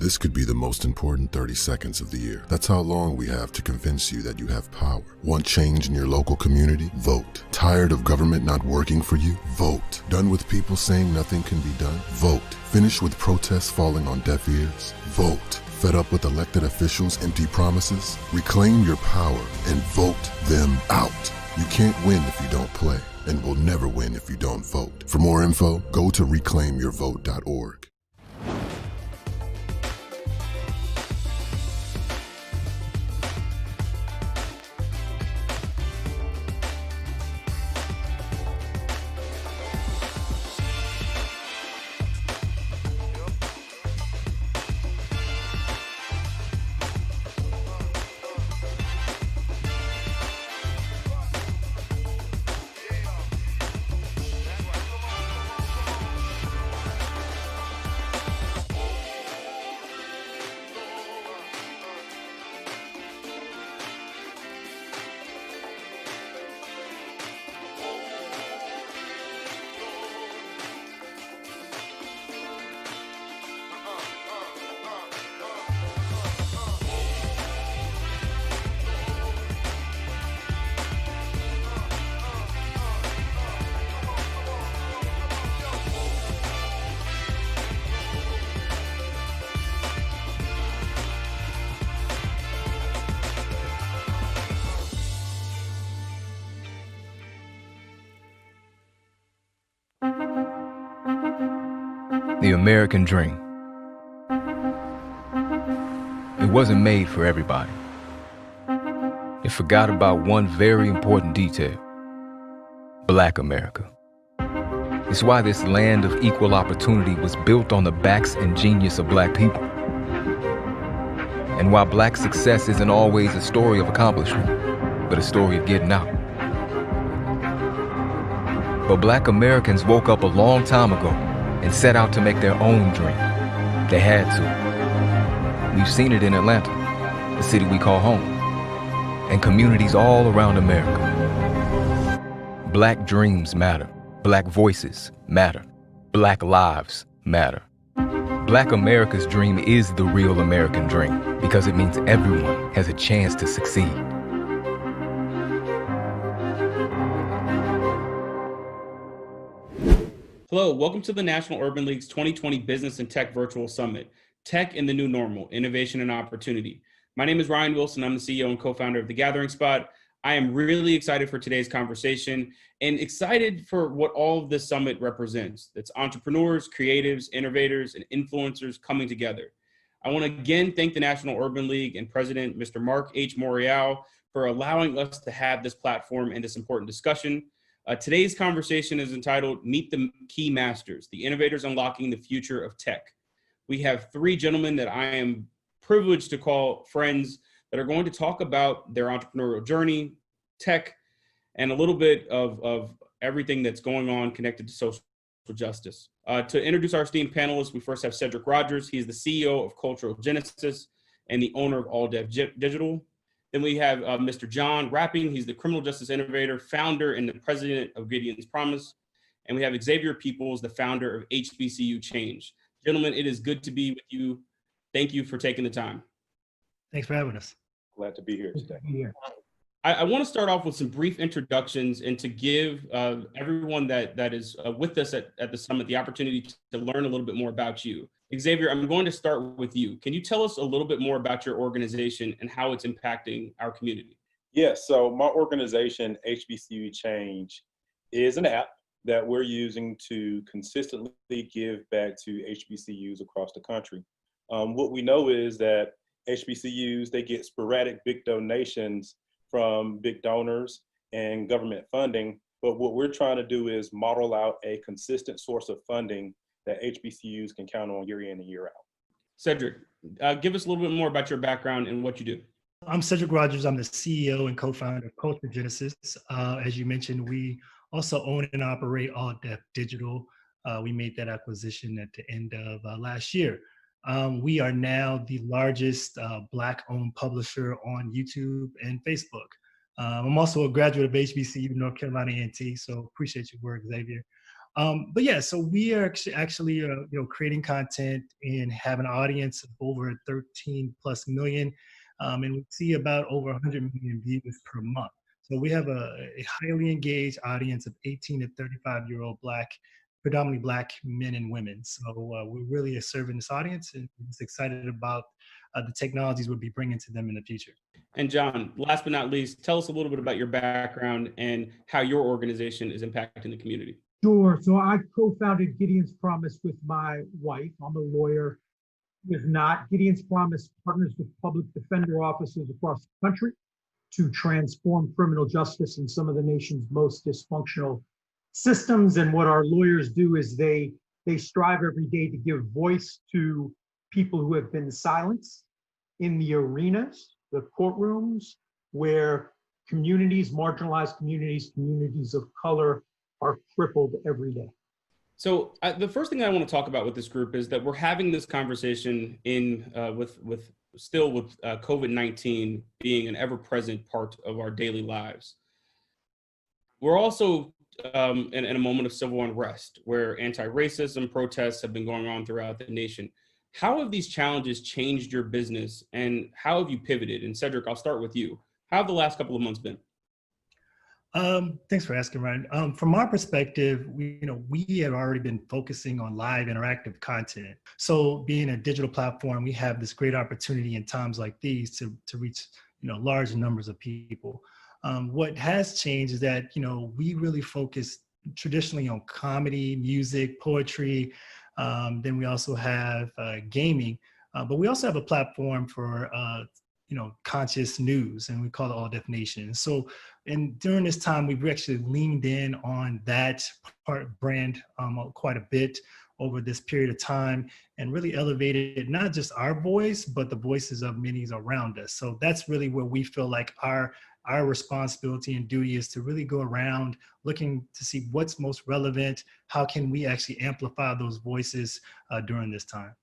This could be the most important 30 seconds of the year. That's how long we have to convince you that you have power. Want change in your local community? Vote. Tired of government not working for you? Vote. Done with people saying nothing can be done? Vote. Finished with protests falling on deaf ears? Vote. Fed up with elected officials' empty promises? Reclaim your power and vote them out. You can't win if you don't play, and will never win if you don't vote. For more info, go to reclaimyourvote.org. The American dream. It wasn't made for everybody. It forgot about one very important detail: Black America. It's why this land of equal opportunity was built on the backs and genius of Black people. And why Black success isn't always a story of accomplishment, but a story of getting out. But Black Americans woke up a long time ago and set out to make their own dream. They had to. We've seen it in Atlanta, the city we call home, and communities all around America. Black dreams matter. Black voices matter. Black lives matter. Black America's dream is the real American dream because it means everyone has a chance to succeed. Hello, welcome to the National Urban League's 2020 Business and Tech Virtual Summit, Tech in the New Normal, Innovation and Opportunity. My name is Ryan Wilson. I'm the CEO and co-founder of The Gathering Spot. I am really excited for today's conversation and excited for what all of this summit represents. It's entrepreneurs, creatives, innovators, and influencers coming together. I want to again thank the National Urban League and President, Mr. Mark H. Morial, for allowing us to have this platform and this important discussion. Today's conversation is entitled Meet the Key Masters, the Innovators Unlocking the Future of Tech. We have three gentlemen that I am privileged to call friends that are going to talk about their entrepreneurial journey, tech, and a little bit of everything that's going on connected to social justice. To introduce our esteemed panelists, we first have Cedric Rogers. He is the CEO of Cultural Genesis and the owner of All Dev Digital. Then we have Mr. John Rapping. He's the criminal justice innovator, founder, and the president of Gideon's Promise. And we have Xavier Peoples, the founder of HBCU Change. Gentlemen, it is good to be with you. Thank you for taking the time. Thanks for having us. Glad to be here today. I want to start off with some brief introductions and to give everyone that is with us at the summit the opportunity to learn a little bit more about you. Xavier, I'm going to start with you. Can you tell us a little bit more about your organization and how it's impacting our community? Yes, so my organization, HBCU Change, is an app that we're using to consistently give back to HBCUs across the country. What we know is that HBCUs, they get sporadic big donations from big donors and government funding, but what we're trying to do is model out a consistent source of funding that HBCUs can count on year in and year out. Cedric, give us a little bit more about your background and what you do. I'm Cedric Rogers. I'm the CEO and co-founder of Cultural Genesis. As you mentioned, we also own and operate All Dev Digital. We made that acquisition at the end of last year. We are now the largest Black-owned publisher on YouTube and Facebook. I'm also a graduate of HBCU, North Carolina A&T, so appreciate your work, Xavier. But yeah, so we are actually creating content and have an audience of over 13 plus million, and we see about over 100 million views per month. So we have a highly engaged audience of 18 to 35-year-old predominantly Black men and women. So we're really serving this audience, and just excited about the technologies we'll be bringing to them in the future. And John, last but not least, tell us a little bit about your background and how your organization is impacting the community. Sure. So I co-founded Gideon's Promise with my wife. I'm a lawyer. If not, Gideon's Promise partners with public defender offices across the country to transform criminal justice in some of the nation's most dysfunctional systems. And what our lawyers do is they strive every day to give voice to people who have been silenced in the arenas, the courtrooms, where communities, marginalized communities, communities of color are crippled every day. So the first thing I want to talk about with this group is that we're having this conversation with COVID-19 being an ever-present part of our daily lives. We're also in a moment of civil unrest where anti-racism protests have been going on throughout the nation. How have these challenges changed your business, and how have you pivoted? And Cedric, I'll start with you. How have the last couple of months been? Thanks for asking, Ryan. From our perspective, we have already been focusing on live interactive content. So being a digital platform, we have this great opportunity in times like these to reach, large numbers of people. What has changed is that, we really focus traditionally on comedy, music, poetry. Then we also have gaming, but we also have a platform for conscious news, and we call it All Deaf Nation. So, and during this time, we've actually leaned in on that brand quite a bit over this period of time, and really elevated not just our voice, but the voices of many around us. So that's really where we feel like our responsibility and duty is to really go around looking to see what's most relevant. How can we actually amplify those voices during this time?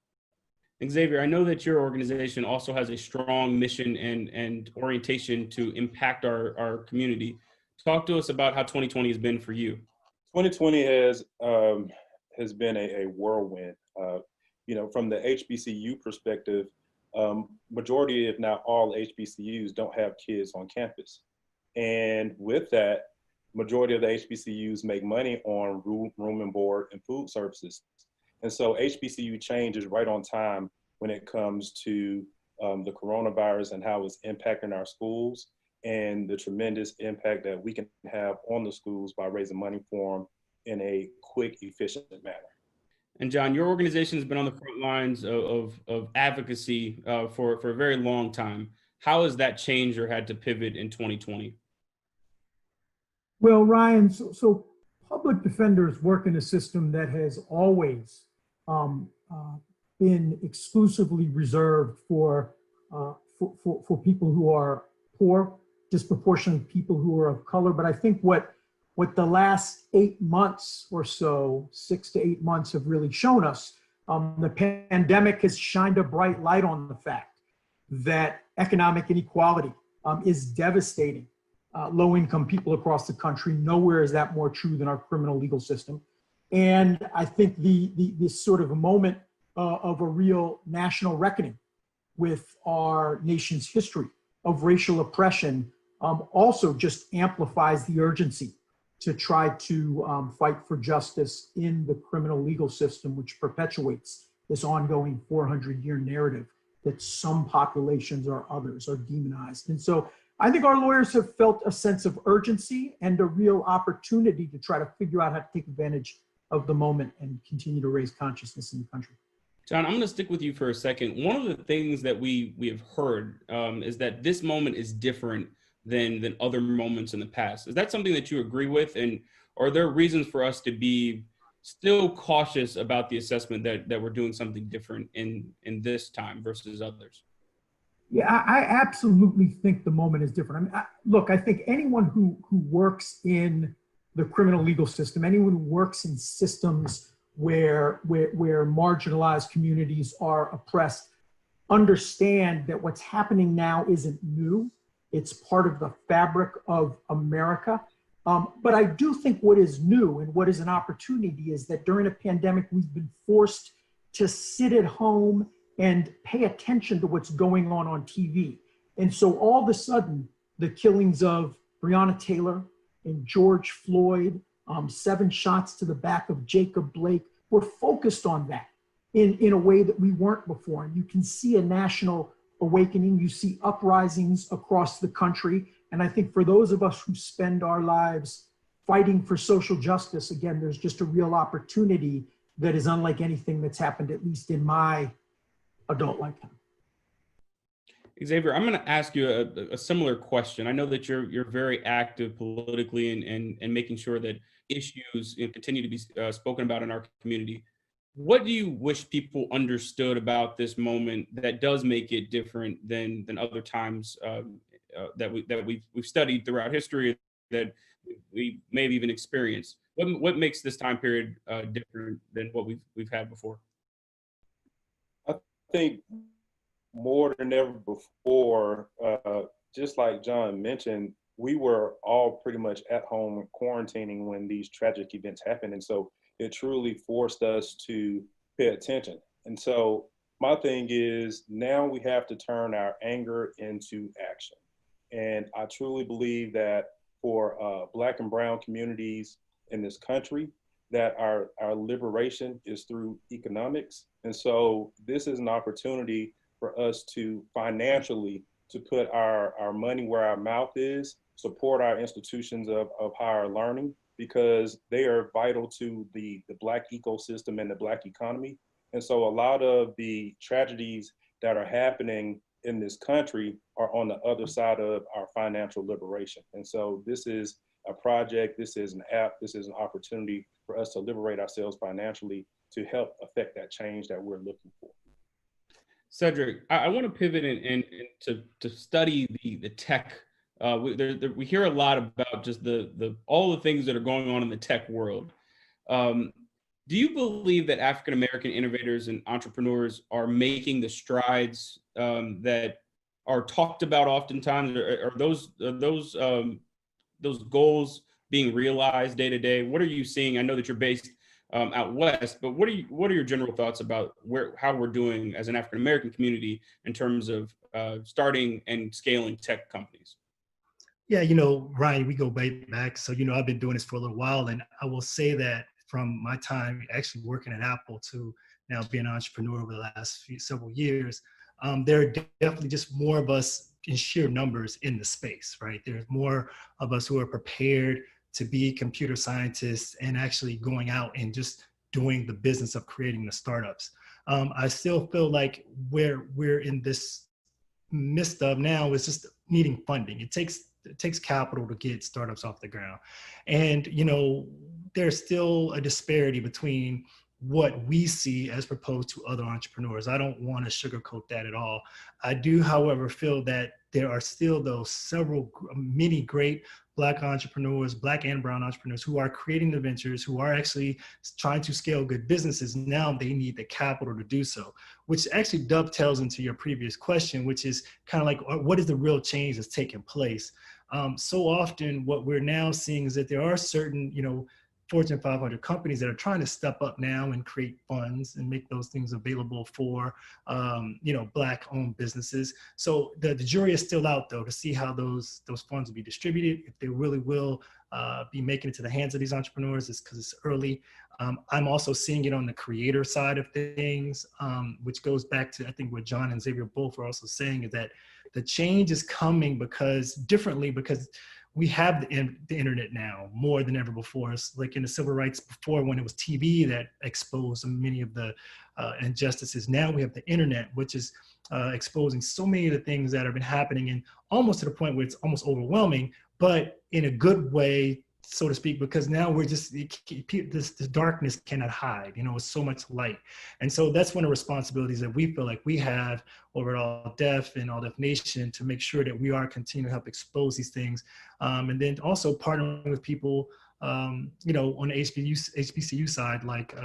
Xavier, I know that your organization also has a strong mission and orientation to impact our community. Talk to us about how 2020 has been for you. 2020 has been a whirlwind. From the HBCU perspective, majority, if not all HBCUs don't have kids on campus. And with that, majority of the HBCUs make money on room and board and food services. And so HBCU change is right on time when it comes to the coronavirus and how it's impacting our schools, and the tremendous impact that we can have on the schools by raising money for them in a quick, efficient manner. And John, your organization has been on the front lines of advocacy for a very long time. How has that changed or had to pivot in 2020? Well, Ryan, so public defenders work in a system that has always been exclusively reserved for people who are poor, disproportionately people who are of color. But I think what the last 8 months or so, 6 to 8 months, have really shown us, the pandemic has shined a bright light on the fact that economic inequality is devastating low-income people across the country. Nowhere is that more true than our criminal legal system. And I think this sort of a moment of a real national reckoning with our nation's history of racial oppression also just amplifies the urgency to try to fight for justice in the criminal legal system, which perpetuates this ongoing 400-year narrative that some populations or others are demonized. And so I think our lawyers have felt a sense of urgency and a real opportunity to try to figure out how to take advantage of the moment and continue to raise consciousness in the country. John, I'm going to stick with you for a second. One of the things that we have heard is that this moment is different than other moments in the past. Is that something that you agree with? And are there reasons for us to be still cautious about the assessment that we're doing something different in this time versus others? Yeah, I absolutely think the moment is different. I mean, look, I think anyone who works in the criminal legal system, anyone who works in systems where marginalized communities are oppressed, understand that what's happening now isn't new. It's part of the fabric of America. But I do think what is new and what is an opportunity is that during a pandemic, we've been forced to sit at home and pay attention to what's going on TV. And so all of a sudden, the killings of Breonna Taylor and George Floyd, 7 shots to the back of Jacob Blake, we're focused on that in a way that we weren't before. And you can see a national awakening. You see uprisings across the country. And I think for those of us who spend our lives fighting for social justice, again, there's just a real opportunity that is unlike anything that's happened, at least in my adult lifetime. Xavier, I'm going to ask you a similar question. I know that you're very active politically and making sure that issues continue to be spoken about in our community. What do you wish people understood about this moment that does make it different than other times that we've studied throughout history, that we may have even experienced? What makes this time period different than what we've had before? I think more than ever before, just like John mentioned, we were all pretty much at home quarantining when these tragic events happened. And so it truly forced us to pay attention. And so my thing is, now we have to turn our anger into action. And I truly believe that for Black and Brown communities in this country, that our liberation is through economics. And so this is an opportunity for us to financially to put our money where our mouth is, support our institutions of higher learning, because they are vital to the Black ecosystem and the Black economy. And so a lot of the tragedies that are happening in this country are on the other side of our financial liberation. And so this is a project, this is an app, this is an opportunity for us to liberate ourselves financially to help affect that change that we're looking for. Cedric, I want to pivot and to study the tech. We hear a lot about just all the things that are going on in the tech world. Do you believe that African American innovators and entrepreneurs are making the strides that are talked about oftentimes? Are those goals being realized day to day? What are you seeing? I know that you're based out west, but what are your general thoughts about how we're doing as an African American community in terms of starting and scaling tech companies? Yeah, Ryan, we go way back. So, I've been doing this for a little while, and I will say that from my time actually working at Apple to now being an entrepreneur over the last several years, there are definitely just more of us in sheer numbers in the space, right? There's more of us who are prepared to be computer scientists and actually going out and just doing the business of creating the startups. I still feel like where we're in this midst of now is just needing funding. It takes capital to get startups off the ground. And, there's still a disparity between what we see as proposed to other entrepreneurs. I don't want to sugarcoat that at all. I do, however, feel that there are still those many great Black entrepreneurs, Black and Brown entrepreneurs who are creating the ventures, who are actually trying to scale good businesses. Now they need the capital to do so, which actually dovetails into your previous question, which is kind of like, what is the real change that's taking place? So often what we're now seeing is that there are certain, Fortune 500 companies that are trying to step up now and create funds and make those things available for, Black-owned businesses. So the jury is still out, though, to see how those funds will be distributed, if they really will be making it to the hands of these entrepreneurs. It's because it's early. I'm also seeing it on the creator side of things, which goes back to, I think, what John and Xavier both are also saying, is that the change is coming because we have the internet now more than ever before. It's like in the civil rights before, when it was TV that exposed many of the injustices. Now we have the internet, which is exposing so many of the things that have been happening, and almost to the point where it's almost overwhelming, but in a good way, so to speak, because now we're just, this darkness cannot hide, it's so much light. And so that's one of the responsibilities that we feel like we have over at All Def and All Def Nation, to make sure that we are continuing to help expose these things. And then also partnering with people, on the HBCU side, like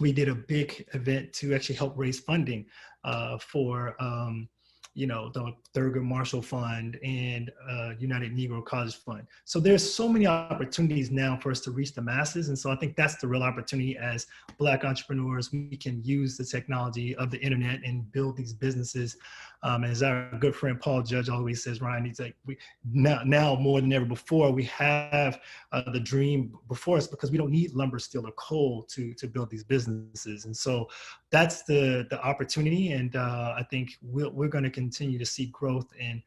we did a big event to actually help raise funding for the Thurgood Marshall Fund and United Negro College Fund. So there's so many opportunities now for us to reach the masses. And so I think that's the real opportunity as Black entrepreneurs. We can use the technology of the internet and build these businesses. As our good friend Paul Judge always says, Ryan, he's like, now more than ever before, we have the dream before us because we don't need lumber, steel, or coal to build these businesses. And so that's the opportunity. And I think we're going to continue to see growth in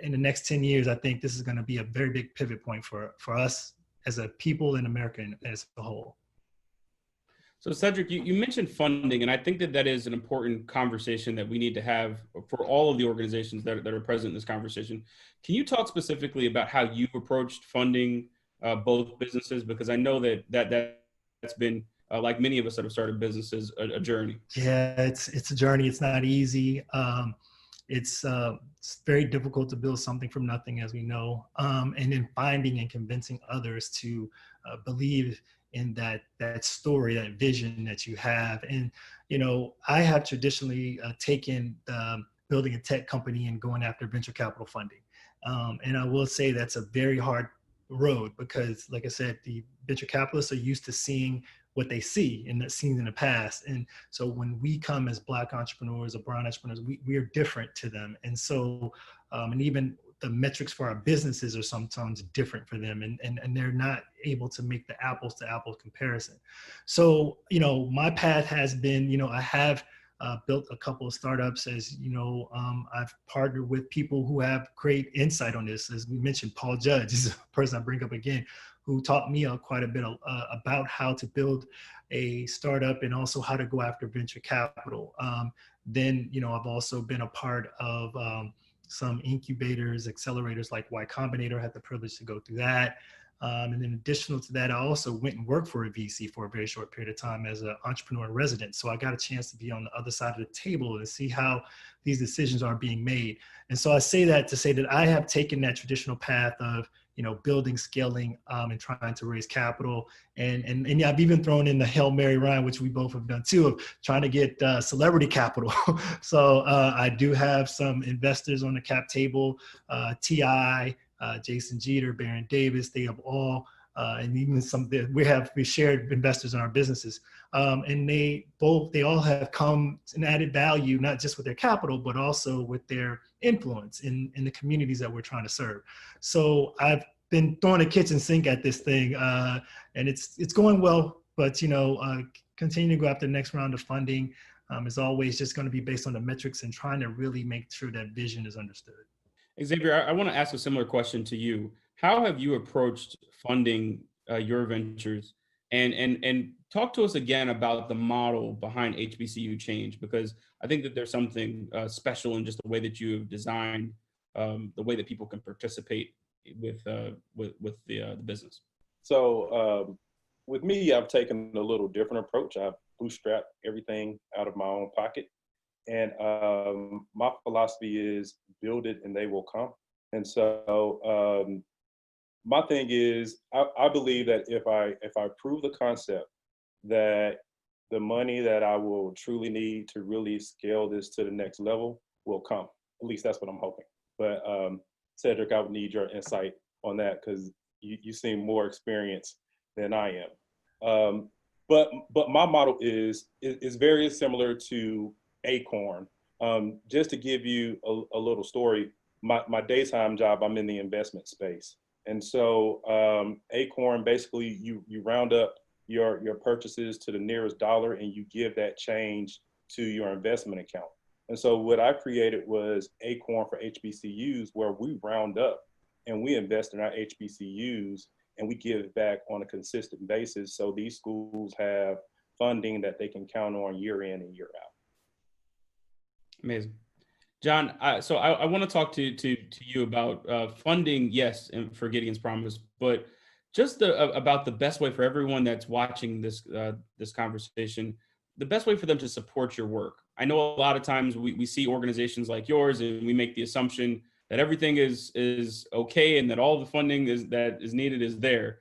the next 10 years. I think this is going to be a very big pivot point for us as a people in America as a whole. So Cedric, you mentioned funding, and I think that is an important conversation that we need to have for all of the organizations that are present in this conversation. Can you talk specifically about how you've approached funding both businesses? Because I know that's been, like many of us that have started businesses, a journey. Yeah, it's a journey. It's not easy. It's very difficult to build something from nothing, as we know, and then finding and convincing others to believe in that story, that vision that you have. And, I have traditionally taken building a tech company and going after venture capital funding. And I will say that's a very hard road because, like I said, the venture capitalists are used to seeing what they see and that's seen in the past. And so when we come as Black entrepreneurs or brown entrepreneurs, we are different to them. And so, and even the metrics for our businesses are sometimes different for them, and they're not able to make the apples to apples comparison. So, my path has been, I have built a couple of startups. As I've partnered with people who have great insight on this. As we mentioned, Paul Judge is a person I bring up again, who taught me quite a bit about how to build a startup and also how to go after venture capital. Then, I've also been a part of some incubators, accelerators like Y Combinator. I had the privilege to go through that. And then additional to that, I also went and worked for a VC for a very short period of time as an entrepreneur in residence. So I got a chance to be on the other side of the table and see how these decisions are being made. And so I say that to say that I have taken that traditional path of, building, scaling, and trying to raise capital. And yeah, I've even thrown in the Hail Mary, Ryan, which we both have done too, of trying to get celebrity capital. So I do have some investors on the cap table, TI, Jason Jeter, Baron Davis. They have all, and even we shared investors in our businesses, and they all have come and added value, not just with their capital, but also with their influence in the communities that we're trying to serve. So I've been throwing a kitchen sink at this thing, and it's going well, but continue to go after the next round of funding is always just going to be based on the metrics and trying to really make sure that vision is understood. Xavier, I want to ask a similar question to you. How have you approached funding your ventures? And talk to us again about the model behind HBCU Change, because I think that there's something special in just the way that you have designed the way that people can participate with the business. So with me, I've taken a little different approach. I've bootstrapped everything out of my own pocket. And my philosophy is build it and they will come. And so my thing is, I believe that if I prove the concept that the money that I will truly need to really scale this to the next level will come. At least that's what I'm hoping. But Cedric, I would need your insight on that because you seem more experienced than I am. But my model is very similar to Acorn. Just to give you a little story, my daytime job, I'm in the investment space. And so Acorn, basically you round up your purchases to the nearest dollar and you give that change to your investment account. And so what I created was Acorn for HBCUs, where we round up and we invest in our HBCUs and we give it back on a consistent basis. So these schools have funding that they can count on year in and year out. Amazing. John, so I want to talk to you about funding, yes, and for Gideon's Promise, but just about the best way for everyone that's watching this conversation, the best way for them to support your work. I know a lot of times we see organizations like yours and we make the assumption that everything is okay and that all the funding that is needed is there.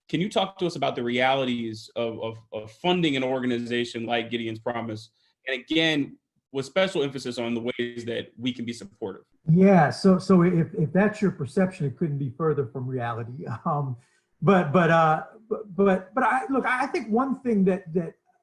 Can you talk to us about the realities of funding an organization like Gideon's Promise? And again, with special emphasis on the ways that we can be supportive. Yeah, so if that's your perception, it couldn't be further from reality. But I look, I think one thing that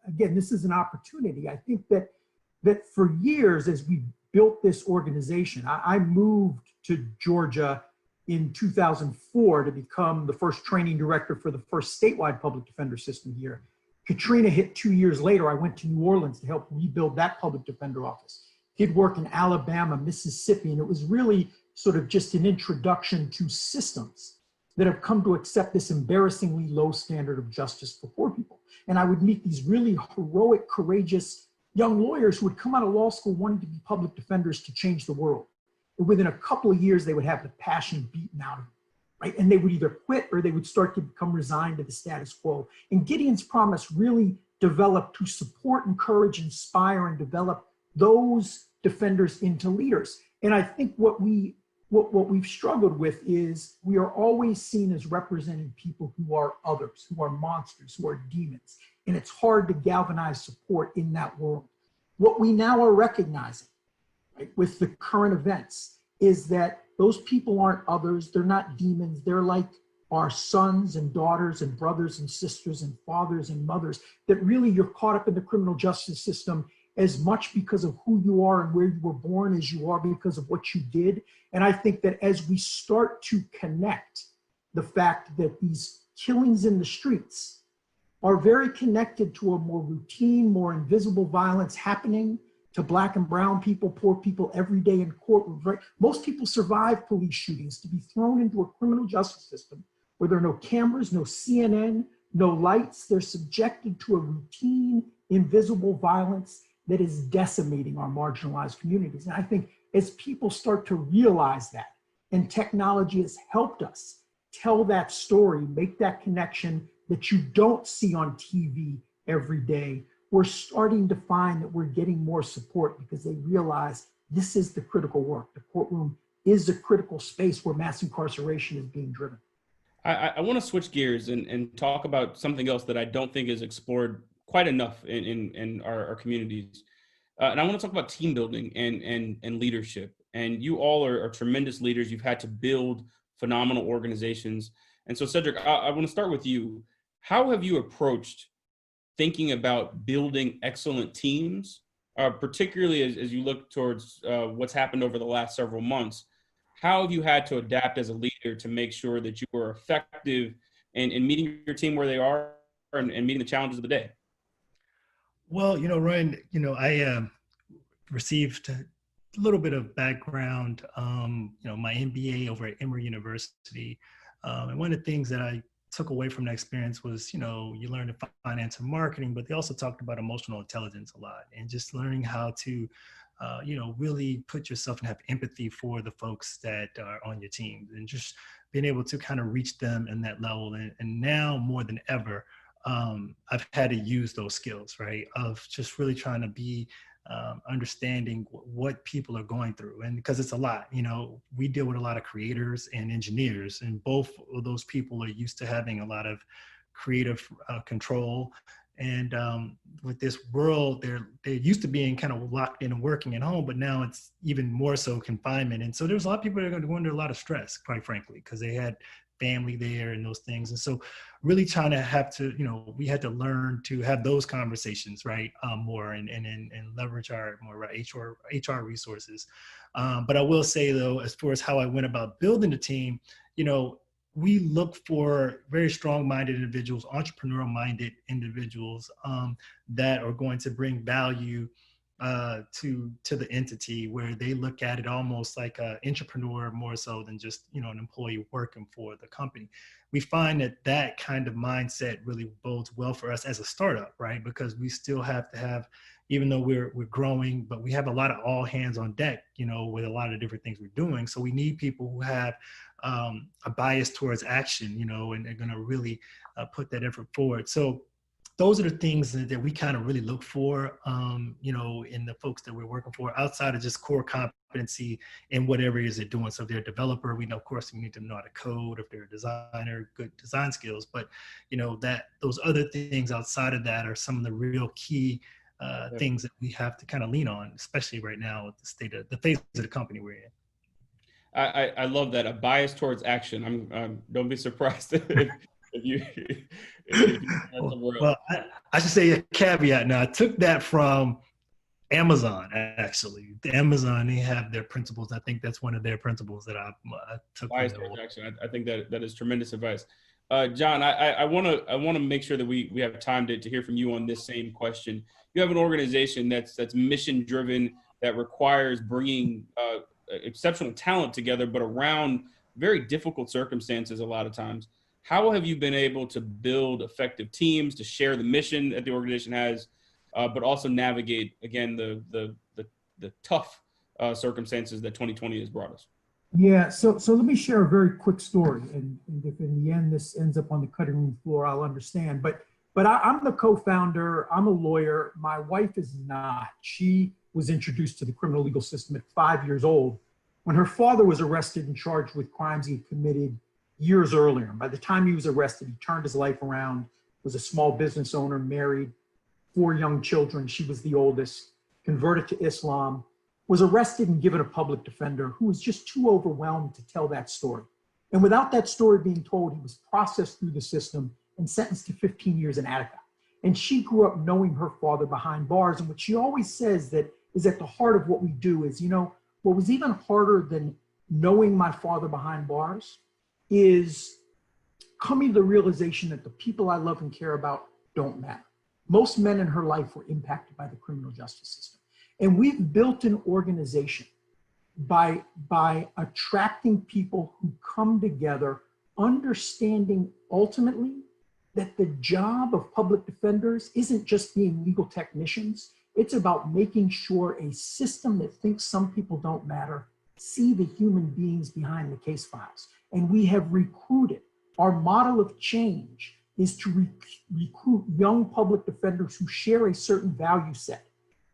again, this is an opportunity. I think that for years, as we built this organization, I moved to Georgia in 2004 to become the first training director for the first statewide public defender system here. Katrina hit 2 years later. I went to New Orleans to help rebuild that public defender office. Did work in Alabama, Mississippi, and it was really sort of just an introduction to systems that have come to accept this embarrassingly low standard of justice for poor people. And I would meet these really heroic, courageous young lawyers who would come out of law school wanting to be public defenders to change the world. And within a couple of years, they would have the passion beaten out of them, right? And they would either quit or they would start to become resigned to the status quo. And Gideon's Promise really developed to support, encourage, inspire, and develop those defenders into leaders. And I think what we've struggled with is we are always seen as representing people who are others, who are monsters, who are demons. And it's hard to galvanize support in that world. What we now are recognizing, right, with the current events is that those people aren't others. They're not demons. They're like our sons and daughters and brothers and sisters and fathers and mothers, that really you're caught up in the criminal justice system as much because of who you are and where you were born as you are because of what you did. And I think that as we start to connect the fact that these killings in the streets are very connected to a more routine, more invisible violence happening to Black and brown people, poor people every day in courtrooms, right? Most people survive police shootings. To be thrown into a criminal justice system where there are no cameras, no CNN, no lights, they're subjected to a routine, invisible violence that is decimating our marginalized communities. And I think as people start to realize that, and technology has helped us tell that story, make that connection that you don't see on TV every day, we're starting to find that we're getting more support because they realize this is the critical work. The courtroom is a critical space where mass incarceration is being driven. I want to switch gears and talk about something else that I don't think is explored quite enough in our communities. And I want to talk about team building and leadership. And you all are tremendous leaders. You've had to build phenomenal organizations. And so, Cedric, I want to start with you. How have you approached thinking about building excellent teams, particularly as you look towards what's happened over the last several months? How have you had to adapt as a leader to make sure that you are effective in meeting your team where they are and meeting the challenges of the day? Well, Ryan, I received a little bit of background, my MBA over at Emory University. And one of the things that I took away from that experience was, you learn finance and marketing, but they also talked about emotional intelligence a lot and just learning how to, really put yourself and have empathy for the folks that are on your team and just being able to kind of reach them in that level. And now more than ever, I've had to use those skills, right? Of just really trying to be understanding what people are going through. And because it's a lot, we deal with a lot of creators and engineers, and both of those people are used to having a lot of creative control. And with this world, they're used to being kind of locked in and working at home, but now it's even more so confinement. And so there's a lot of people that are going to go under a lot of stress, quite frankly, because they had family there and those things. And so really trying to we had to learn to have those conversations, right? More and leverage our more HR resources. But I will say though, as far as how I went about building the team, we look for very strong-minded individuals, entrepreneurial-minded individuals that are going to bring value to the entity, where they look at it almost like an entrepreneur more so than just an employee working for the company. We find that kind of mindset really bodes well for us as a startup, right? Because we still have to have, even though we're growing, but we have a lot of all hands on deck, with a lot of different things we're doing. So we need people who have a bias towards action, and they're going to really put that effort forward. So those are the things that we kind of really look for, in the folks that we're working for, outside of just core competency in whatever it is they're doing. So if they're a developer, we know, of course, we need to know how to code. If they're a designer, good design skills. But, those other things outside of that are some of the real key things that we have to kind of lean on, especially right now with the phase of the company we're in. I love that, a bias towards action. Don't be surprised if you somewhere else. Well, I should say a caveat. Now, I took that from Amazon, actually. The Amazon, they have their principles. I think that's one of their principles that I took. Bias towards action. I think that is tremendous advice. John, I want to make sure that we have time to hear from you on this same question. You have an organization that's mission driven, that requires bringing exceptional talent together, but around very difficult circumstances a lot of times. How have you been able to build effective teams to share the mission that the organization has, but also navigate, again, the tough circumstances that 2020 has brought us? Yeah, so let me share a very quick story, and if in the end this ends up on the cutting room floor, I'll understand. But I'm the co-founder. I'm a lawyer. My wife is not. She was introduced to the criminal legal system at 5 years old when her father was arrested and charged with crimes he had committed years earlier. And by the time he was arrested, he turned his life around, was a small business owner, married, 4 young children. She was the oldest, converted to Islam, was arrested and given a public defender who was just too overwhelmed to tell that story. And without that story being told, he was processed through the system and sentenced to 15 years in Attica. And she grew up knowing her father behind bars. And what she always says that is at the heart of what we do is, what was even harder than knowing my father behind bars is coming to the realization that the people I love and care about don't matter. Most men in her life were impacted by the criminal justice system. And we've built an organization by attracting people who come together, understanding ultimately that the job of public defenders isn't just being legal technicians. It's about making sure a system that thinks some people don't matter see the human beings behind the case files. And we have recruited. Our model of change is to recruit young public defenders who share a certain value set,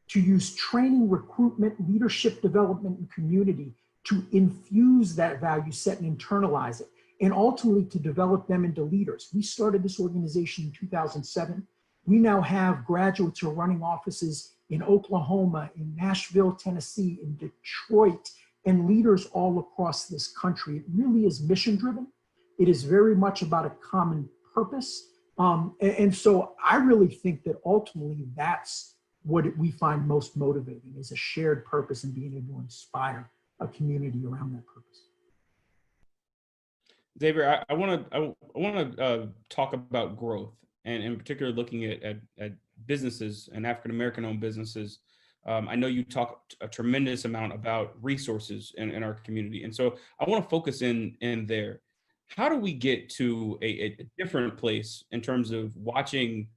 to use training, recruitment, leadership development, and community to infuse that value set and internalize it, and ultimately to develop them into leaders. We started this organization in 2007. We now have graduates who are running offices in Oklahoma, in Nashville, Tennessee, in Detroit, and leaders all across this country. It really is mission driven. It is very much about a common purpose. And so I really think that ultimately that's what we find most motivating, is a shared purpose and being able to inspire a community around that purpose. Xavier, I want to talk about growth, and in particular looking at businesses and African American owned businesses. I know you talk a tremendous amount about resources in our community, and so I want to focus in there. How do we get to a different place in terms of watching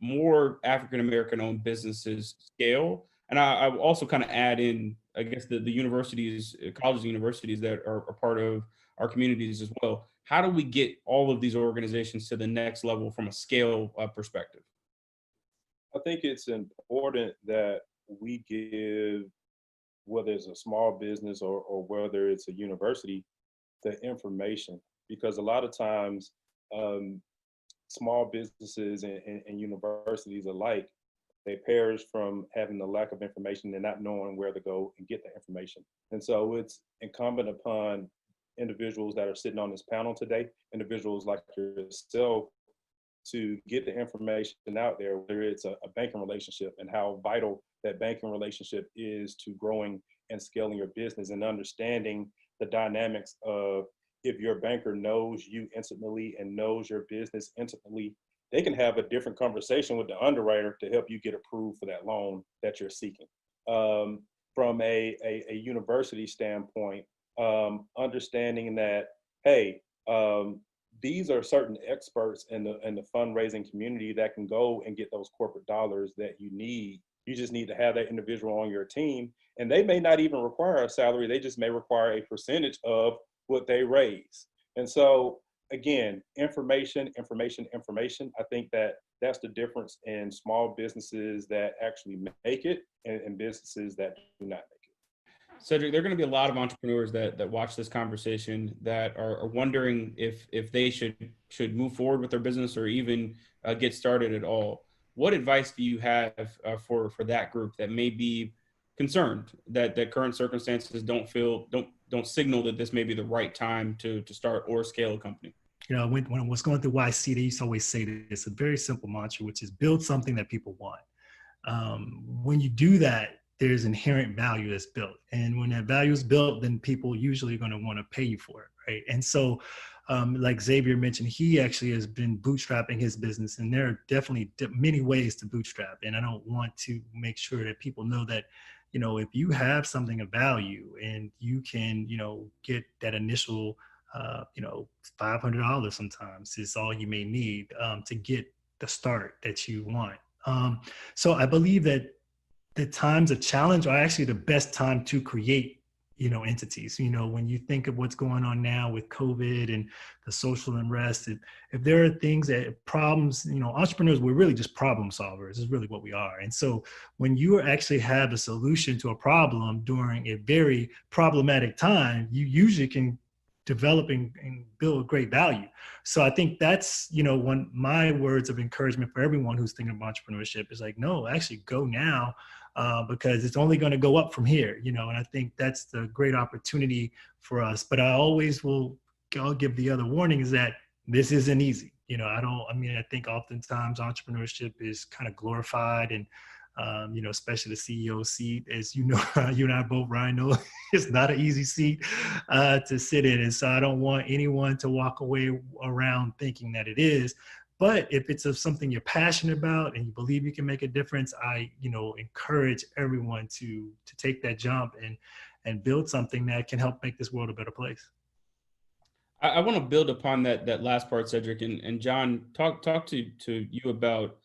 more African American owned businesses scale? And I also kind of add in, I guess, the universities, colleges and universities that are part of our communities as well. How do we get all of these organizations to the next level from a scale perspective? I think it's important that we give, whether it's a small business or whether it's a university, the information, because a lot of times small businesses and universities alike, they perish from having the lack of information and not knowing where to go and get the information. And so it's incumbent upon individuals that are sitting on this panel today, individuals like yourself, to get the information out there, whether it's a banking relationship and how vital that banking relationship is to growing and scaling your business, and understanding the dynamics of, if your banker knows you intimately and knows your business intimately, they can have a different conversation with the underwriter to help you get approved for that loan that you're seeking. From a university standpoint, understanding that, hey, these are certain experts in the fundraising community that can go and get those corporate dollars that you need. You just need to have that individual on your team, and they may not even require a salary. They just may require a percentage of what they raise. And so again, information. I think that's the difference in small businesses that actually make it and businesses that do not make it. Cedric, there are going to be a lot of entrepreneurs that watch this conversation that are wondering if they should move forward with their business or even get started at all. what advice do you have for that group that may be concerned that current circumstances don't signal that this may be the right time to start or scale a company? You know, when I was going through YC, they used to always say this, a very simple mantra, which is build something that people want. When you do that, there's inherent value that's built. And when that value is built, then people usually are going to want to pay you for it, right? And so, like Xavier mentioned, he actually has been bootstrapping his business, and there are definitely many ways to bootstrap. And I don't want to make sure that people know that, you know, if you have something of value and you can, you know, get that initial, you know, $500 sometimes is all you may need to get the start that you want. So I believe that the times of challenge are actually the best time to create, you know, entities. You know, when you think of what's going on now with COVID and the social unrest, if there are things that problems, you know, entrepreneurs, we're really just problem solvers is really what we are. And so when you actually have a solution to a problem during a very problematic time, you usually can develop and build great value. So I think that's, you know, one my words of encouragement for everyone who's thinking of entrepreneurship is like, no, actually go now, because it's only going to go up from here, you know. And I think that's the great opportunity for us. But I'll give the other warning is that this isn't easy. You know, I think oftentimes entrepreneurship is kind of glorified, and you know, especially the CEO seat, as you know, you and I both, Ryan, know it's not an easy seat to sit in. And so I don't want anyone to walk away around thinking that it is. But if it's of something you're passionate about and you believe you can make a difference, I, you know, encourage everyone to take that jump and build something that can help make this world a better place. I want to build upon that last part, Cedric, and John, talk to you about.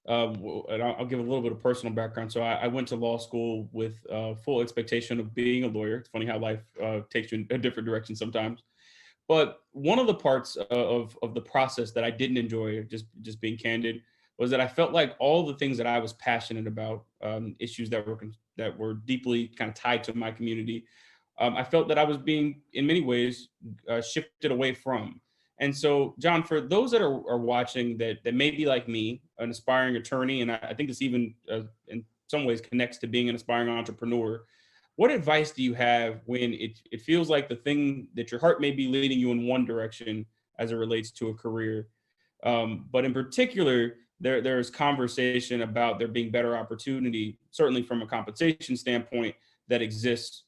And I'll give a little bit of personal background. So I went to law school with full expectation of being a lawyer. It's funny how life takes you in a different direction sometimes. But one of the parts of the process that I didn't enjoy, just being candid, was that I felt like all the things that I was passionate about, issues that were deeply kind of tied to my community, I felt that I was being, in many ways, shifted away from. And so, John, for those that are watching that may be like me, an aspiring attorney, and I think this even in some ways connects to being an aspiring entrepreneur, what advice do you have when it feels like the thing that your heart may be leading you in one direction as it relates to a career, but in particular, there's conversation about there being better opportunity, certainly from a compensation standpoint, that exists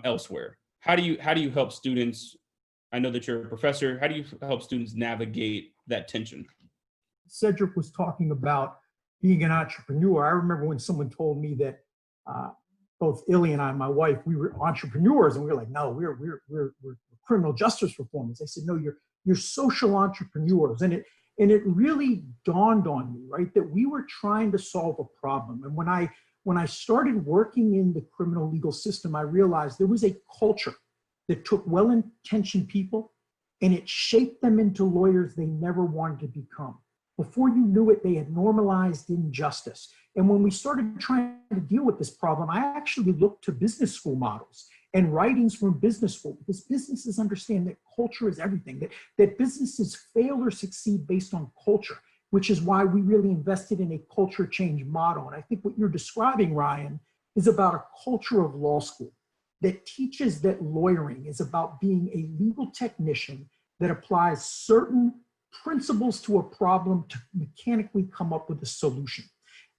elsewhere? How do you help students? I know that you're a professor. How do you help students navigate that tension? Cedric was talking about being an entrepreneur. I remember when someone told me that both Illy and I, my wife, we were entrepreneurs, and we were like, no, we're criminal justice reformers. They said, no, you're social entrepreneurs, and it really dawned on me, right, that we were trying to solve a problem. And when I started working in the criminal legal system, I realized there was a culture that took well-intentioned people and it shaped them into lawyers they never wanted to become. Before you knew it, they had normalized injustice. And when we started trying to deal with this problem, I actually looked to business school models and writings from business school, because businesses understand that culture is everything, that businesses fail or succeed based on culture, which is why we really invested in a culture change model. And I think what you're describing, Ryan, is about a culture of law school that teaches that lawyering is about being a legal technician that applies certain principles to a problem to mechanically come up with a solution.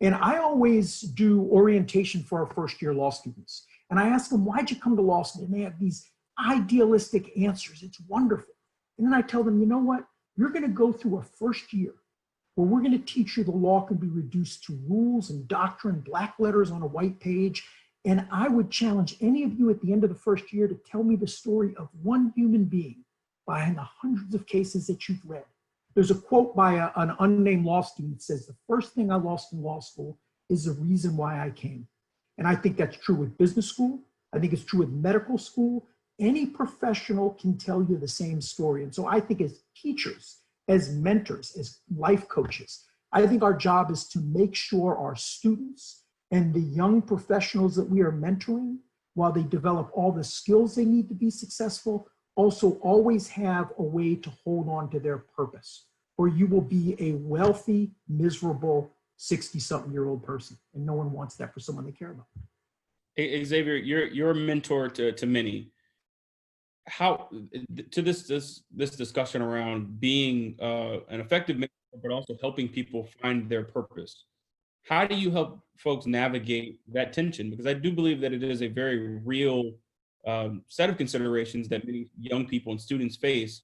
And I always do orientation for our first-year law students. And I ask them, why'd you come to law school? And they have these idealistic answers. It's wonderful. And then I tell them, you know what? You're going to go through a first year where we're going to teach you the law can be reduced to rules and doctrine, black letters on a white page. And I would challenge any of you at the end of the first year to tell me the story of one human being behind the hundreds of cases that you've read. There's a quote by an unnamed law student that says, the first thing I lost in law school is the reason why I came. And I think that's true with business school. I think it's true with medical school. Any professional can tell you the same story. And so I think as teachers, as mentors, as life coaches, I think our job is to make sure our students and the young professionals that we are mentoring, while they develop all the skills they need to be successful, also always have a way to hold on to their purpose, or you will be a wealthy, miserable 60-something-year-old person. And no one wants that for someone they care about. Xavier, you're a mentor to many. How to this discussion around being an effective mentor, but also helping people find their purpose. How do you help folks navigate that tension? Because I do believe that it is a very real set of considerations that many young people and students face,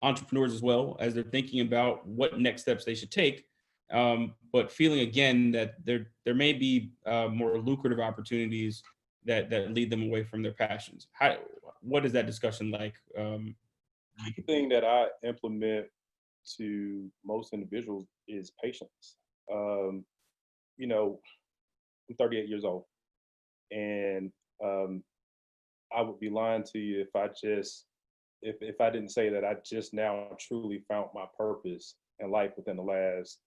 entrepreneurs as well, as they're thinking about what next steps they should take. But feeling again that there may be more lucrative opportunities that lead them away from their passions. What is that discussion like? The thing that I implement to most individuals is patience. You know, I'm 38 years old, and I would be lying to you if I didn't say that I just now truly found my purpose in life within the last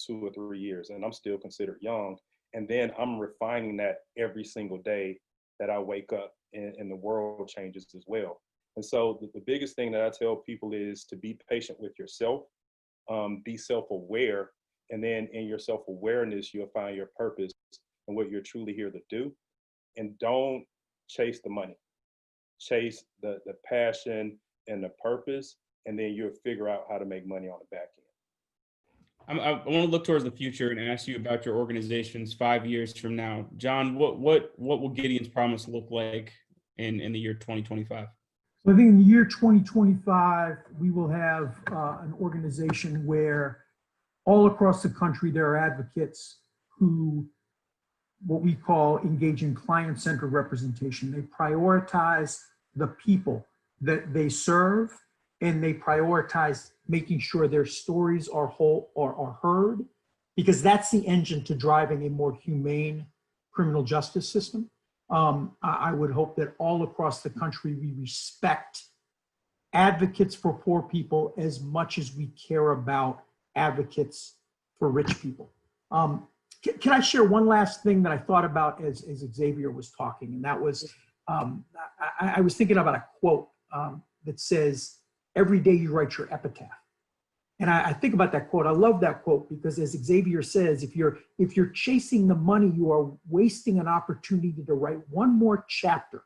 2 or 3 years, and I'm still considered young. And then I'm refining that every single day that I wake up, and the world changes as well. And so the biggest thing that I tell people is to be patient with yourself, be self-aware, and then in your self-awareness, you'll find your purpose and what you're truly here to do. And don't chase the money, chase the passion and the purpose, and then you'll figure out how to make money on the back end. I want to look towards the future and ask you about your organizations 5 years from now. John, what will Gideon's Promise look like in the year 2025? So I think in the year 2025, we will have an organization where all across the country, there are advocates who, what we call, engage in client-centered representation. They prioritize the people that they serve, and they prioritize making sure their stories are whole or are heard, because that's the engine to driving a more humane criminal justice system. I would hope that all across the country, we respect advocates for poor people as much as we care about advocates for rich people. Can I share one last thing that I thought about as Xavier was talking? And that was, I was thinking about a quote that says, "Every day you write your epitaph." And I think about that quote. I love that quote because, as Xavier says, if you're chasing the money, you are wasting an opportunity to write one more chapter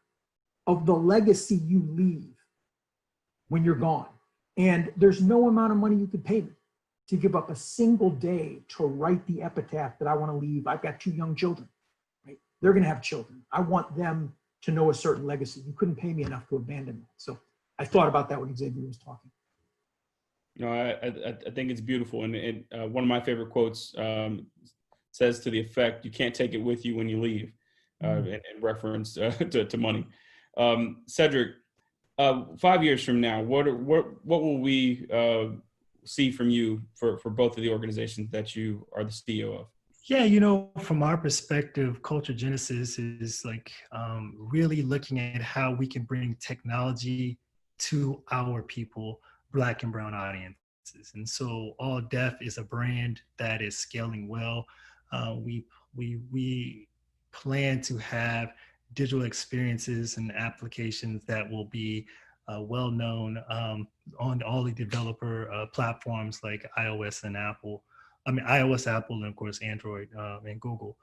of the legacy you leave when you're gone. And there's no amount of money you could pay me to give up a single day to write the epitaph that I want to leave. I've got 2 young children, right? They're going to have children. I want them to know a certain legacy. You couldn't pay me enough to abandon that. So I thought about that when Xavier was talking. No, I think it's beautiful. And one of my favorite quotes says to the effect, "You can't take it with you when you leave," in reference to money. Cedric, 5 years from now, what will we see from you for both of the organizations that you are the CEO of? Yeah, from our perspective, Culture Genesis is like really looking at how we can bring technology to our people, Black and brown audiences. And so All Deaf is a brand that is scaling well. We plan to have digital experiences and applications that will be well known on all the developer platforms like iOS, Apple, and of course Android and Google.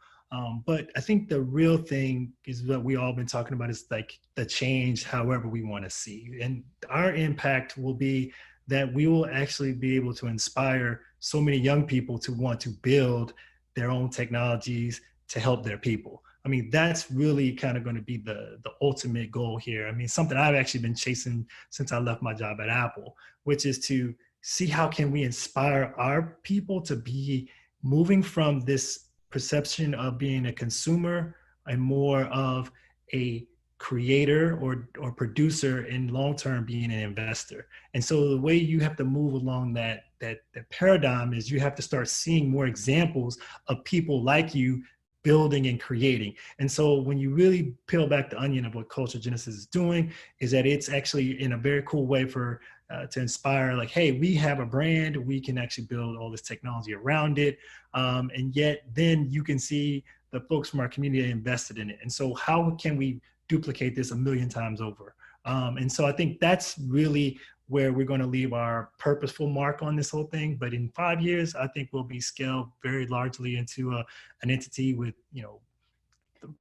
But I think the real thing is what we all been talking about is like the change however we want to see. And our impact will be that we will actually be able to inspire so many young people to want to build their own technologies to help their people. I mean, that's really kind of going to be the ultimate goal here. I mean, something I've actually been chasing since I left my job at Apple, which is to see how can we inspire our people to be moving from this perception of being a consumer and more of a creator or producer, and long-term being an investor. And so the way you have to move along that paradigm is you have to start seeing more examples of people like you building and creating. And so when you really peel back the onion of what Culture Genesis is doing, is that it's actually in a very cool way for to inspire, like, hey, we have a brand, we can actually build all this technology around it. And yet then you can see the folks from our community invested in it. And so how can we duplicate this 1 million times over? And so I think that's really where we're going to leave our purposeful mark on this whole thing. But in 5 years, I think we'll be scaled very largely into an entity with,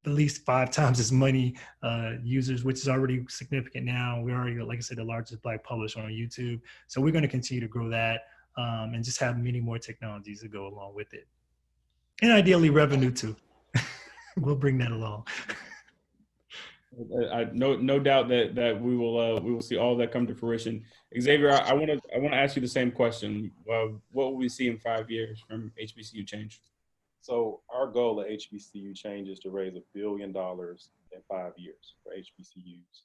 at least 5 times as many users, which is already significant now. We're already, like I said, the largest Black publisher on YouTube. So we're going to continue to grow that and just have many more technologies to go along with it. And ideally revenue too. We'll bring that along. No doubt that we will see all that come to fruition. Xavier, I want to ask you the same question. What will we see in 5 years from HBCU Change? So our goal at HBCU Change is to raise $1 billion in 5 years for HBCUs.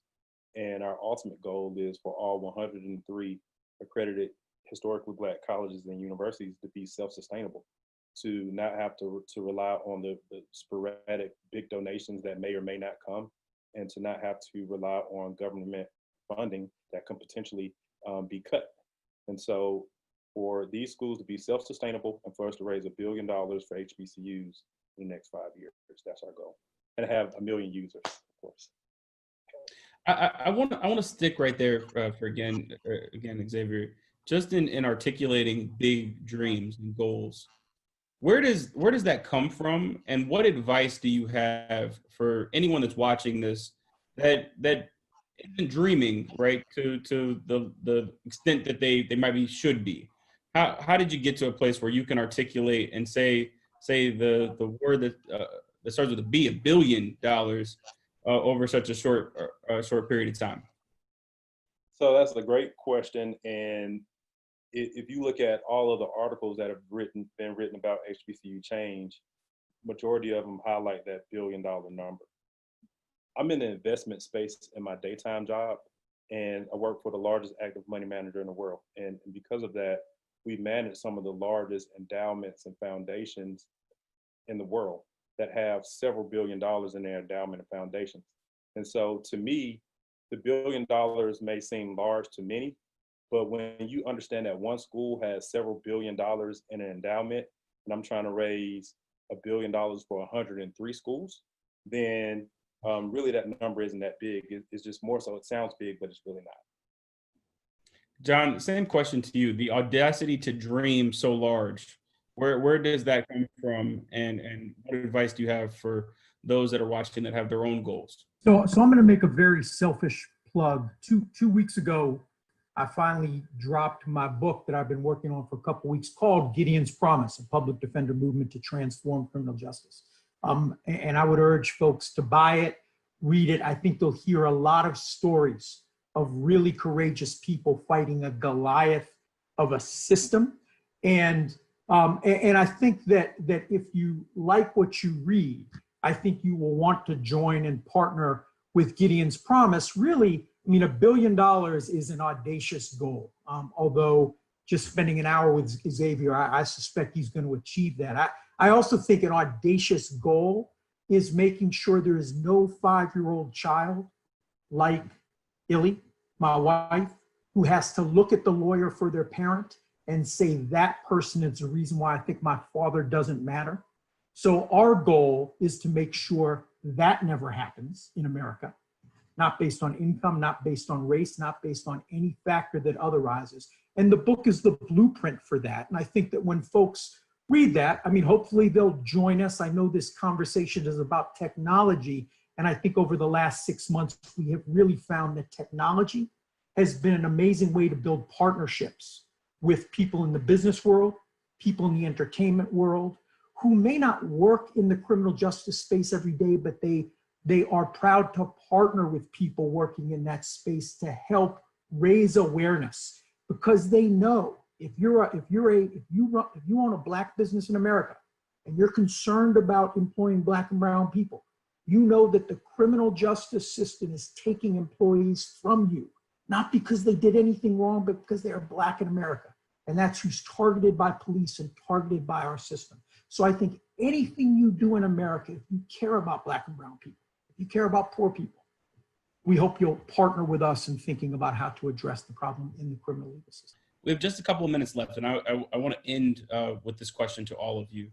And our ultimate goal is for all 103 accredited historically Black colleges and universities to be self-sustainable, to not have to rely on the sporadic big donations that may or may not come, and to not have to rely on government funding that can potentially be cut. And so for these schools to be self-sustainable and for us to raise $1 billion for HBCUs in the next 5 years, that's our goal. And have 1 million users, of course. I want to stick right there for again, Xavier, just in articulating big dreams and goals. Where does that come from, and what advice do you have for anyone that's watching this that isn't dreaming, right, to the extent that they should be? How did you get to a place where you can articulate and say the word that starts with a B, $1 billion over such a short period of time? So that's a great question, and if you look at all of the articles that have been written about HBCU Change, majority of them highlight that $1 billion number. I'm in the investment space in my daytime job, and I work for the largest active money manager in the world. And because of that, we manage some of the largest endowments and foundations in the world that have several $1 billion in their endowment and foundations. And so to me, the $1 billion may seem large to many, but when you understand that one school has several $1 billion in an endowment, and I'm trying to raise $1 billion for 103 schools, then really that number isn't that big. It's just more so, it sounds big, but it's really not. John, same question to you. The audacity to dream so large, where does that come from? And what advice do you have for those that are watching that have their own goals? So I'm going to make a very selfish plug. Two weeks ago, I finally dropped my book that I've been working on for a couple of weeks called Gideon's Promise, a public defender movement to transform criminal justice. And I would urge folks to buy it, read it. I think they'll hear a lot of stories of really courageous people fighting a Goliath of a system. And I think that if you like what you read, I think you will want to join and partner with Gideon's Promise. Really, I mean, $1 billion is an audacious goal. Although just spending an hour with Xavier, I suspect he's going to achieve that. I also think an audacious goal is making sure there is no 5-year-old child like Illy, my wife, who has to look at the lawyer for their parent and say that person is the reason why I think my father doesn't matter. So our goal is to make sure that never happens in America, not based on income, not based on race, not based on any factor that otherizes. And the book is the blueprint for that. And I think that when folks read that, I mean, hopefully they'll join us. I know this conversation is about technology. And I think over the last 6 months, we have really found that technology has been an amazing way to build partnerships with people in the business world, people in the entertainment world, who may not work in the criminal justice space every day, but they are proud to partner with people working in that space to help raise awareness, because they know if you own a Black business in America and you're concerned about employing Black and brown people, you know that the criminal justice system is taking employees from you, not because they did anything wrong, but because they are Black in America. And that's who's targeted by police and targeted by our system. So I think anything you do in America, if you care about Black and brown people, if you care about poor people, we hope you'll partner with us in thinking about how to address the problem in the criminal legal system. We have just a couple of minutes left, and I want to end with this question to all of you.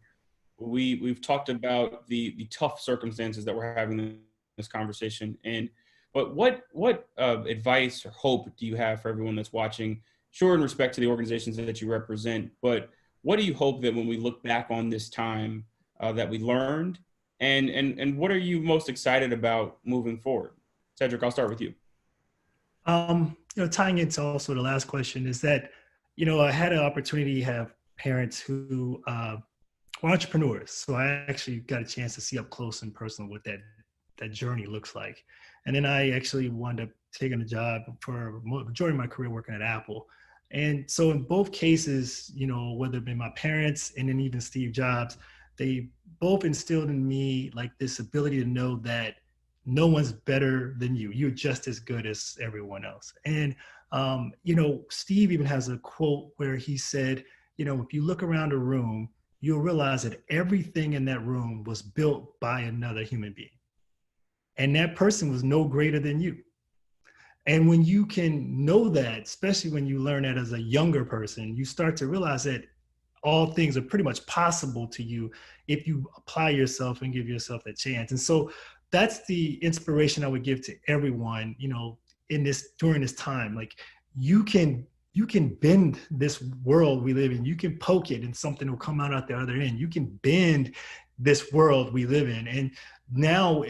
We've talked about the tough circumstances that we're having in this conversation, and But what advice or hope do you have for everyone that's watching? Sure, in respect to the organizations that you represent, but what do you hope that when we look back on this time that we learned, and what are you most excited about moving forward? Cedric, I'll start with you. Tying into also the last question is that, I had an opportunity to have parents who were entrepreneurs. So I actually got a chance to see up close and personal what that journey looks like. And then I actually wound up taking a job for majority of my career working at Apple. And so in both cases, whether it be my parents and then even Steve Jobs, they both instilled in me like this ability to know that no one's better than you. You're just as good as everyone else. And, Steve even has a quote where he said, if you look around a room, you'll realize that everything in that room was built by another human being. And that person was no greater than you. And when you can know that, especially when you learn that as a younger person, you start to realize that all things are pretty much possible to you if you apply yourself and give yourself a chance. And so that's the inspiration I would give to everyone, during this time. Like you can bend this world we live in. You can poke it and something will come out the other end. You can bend this world we live in. And now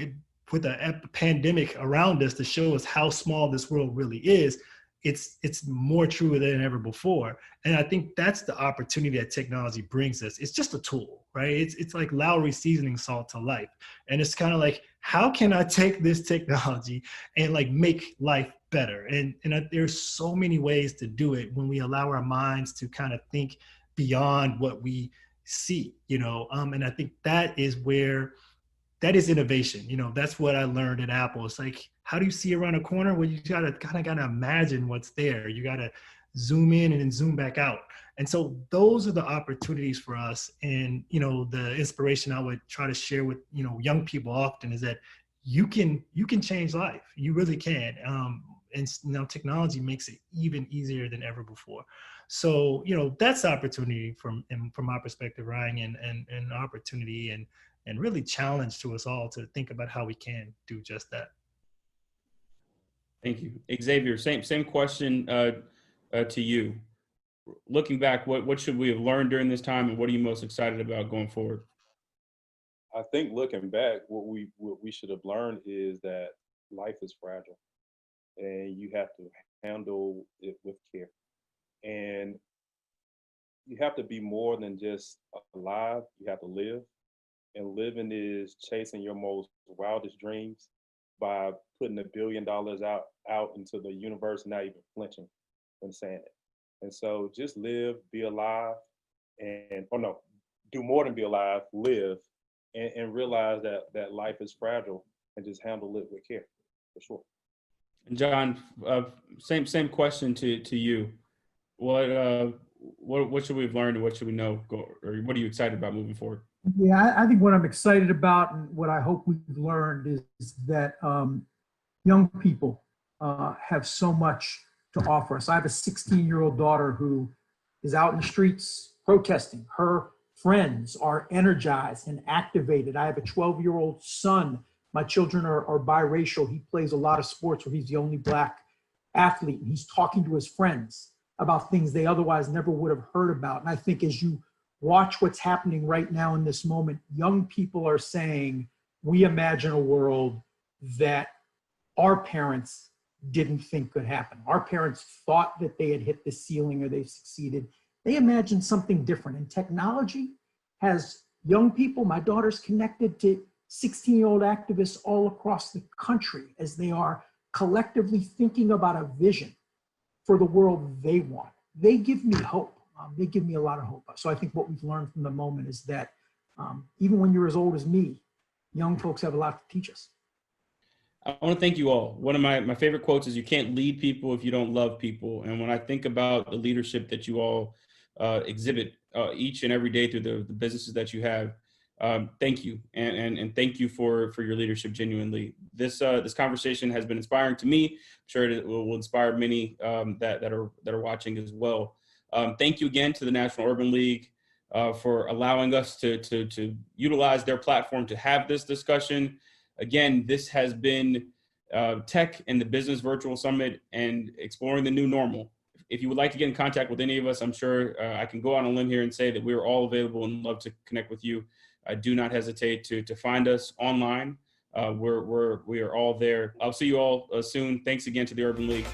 with a pandemic around us to show us how small this world really is, it's more true than ever before. And I think that's the opportunity that technology brings us. It's just a tool, right? It's like Lowry seasoning salt to life. And it's kind of like, how can I take this technology and like make life better? And there's so many ways to do it when we allow our minds to kind of think beyond what we see, and I think that is innovation. That's what I learned at Apple. It's like, how do you see around a corner? Well, you gotta imagine what's there. You gotta zoom in and then zoom back out. And so those are the opportunities for us. And, the inspiration I would try to share with, young people often is that you can change life. You really can. And now technology makes it even easier than ever before. So, that's the opportunity from my perspective, Ryan, and an opportunity and really challenge to us all to think about how we can do just that. Thank you. Xavier, same question to you. Looking back, what should we have learned during this time, and what are you most excited about going forward? I think looking back, what we should have learned is that life is fragile, and you have to handle it with care. And you have to be more than just alive. You have to live. And living is chasing your most wildest dreams by putting $1 billion out into the universe, not even flinching when saying it. And so just live, be alive, do more than be alive, live, and realize that life is fragile, and just handle it with care, for sure. And John, same question to you. What should we have learned, and what should we know, or what are you excited about moving forward? Yeah, I think what I'm excited about and what I hope we've learned is that young people have so much to offer us. I have a 16-year-old daughter who is out in the streets protesting. Her friends are energized and activated. I have a 12-year-old son. My children are biracial. He plays a lot of sports where he's the only Black athlete, and he's talking to his friends about things they otherwise never would have heard about. And I think as you watch what's happening right now in this moment, young people are saying, we imagine a world that our parents didn't think could happen. Our parents thought that they had hit the ceiling or they succeeded. They imagined something different. And technology has young people, my daughter's connected to 16-year-old activists all across the country as they are collectively thinking about a vision for the world they want. They give me hope. They give me a lot of hope. So I think what we've learned from the moment is that even when you're as old as me, young folks have a lot to teach us. I want to thank you all. One of my favorite quotes is, you can't lead people if you don't love people. And when I think about the leadership that you all exhibit each and every day through the businesses that you have, thank you. And thank you for your leadership, genuinely. This conversation has been inspiring to me. I'm sure it will inspire many that are watching as well. Thank you again to the National Urban League for allowing us to utilize their platform to have this discussion. Again, this has been Tech and the Business Virtual Summit and exploring the new normal. If you would like to get in contact with any of us, I'm sure I can go on a limb here and say that we're all available and love to connect with you. Do not hesitate to find us online. We are all there. I'll see you all soon. Thanks again to the Urban League.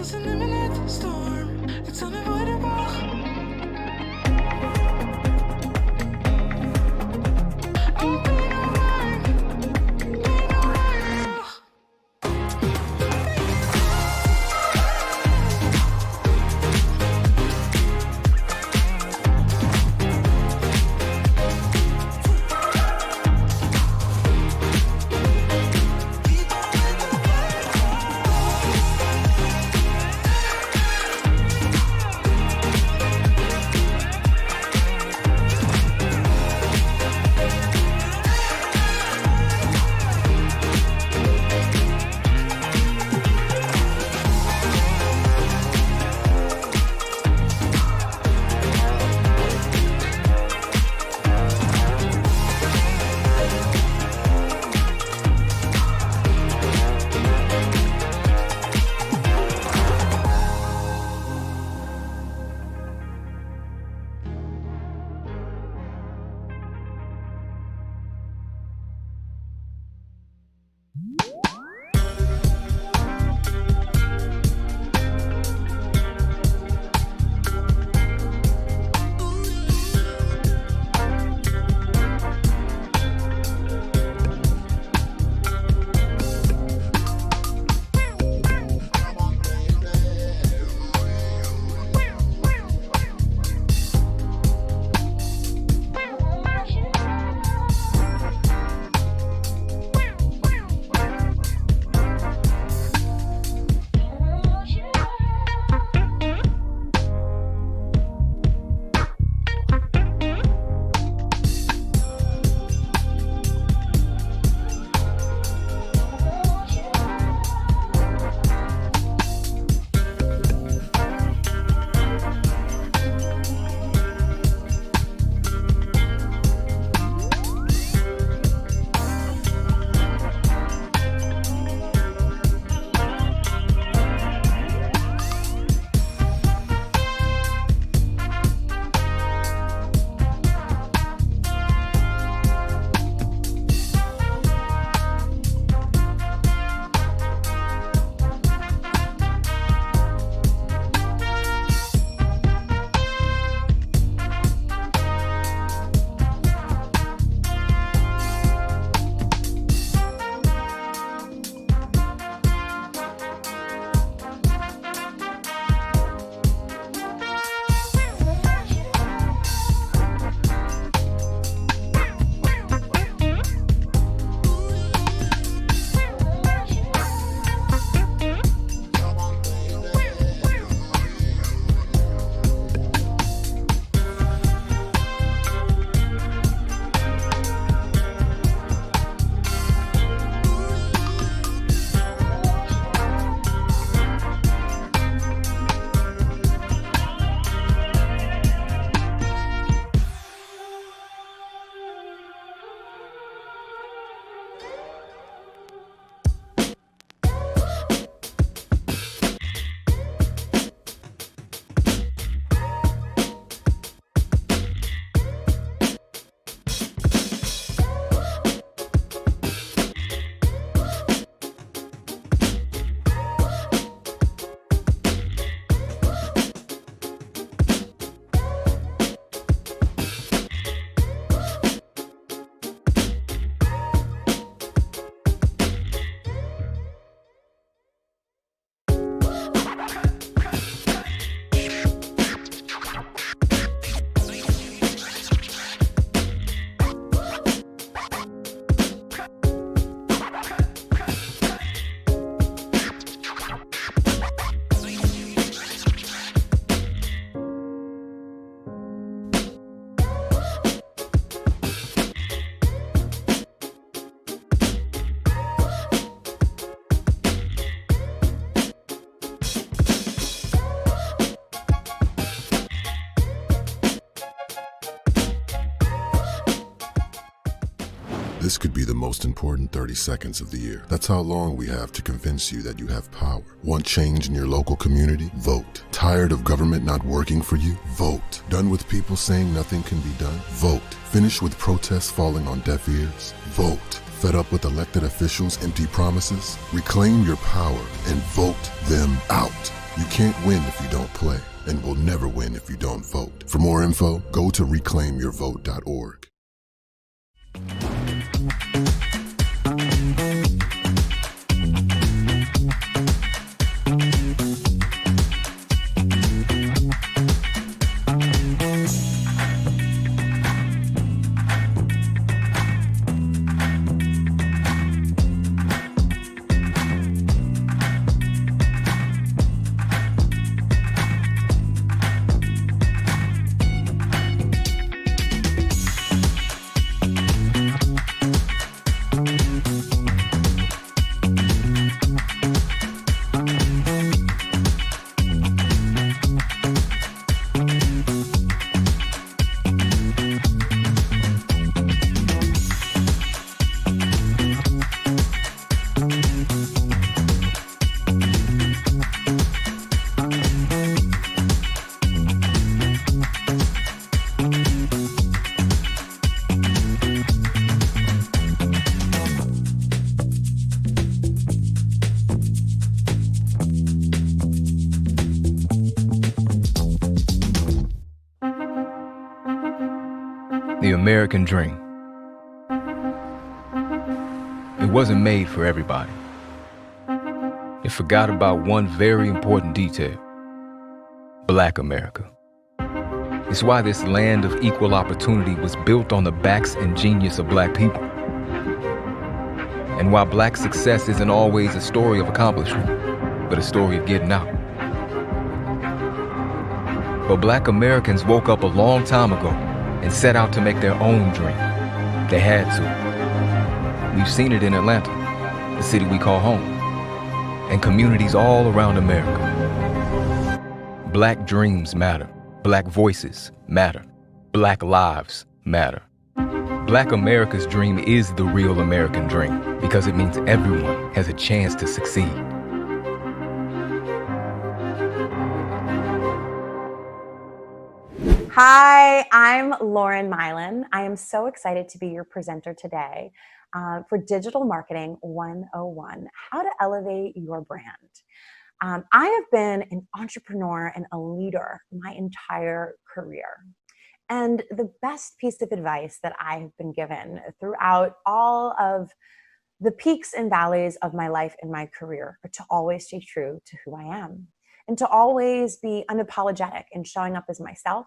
There's an imminent storm, it's unavoidable. Oh, be no more, be no more. This could be the most important 30 seconds of the year. That's how long we have to convince you that you have power. Want change in your local community? Vote. Tired of government not working for you? Vote. Done with people saying nothing can be done? Vote. Finished with protests falling on deaf ears? Vote. Fed up with elected officials' empty promises? Reclaim your power and vote them out. You can't win if you don't play, and will never win if you don't vote. For more info, go to reclaimyourvote.org. The American dream. It wasn't made for everybody. It forgot about one very important detail: Black America. It's why this land of equal opportunity was built on the backs and genius of Black people. And why Black success isn't always a story of accomplishment, but a story of getting out. But Black Americans woke up a long time ago and set out to make their own dream. They had to. We've seen it in Atlanta, the city we call home, and communities all around America. Black dreams matter. Black voices matter. Black lives matter. Black America's dream is the real American dream because it means everyone has a chance to succeed. Hi, I'm Lauren Milan. I am so excited to be your presenter today for Digital Marketing 101, how to elevate your brand. I have been an entrepreneur and a leader my entire career. And the best piece of advice that I have been given throughout all of the peaks and valleys of my life and my career are to always stay true to who I am and to always be unapologetic in showing up as myself,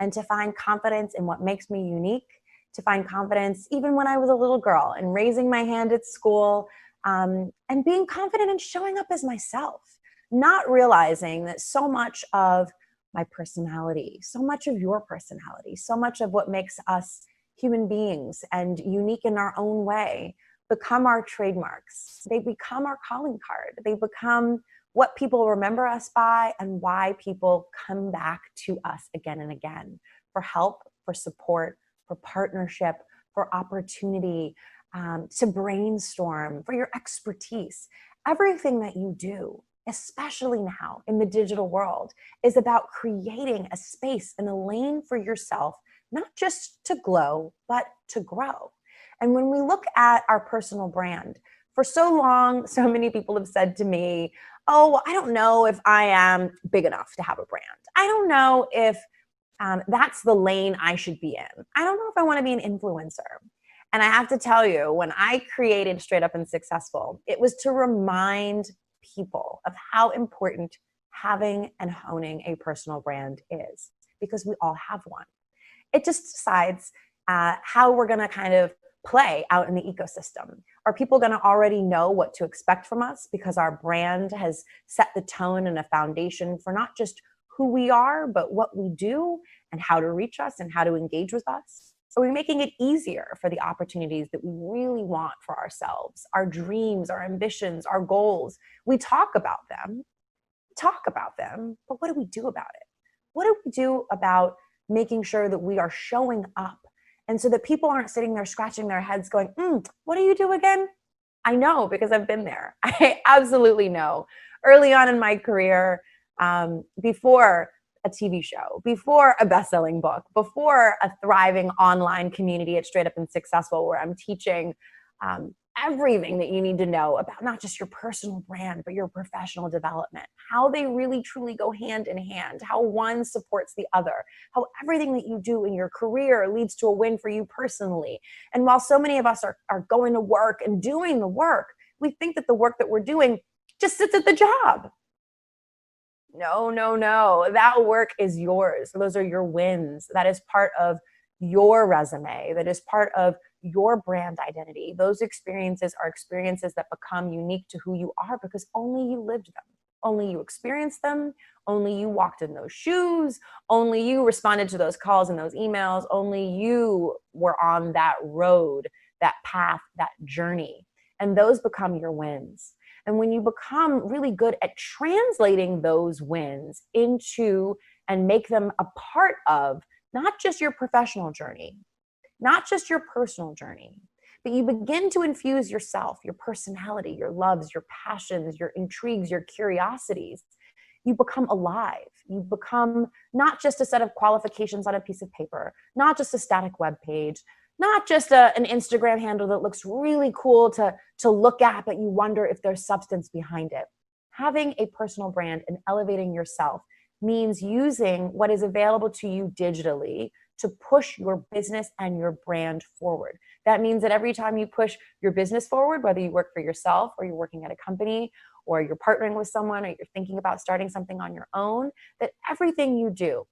and to find confidence in what makes me unique, to find confidence even when I was a little girl and raising my hand at school, and being confident in showing up as myself, not realizing that so much of my personality, so much of your personality, so much of what makes us human beings and unique in our own way become our trademarks. They become our calling card. They become what people remember us by and why people come back to us again and again for help, for support, for partnership, for opportunity, to brainstorm, for your expertise. Everything that you do, especially now in the digital world, is about creating a space and a lane for yourself, not just to glow, but to grow. And when we look at our personal brand, for so long, so many people have said to me, oh, I don't know if I am big enough to have a brand. I don't know if that's the lane I should be in. I don't know if I want to be an influencer. And I have to tell you, when I created Straight Up and Successful, it was to remind people of how important having and honing a personal brand is, because we all have one. It just decides how we're going to kind of play out in the ecosystem. Are people going to already know what to expect from us because our brand has set the tone and a foundation for not just who we are, but what we do and how to reach us and how to engage with us? Are we making it easier for the opportunities that we really want for ourselves, our dreams, our ambitions, our goals? We talk about them, but what do we do about it? What do we do about making sure that we are showing up? And so that people aren't sitting there scratching their heads going, what do you do again? I know, because I've been there. I absolutely know. Early on in my career, before a TV show, before a best-selling book, before a thriving online community at Straight Up and Successful, where I'm teaching everything that you need to know about not just your personal brand, but your professional development, how they really truly go hand in hand, how one supports the other, how everything that you do in your career leads to a win for you personally. And while so many of us are going to work and doing the work, we think that the work that we're doing just sits at the job. No, no, no. That work is yours. Those are your wins. That is part of your resume. That is part of your brand identity. Those experiences are experiences that become unique to who you are because only you lived them. Only you experienced them. Only you walked in those shoes. Only you responded to those calls and those emails. Only you were on that road, that path, that journey. And those become your wins. And when you become really good at translating those wins into and make them a part of not just your professional journey, not just your personal journey, but you begin to infuse yourself, your personality, your loves, your passions, your intrigues, your curiosities. You become alive. You become not just a set of qualifications on a piece of paper, not just a static web page, not just an Instagram handle that looks really cool to look at, but you wonder if there's substance behind it. Having a personal brand and elevating yourself means using what is available to you digitally to push your business and your brand forward. That means that every time you push your business forward, whether you work for yourself or you're working at a company or you're partnering with someone or you're thinking about starting something on your own, that everything you do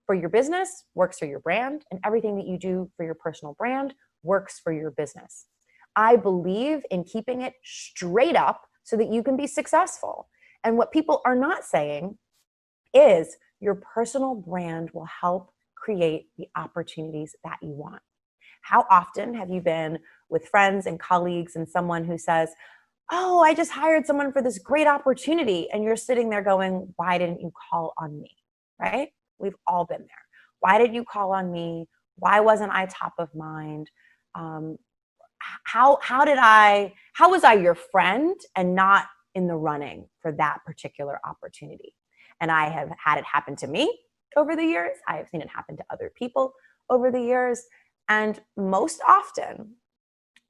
for your business works for your brand, and everything that you do for your personal brand works for your business. I believe in keeping it straight up so that you can be successful. And what people are not saying is your personal brand will help create the opportunities that you want. How often have you been with friends and colleagues and someone who says, "Oh, I just hired someone for this great opportunity," and you're sitting there going, "Why didn't you call on me?" Right? We've all been there. Why did you call on me? Why wasn't I top of mind? How was I your friend and not in the running for that particular opportunity? And I have had it happen to me over the years. I have seen it happen to other people over the years. And most often,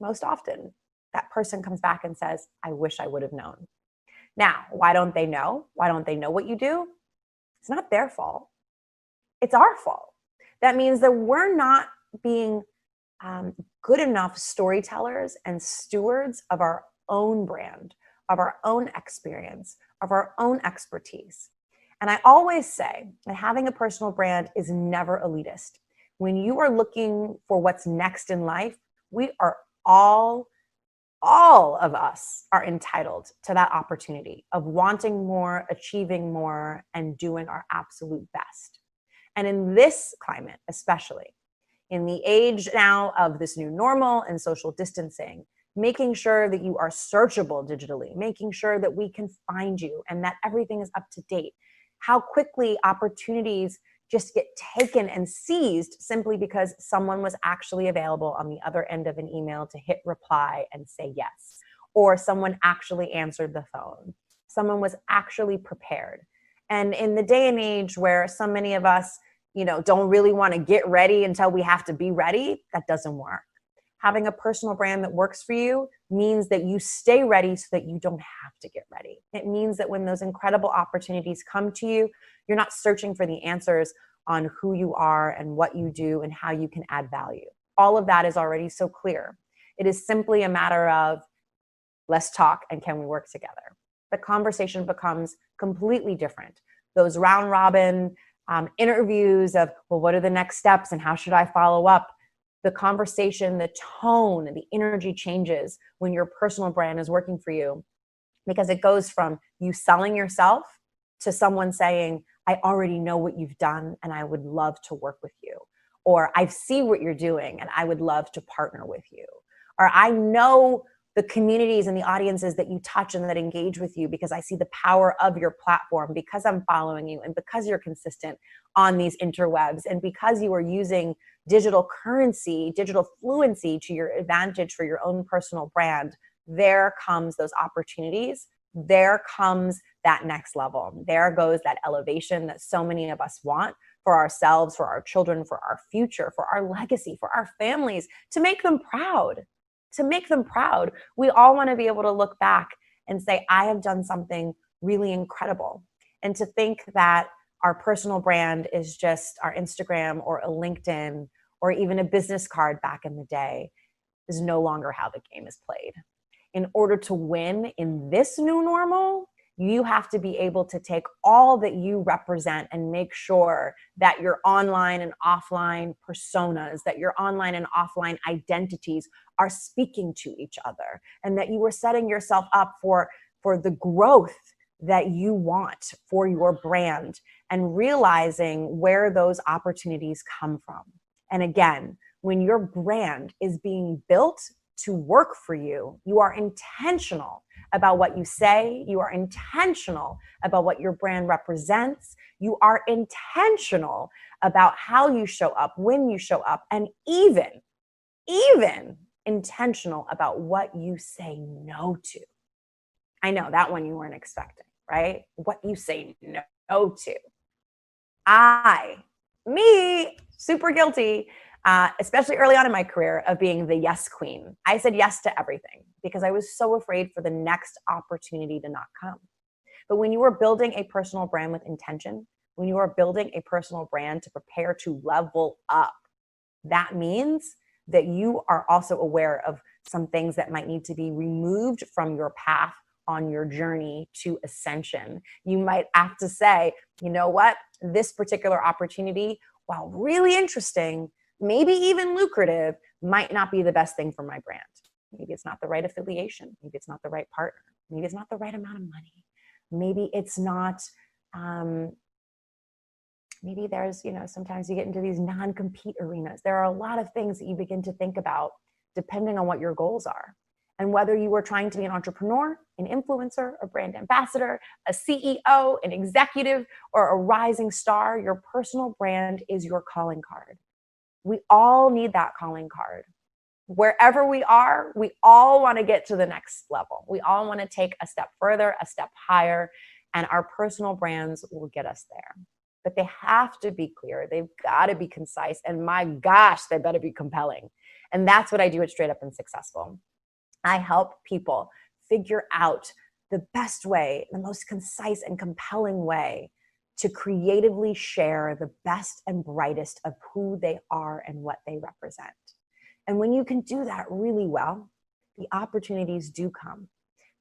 that person comes back and says, "I wish I would have known." Now, why don't they know? Why don't they know what you do? It's not their fault. It's our fault. That means that we're not being good enough storytellers and stewards of our own brand, of our own experience, of our own expertise. And I always say that having a personal brand is never elitist. When you are looking for what's next in life, we are all of us are entitled to that opportunity of wanting more, achieving more, and doing our absolute best. And in this climate, especially in the age now of this new normal and social distancing, making sure that you are searchable digitally, making sure that we can find you and that everything is up to date, how quickly opportunities just get taken and seized simply because someone was actually available on the other end of an email to hit reply and say yes, or someone actually answered the phone, someone was actually prepared. And in the day and age where so many of us, don't really want to get ready until we have to be ready, that doesn't work. Having a personal brand that works for you means that you stay ready so that you don't have to get ready. It means that when those incredible opportunities come to you, you're not searching for the answers on who you are and what you do and how you can add value. All of that is already so clear. It is simply a matter of let's talk and can we work together? The conversation becomes completely different. Those round robin interviews of, well, what are the next steps and how should I follow up? The conversation, the tone, the energy changes when your personal brand is working for you, because it goes from you selling yourself to someone saying, "I already know what you've done and I would love to work with you." Or, "I see what you're doing and I would love to partner with you." Or, "I know the communities and the audiences that you touch and that engage with you because I see the power of your platform because I'm following you and because you're consistent on these interwebs and because you are using digital currency, digital fluency to your advantage for your own personal brand." There comes those opportunities. There comes that next level. There goes that elevation that so many of us want for ourselves, for our children, for our future, for our legacy, for our families, to make them proud. to make them proud. We all want to be able to look back and say, I have done something really incredible. And to think that our personal brand is just our Instagram or a LinkedIn or even a business card back in the day is no longer how the game is played. In order to win in this new normal, you have to be able to take all that you represent and make sure that your online and offline personas, that your online and offline identities are speaking to each other, and that you are setting yourself up for the growth that you want for your brand, and realizing where those opportunities come from. And again, when your brand is being built to work for you, you are intentional about what you say. You are intentional about what your brand represents. You are intentional about how you show up, when you show up, and even intentional about what you say no to. I know that one you weren't expecting, right? What you say no to. Super guilty, especially early on in my career, of being the yes queen. I said yes to everything because I was so afraid for the next opportunity to not come. But when you are building a personal brand with intention, when you are building a personal brand to prepare to level up, that means that you are also aware of some things that might need to be removed from your path on your journey to ascension. You might have to say, you know what, this particular opportunity, while really interesting, maybe even lucrative, might not be the best thing for my brand. Maybe it's not the right affiliation. Maybe it's not the right partner. Maybe it's not the right amount of money. Maybe it's not, maybe there's, sometimes you get into these non-compete arenas. There are a lot of things that you begin to think about depending on what your goals are. And whether you are trying to be an entrepreneur, an influencer, a brand ambassador, a CEO, an executive, or a rising star, your personal brand is your calling card. We all need that calling card. Wherever we are, we all want to get to the next level. We all want to take a step further, a step higher, and our personal brands will get us there. But they have to be clear. They've got to be concise. And my gosh, they better be compelling. And that's what I do at Straight Up and Successful. I help people figure out the best way, the most concise and compelling way to creatively share the best and brightest of who they are and what they represent. And when you can do that really well, the opportunities do come,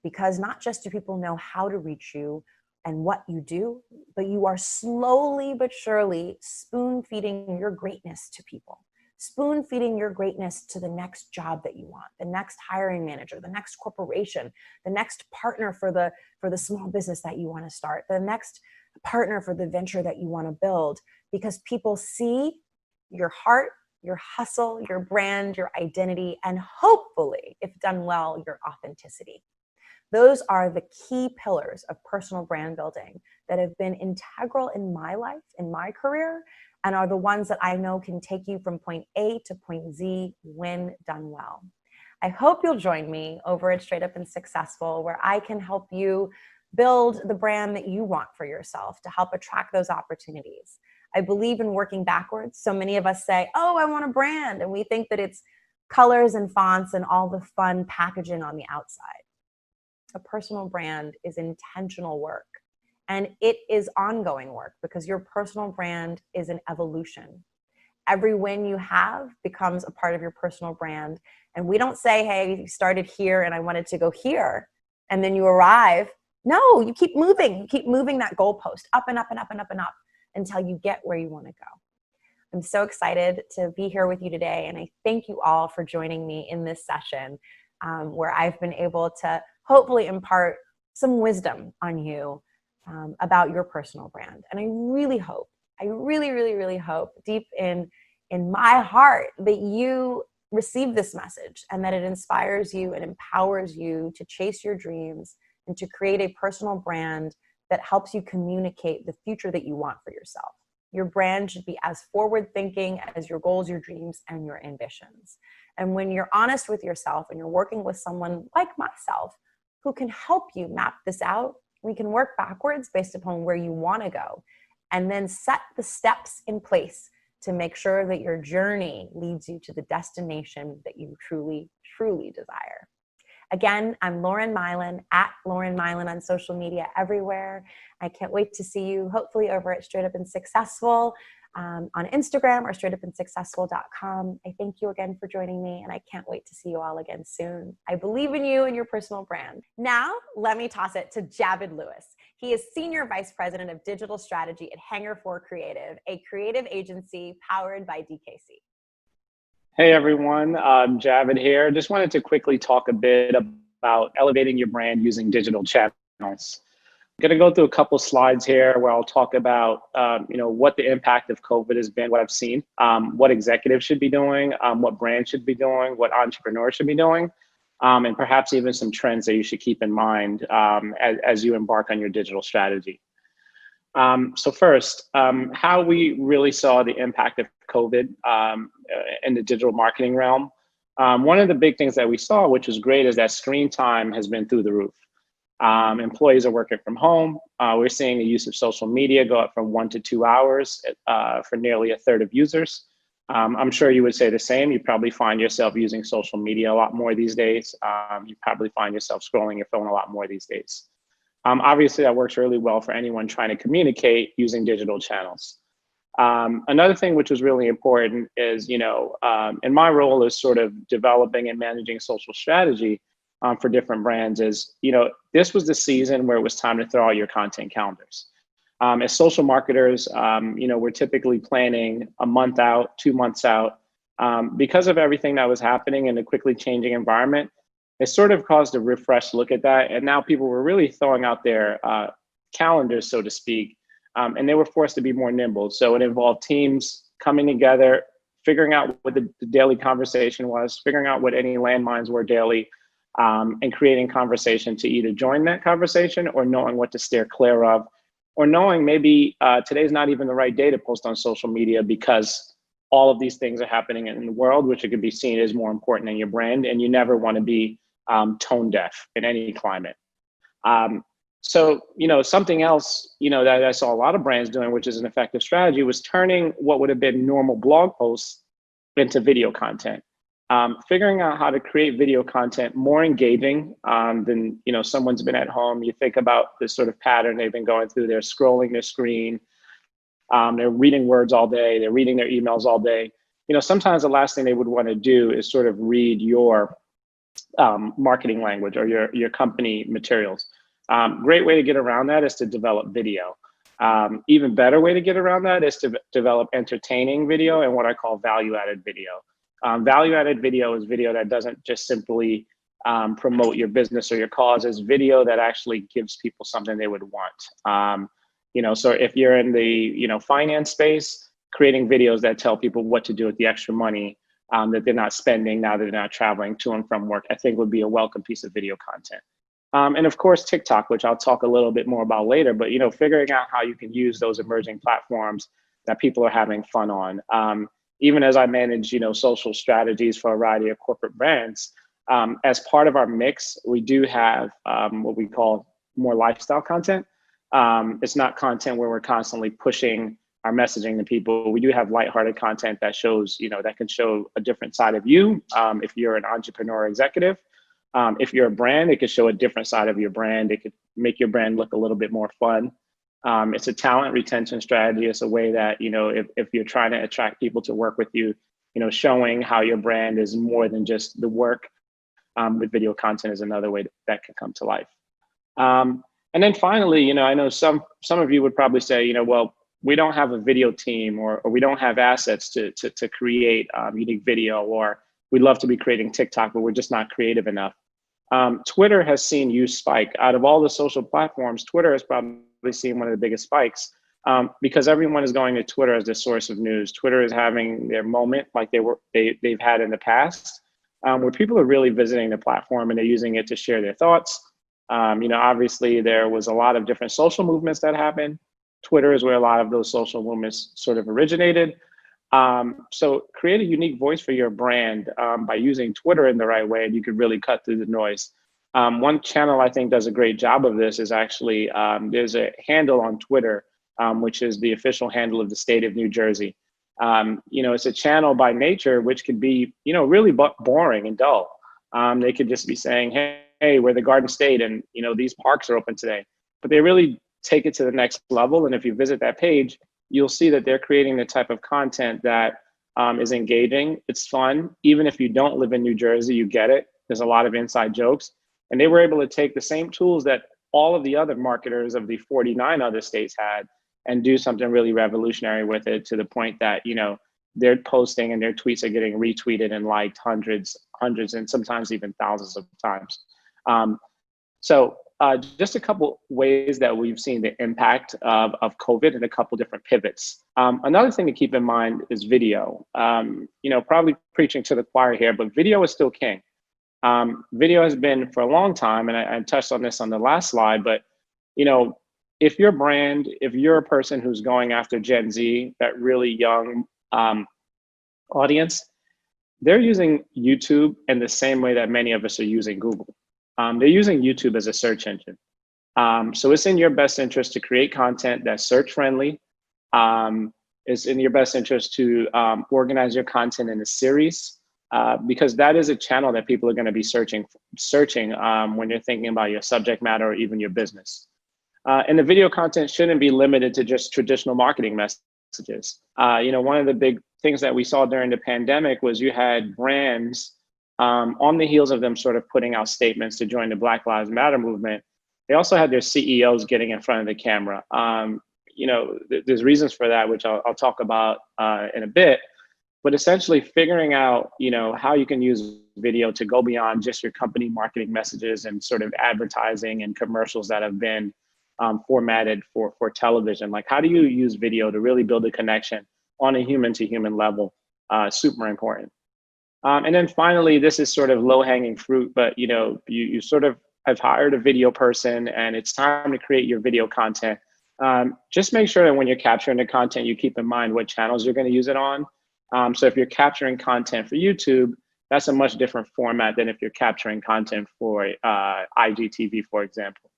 because not just do people know how to reach you and what you do, but you are slowly but surely spoon feeding your greatness to people. Spoon feeding your greatness to the next job that you want, the next hiring manager, the next corporation, the next partner for the small business that you want to start, the next partner for the venture that you want to build, because people see your heart, your hustle, your brand, your identity, and hopefully, if done well, your authenticity. Those are the key pillars of personal brand building that have been integral in my life, in my career, and are the ones that I know can take you from point A to point Z when done well. I hope you'll join me over at Straight Up and Successful, where I can help you build the brand that you want for yourself to help attract those opportunities. I believe in working backwards. So many of us say, oh, I want a brand. And we think that it's colors and fonts and all the fun packaging on the outside. A personal brand is intentional work. And it is ongoing work, because your personal brand is an evolution. Every win you have becomes a part of your personal brand. And we don't say, hey, you started here and I wanted to go here, and then you arrive. No, you keep moving. You keep moving that goalpost up and up and up and up and up until you get where you want to go. I'm so excited to be here with you today. And I thank you all for joining me in this session where I've been able to hopefully impart some wisdom on you about your personal brand. And I really hope, I really hope deep in my heart that you receive this message and that it inspires you and empowers you to chase your dreams and to create a personal brand that helps you communicate the future that you want for yourself. Your brand should be as forward thinking as your goals, your dreams, and your ambitions. And when you're honest with yourself and you're working with someone like myself who can help you map this out, we can work backwards based upon where you want to go, and then set the steps in place to make sure that your journey leads you to the destination that you truly, truly desire. Again, I'm Lauren Mylan, at Lauren Mylan on social media everywhere. I can't wait to see you hopefully over at Straight Up and Successful on Instagram or straightupandsuccessful.com. I thank you again for joining me, and I can't wait to see you all again soon. I believe in you and your personal brand. Now, let me toss it to Javid Lewis. He is Senior Vice President of Digital Strategy at Hangar 4 Creative, a creative agency powered by DKC. Hey everyone, Javid here. Just wanted to quickly talk a bit about elevating your brand using digital channels. I'm going to go through a couple slides here where I'll talk about what the impact of COVID has been, what I've seen, what executives should be doing, what brands should be doing, what entrepreneurs should be doing, and perhaps even some trends that you should keep in mind as you embark on your digital strategy. So first, how we really saw the impact of COVID in the digital marketing realm. One of the big things that we saw, which was great, is that screen time has been through the roof. Employees are working from home. We're seeing the use of social media go up from 1 to 2 hours for nearly a third of users. I'm sure you would say the same. You probably find yourself using social media a lot more these days. You probably find yourself scrolling your phone a lot more these days. Obviously, that works really well for anyone trying to communicate using digital channels. Another thing which was really important is, in my role as sort of developing and managing social strategy for different brands is, this was the season where it was time to throw out your content calendars. As social marketers, we're typically planning a month out, 2 months out. Because of everything that was happening in a quickly changing environment, it sort of caused a refresh look at that. And now people were really throwing out their calendars, so to speak, and they were forced to be more nimble. So it involved teams coming together, figuring out what the daily conversation was, figuring out what any landmines were daily, and creating conversation to either join that conversation or knowing what to steer clear of, or knowing maybe today's not even the right day to post on social media because all of these things are happening in the world, which it could be seen as more important in your brand, and you never want to be tone deaf in any climate. So, something else, that I saw a lot of brands doing, which is an effective strategy, was turning what would have been normal blog posts into video content. Figuring out how to create video content more engaging than, someone's been at home. You think about this sort of pattern they've been going through. They're scrolling their screen. They're reading words all day. They're reading their emails all day. Sometimes the last thing they would want to do is sort of read your marketing language or your company materials. Great way to get around that is to develop video. Even better way to get around that is to develop entertaining video and what I call value-added video. Value-added video is video that doesn't just simply promote your business or your cause. It's video that actually gives people something they would want. So if you're in the finance space, creating videos that tell people what to do with the extra money that they're not spending now that they're not traveling to and from work, I think would be a welcome piece of video content. And of course, TikTok, which I'll talk a little bit more about later, but figuring out how you can use those emerging platforms that people are having fun on. Even as I manage, social strategies for a variety of corporate brands, as part of our mix, we do have what we call more lifestyle content. It's not content where we're constantly pushing our messaging to people. We do have lighthearted content that shows, that can show a different side of you. If you're an entrepreneur executive, if you're a brand, it could show a different side of your brand. It could make your brand look a little bit more fun. It's a talent retention strategy. It's a way that, if you're trying to attract people to work with you, showing how your brand is more than just the work with video content is another way that can come to life. And then finally, I know some of you would probably say, well, we don't have a video team or we don't have assets to create unique video, or we'd love to be creating TikTok, but we're just not creative enough. Twitter has seen use spike. Out of all the social platforms, Twitter has probably seen one of the biggest spikes because everyone is going to Twitter as the source of news. Twitter is having their moment like they've had in the past, where people are really visiting the platform and they're using it to share their thoughts. Obviously there was a lot of different social movements that happened. Twitter is where a lot of those social movements sort of originated. So create a unique voice for your brand by using Twitter in the right way, and you could really cut through the noise. One channel I think does a great job of this is actually, there's a handle on Twitter, which is the official handle of the state of New Jersey. It's a channel by nature, which could be, really boring and dull. They could just be saying, hey, we're the Garden State and, these parks are open today. But they really take it to the next level. And if you visit that page, you'll see that they're creating the type of content that is engaging. It's fun. Even if you don't live in New Jersey, you get it. There's a lot of inside jokes. And they were able to take the same tools that all of the other marketers of the 49 other states had and do something really revolutionary with it, to the point that, they're posting and their tweets are getting retweeted and liked hundreds, and sometimes even thousands of times. Just a couple ways that we've seen the impact of COVID and a couple different pivots. Another thing to keep in mind is video. Probably preaching to the choir here, but video is still king. Video has been for a long time, and I touched on this on the last slide, but if your brand, if you're a person who's going after Gen Z, that really young audience, they're using YouTube in the same way that many of us are using Google. They're using YouTube as a search engine. So it's in your best interest to create content that's search friendly. It's in your best interest to organize your content in a series, because that is a channel that people are going to be searching when you're thinking about your subject matter or even your business. And the video content shouldn't be limited to just traditional marketing messages. One of the big things that we saw during the pandemic was you had brands on the heels of them sort of putting out statements to join the Black Lives Matter movement. They also had their CEOs getting in front of the camera. There's reasons for that, which I'll talk about in a bit. But essentially figuring out, how you can use video to go beyond just your company marketing messages and sort of advertising and commercials that have been formatted for television. Like, how do you use video to really build a connection on a human to human level? Super important. And then finally, this is sort of low hanging fruit, but you sort of have hired a video person and it's time to create your video content. Just make sure that when you're capturing the content, you keep in mind what channels you're going to use it on. So if you're capturing content for YouTube, that's a much different format than if you're capturing content for IGTV, for example.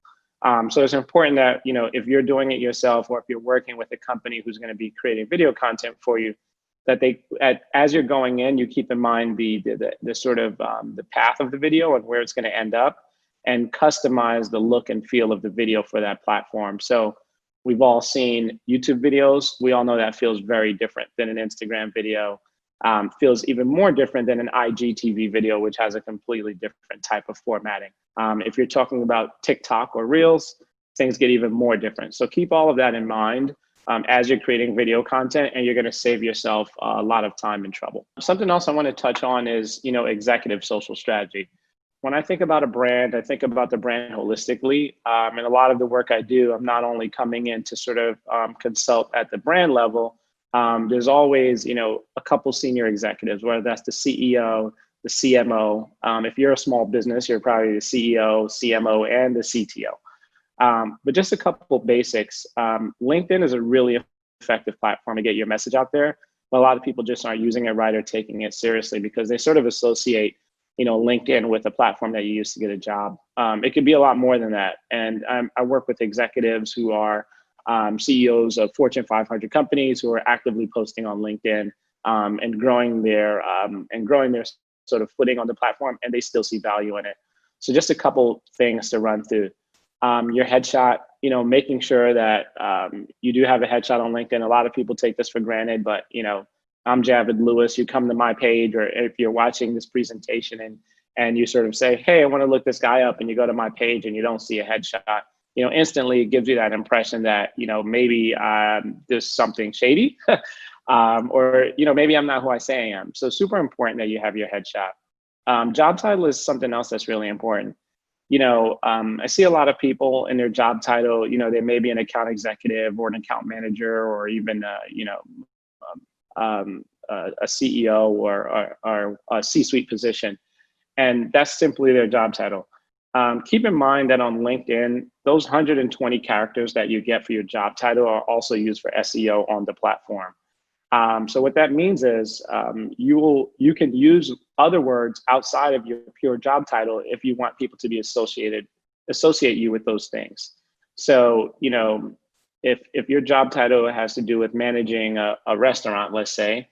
So it's important that, if you're doing it yourself or if you're working with a company who's going to be creating video content for you, that as you're going in, you keep in mind the sort of the path of the video and where it's going to end up, and customize the look and feel of the video for that platform. So we've all seen YouTube videos. We all know that feels very different than an Instagram video. Feels even more different than an IGTV video, which has a completely different type of formatting. If you're talking about TikTok or Reels, things get even more different. So keep all of that in mind as you're creating video content, and you're going to save yourself a lot of time and trouble. Something else I want to touch on is, executive social strategy. When I think about a brand, I think about the brand holistically. And a lot of the work I do, I'm not only coming in to sort of consult at the brand level. There's always, a couple senior executives, whether that's the CEO, the CMO. If you're a small business, you're probably the CEO, CMO, and the CTO. But just a couple basics. LinkedIn is a really effective platform to get your message out there. But a lot of people just aren't using it right or taking it seriously because they sort of associate, LinkedIn with a platform that you use to get a job. It could be a lot more than that. And I work with executives who are CEOs of Fortune 500 companies who are actively posting on LinkedIn and growing their sort of footing on the platform, and they still see value in it. So just a couple things to run through. Your headshot, making sure that you do have a headshot on LinkedIn. A lot of people take this for granted, but I'm Javid Lewis. You come to my page, or if you're watching this presentation and you sort of say, hey, I want to look this guy up, and you go to my page and you don't see a headshot, instantly it gives you that impression that, maybe there's something shady or, maybe I'm not who I say I am. So super important that you have your headshot. Job title is something else that's really important. I see a lot of people in their job title, they may be an account executive or an account manager or even, a CEO or a C-suite position. And that's simply their job title. Keep in mind that on LinkedIn, those 120 characters that you get for your job title are also used for SEO on the platform. So what that means is you can use other words outside of your pure job title if you want people to be associate you with those things. So, if your job title has to do with managing a restaurant, let's say,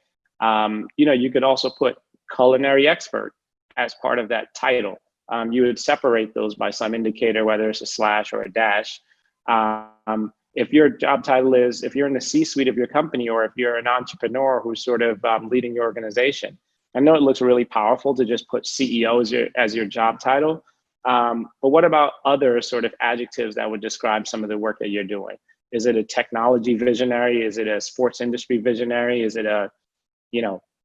you could also put culinary expert as part of that title. You would separate those by some indicator, whether it's a slash or a dash. If your job title is, if you're in the C-suite of your company, or if you're an entrepreneur who's sort of leading your organization, I know it looks really powerful to just put CEO as your job title, but what about other sort of adjectives that would describe some of the work that you're doing? Is it a technology visionary? Is it a sports industry visionary? Is it a,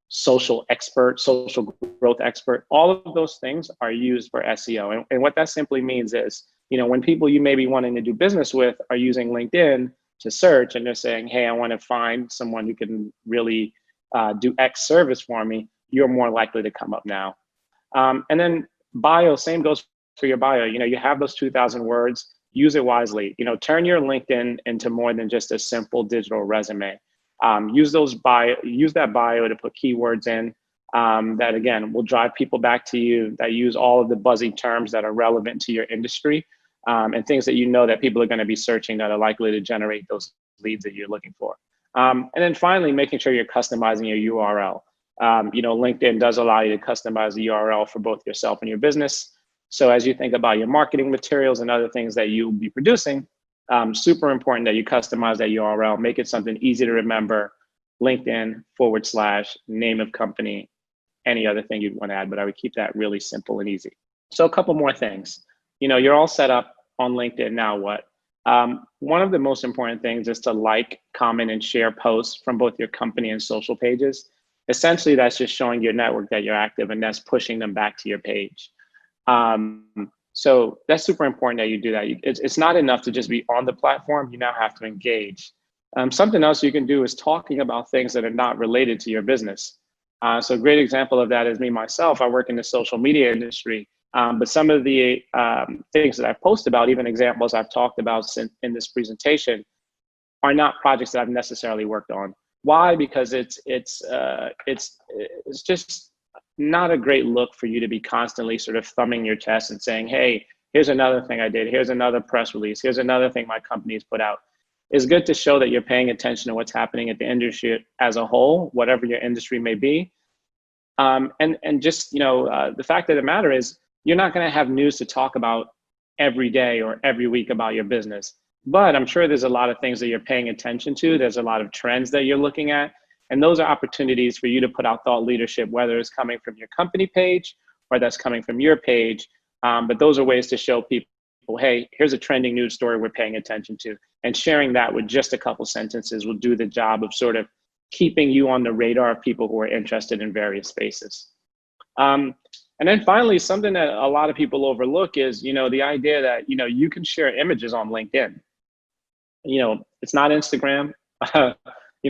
social expert, social growth expert? All of those things are used for SEO. And what that simply means is, when people you may be wanting to do business with are using LinkedIn to search, and they're saying, hey, I want to find someone who can really do X service for me, you're more likely to come up now. And then bio, same goes for your bio. You have those 2,000 words, use it wisely. Turn your LinkedIn into more than just a simple digital resume. Use that bio to put keywords in that, again, will drive people back to you, that use all of the buzzy terms that are relevant to your industry, and things that that people are going to be searching that are likely to generate those leads that you're looking for. And then finally, making sure you're customizing your URL. LinkedIn does allow you to customize the URL for both yourself and your business. So as you think about your marketing materials and other things that you'll be producing, super important that you customize that URL, make it something easy to remember, LinkedIn/name of company, any other thing you'd want to add, but I would keep that really simple and easy. So a couple more things. You're all set up on LinkedIn, now what? One of the most important things is to like, comment, and share posts from both your company and social pages. Essentially, that's just showing your network that you're active, and that's pushing them back to your page. So that's super important that you do that. It's not enough to just be on the platform. You now have to engage. Something else you can do is talking about things that are not related to your business. So a great example of that is me, myself. I work in the social media industry, but some of the things that I post about, even examples I've talked about in this presentation, are not projects that I've necessarily worked on. Why? Because it's just not a great look for you to be constantly sort of thumbing your chest and saying, hey, here's another thing I did. Here's another press release. Here's another thing my company's put out. It's good to show that you're paying attention to what's happening at the industry as a whole, whatever your industry may be. And just, the fact of the matter is, you're not going to have news to talk about every day or every week about your business. But I'm sure there's a lot of things that you're paying attention to. There's a lot of trends that you're looking at. And those are opportunities for you to put out thought leadership, whether it's coming from your company page or that's coming from your page. But those are ways to show people, hey, here's a trending news story we're paying attention to. And sharing that with just a couple sentences will do the job of sort of keeping you on the radar of people who are interested in various spaces. And then finally, something that a lot of people overlook is, the idea that, you can share images on LinkedIn. It's not Instagram.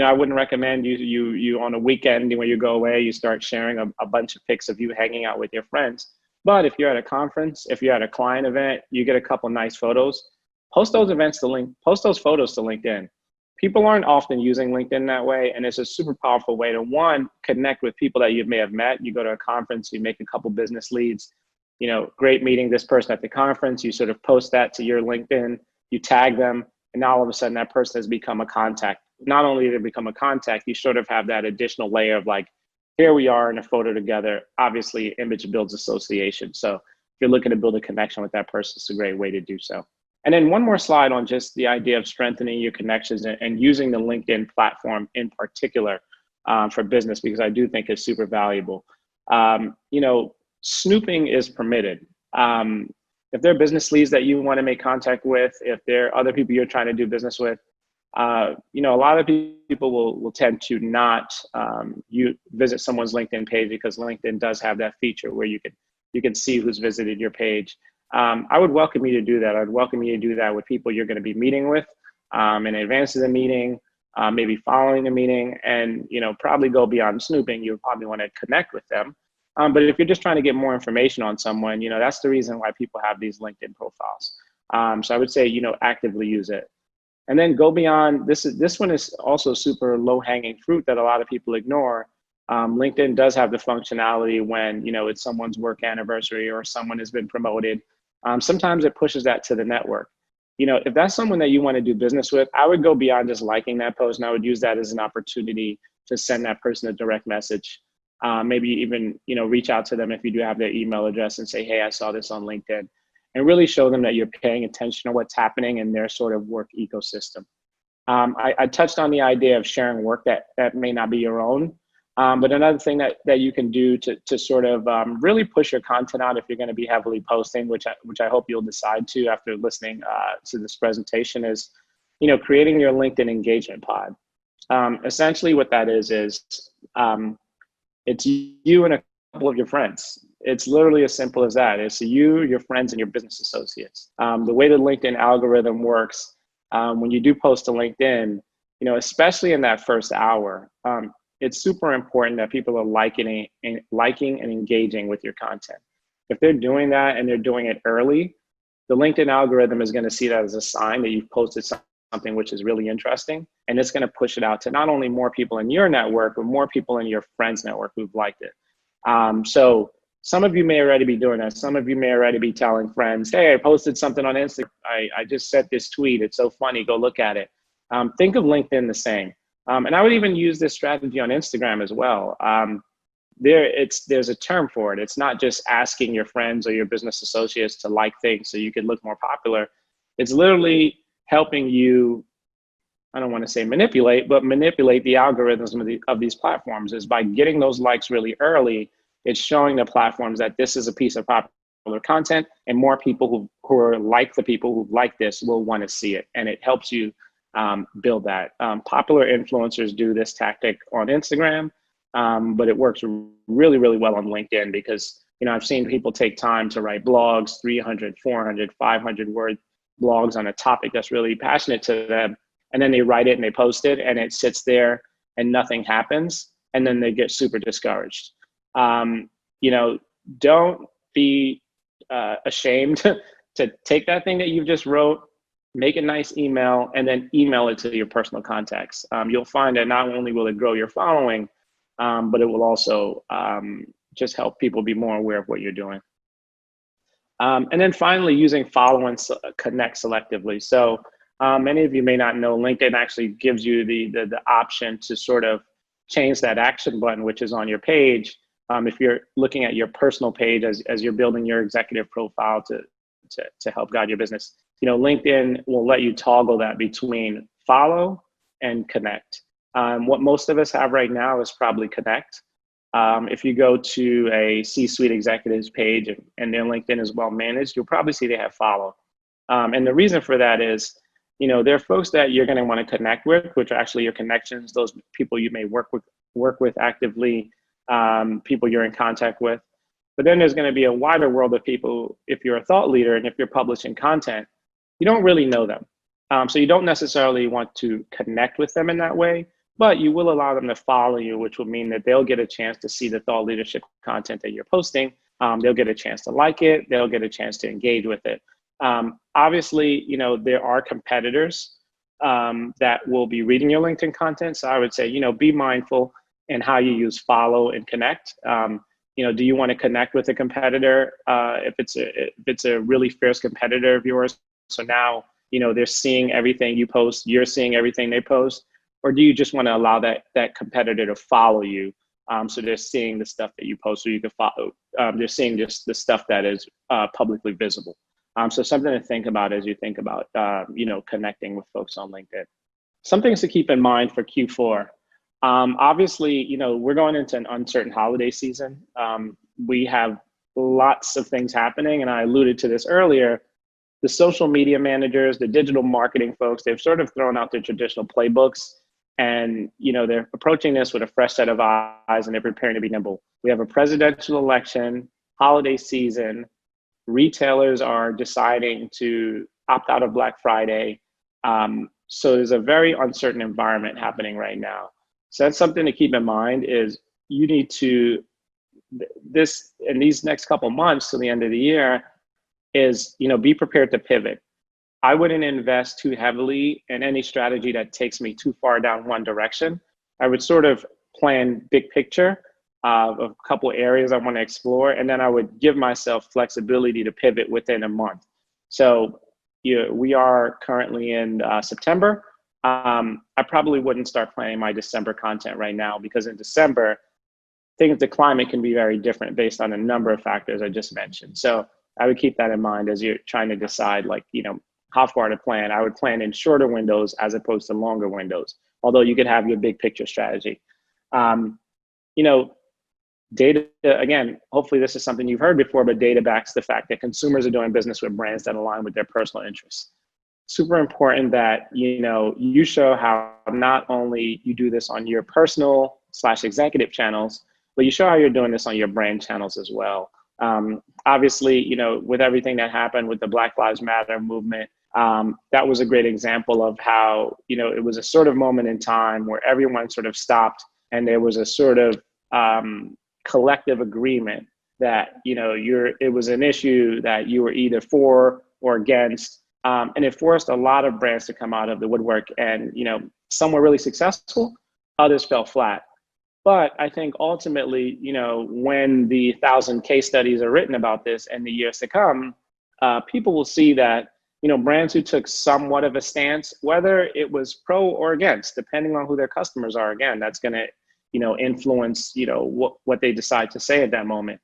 I wouldn't recommend you on a weekend when you go away, you start sharing a bunch of pics of you hanging out with your friends. But if you're at a conference, if you're at a client event, you get a couple nice photos, post those photos to LinkedIn. People aren't often using LinkedIn that way, and it's a super powerful way to, one, connect with people that you may have met. You go to a conference, you make a couple business leads, great meeting this person at the conference, you sort of post that to your LinkedIn, you tag them, and now all of a sudden that person has become a contact. Not only did they become a contact, you sort of have that additional layer of like, here we are in a photo together. Obviously, image builds association. So if you're looking to build a connection with that person, it's a great way to do so. And then one more slide on just the idea of strengthening your connections and using the LinkedIn platform in particular for business, because I do think it's super valuable. Snooping is permitted. If there are business leads that you want to make contact with, if there are other people you're trying to do business with, a lot of people will tend to not visit someone's LinkedIn page, because LinkedIn does have that feature where you can see who's visited your page. I would welcome you to do that. I'd welcome you to do that with people you're going to be meeting with in advance of the meeting, maybe following the meeting, and probably go beyond snooping. You probably want to connect with them. But if you're just trying to get more information on someone, that's the reason why people have these LinkedIn profiles. So I would say, actively use it. And then go beyond, this one is also super low-hanging fruit that a lot of people ignore. LinkedIn does have the functionality when, it's someone's work anniversary or someone has been promoted. Sometimes it pushes that to the network. if that's someone that you want to do business with, I would go beyond just liking that post, and I would use that as an opportunity to send that person a direct message. Maybe even, reach out to them if you do have their email address and say, hey, I saw this on LinkedIn, and really show them that you're paying attention to what's happening in their sort of work ecosystem. I touched on the idea of sharing work that may not be your own. But another thing that you can do to sort of really push your content out if you're going to be heavily posting, which I hope you'll decide to after listening to this presentation, is, creating your LinkedIn engagement pod. Essentially what that is it's you and a couple of your friends. It's literally as simple as that. It's you, your friends, and your business associates. The way the LinkedIn algorithm works, when you do post to LinkedIn, especially in that first hour, it's super important that people are liking and engaging with your content. If they're doing that and they're doing it early, the LinkedIn algorithm is going to see that as a sign that you've posted something which is really interesting, and it's going to push it out to not only more people in your network, but more people in your friends' network who've liked it. So some of you may already be doing that. Some of you may already be telling friends, hey, I posted something on Instagram. I just sent this tweet. It's so funny. Go look at it. Think of LinkedIn the same. And I would even use this strategy on Instagram as well. There's a term for it. It's not just asking your friends or your business associates to like things so you could look more popular. It's literally helping you, I don't want to say manipulate, but manipulate the algorithms of these platforms. Is by getting those likes really early, it's showing the platforms that this is a piece of popular content, and more people who are like the people who like this will want to see it. And it helps you build that. Popular influencers do this tactic on Instagram, but it works really, really well on LinkedIn because, I've seen people take time to write blogs, 300, 400, 500 word blogs on a topic that's really passionate to them. And then they write it and they post it and it sits there and nothing happens. And then they get super discouraged. Don't be ashamed to take that thing that you've just wrote, make a nice email, and then email it to your personal contacts. You'll find that not only will it grow your following, but it will also just help people be more aware of what you're doing. And then finally, using follow and connect selectively. So many of you may not know, LinkedIn actually gives you the option to sort of change that action button, which is on your page. If you're looking at your personal page as you're building your executive profile to help guide your business, LinkedIn will let you toggle that between follow and connect. What most of us have right now is probably connect. If you go to a C-suite executives page and their LinkedIn is well managed, you'll probably see they have follow. And the reason for that is, there are folks that you're going to want to connect with, which are actually your connections, those people you may work with actively, people you're in contact with. But then there's going to be a wider world of people. If you're a thought leader and if you're publishing content, you don't really know them. So you don't necessarily want to connect with them in that way, but you will allow them to follow you, which will mean that they'll get a chance to see the thought leadership content that you're posting. They'll get a chance to like it. They'll get a chance to engage with it. Obviously, there are competitors that will be reading your LinkedIn content. So I would say, be mindful in how you use follow and connect. Do you want to connect with a competitor if it's a really fierce competitor of yours? So now, they're seeing everything you post, you're seeing everything they post, or do you just want to allow that competitor to follow you? So they're seeing the stuff that you post, so you can follow. They're seeing just the stuff that is publicly visible. So something to think about as you think about, connecting with folks on LinkedIn. Some things to keep in mind for Q4. Obviously, we're going into an uncertain holiday season. We have lots of things happening, and I alluded to this earlier. The social media managers, the digital marketing folks, they've sort of thrown out their traditional playbooks, and they're approaching this with a fresh set of eyes, and they're preparing to be nimble. We have a presidential election, holiday season. Retailers are deciding to opt out of Black Friday. So there's a very uncertain environment happening right now. So that's something to keep in mind is you need to, in these next couple months to the end of the year is, be prepared to pivot. I wouldn't invest too heavily in any strategy that takes me too far down one direction. I would sort of plan big picture of a couple areas I want to explore, and then I would give myself flexibility to pivot within a month. So we are currently in September. I probably wouldn't start planning my December content right now, because in December, things, the climate can be very different based on a number of factors I just mentioned. So I would keep that in mind as you're trying to decide, like, how far to plan. I would plan in shorter windows as opposed to longer windows, although you could have your big picture strategy. Data, again, hopefully this is something you've heard before, but data backs the fact that consumers are doing business with brands that align with their personal interests. Super important that, you show how not only you do this on your personal / executive channels, but you show how you're doing this on your brand channels as well. Obviously, with everything that happened with the Black Lives Matter movement, that was a great example of how, it was a sort of moment in time where everyone sort of stopped, and there was a sort of collective agreement that, it was an issue that you were either for or against. And it forced a lot of brands to come out of the woodwork, and, some were really successful, others fell flat. But I think ultimately, when the 1,000 case studies are written about this in the years to come, people will see that, brands who took somewhat of a stance, whether it was pro or against, depending on who their customers are, again, that's going to, influence, what they decide to say at that moment.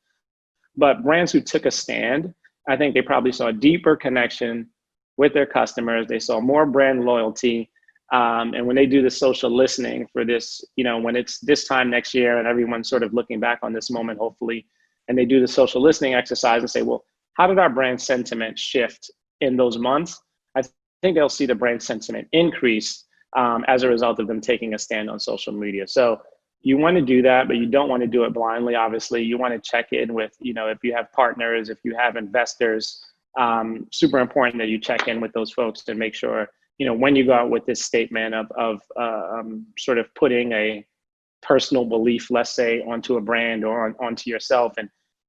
But brands who took a stand, I think they probably saw a deeper connection with their customers. They saw more brand loyalty. And when they do the social listening for this, when it's this time next year and everyone's sort of looking back on this moment, hopefully, and they do the social listening exercise and say, well, how did our brand sentiment shift in those months? I think they'll see the brand sentiment increase as a result of them taking a stand on social media. So you want to do that, but you don't want to do it blindly. Obviously, you want to check in with, if you have partners, if you have investors, super important that you check in with those folks and make sure, when you go out with this statement of sort of putting a personal belief, let's say, onto a brand or onto yourself,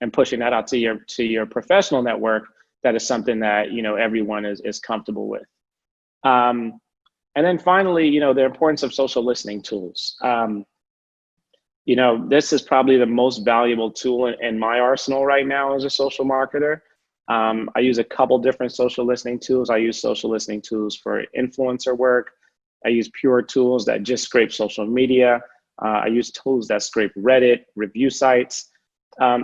and pushing that out to your professional network, that is something that, everyone is comfortable with. And then finally, the importance of social listening tools. This is probably the most valuable tool in my arsenal right now as a social marketer. I use a couple different social listening tools. I use social listening tools for influencer work. I use pure tools that just scrape social media. I use tools that scrape Reddit, review sites.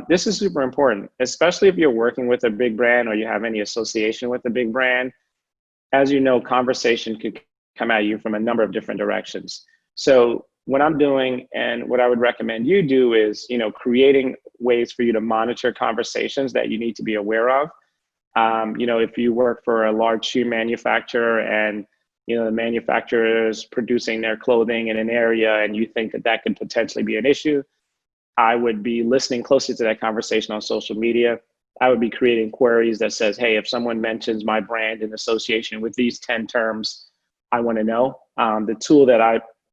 This is super important, especially if you're working with a big brand or you have any association with a big brand. As you know, conversation could come at you from a number of different directions. So what I'm doing and what I would recommend you do is, creating ways for you to monitor conversations that you need to be aware of. If you work for a large shoe manufacturer and, the manufacturer is producing their clothing in an area and you think that could potentially be an issue, I would be listening closely to that conversation on social media. I would be creating queries that says, hey, if someone mentions my brand in association with these 10 terms, I want to know. The tool that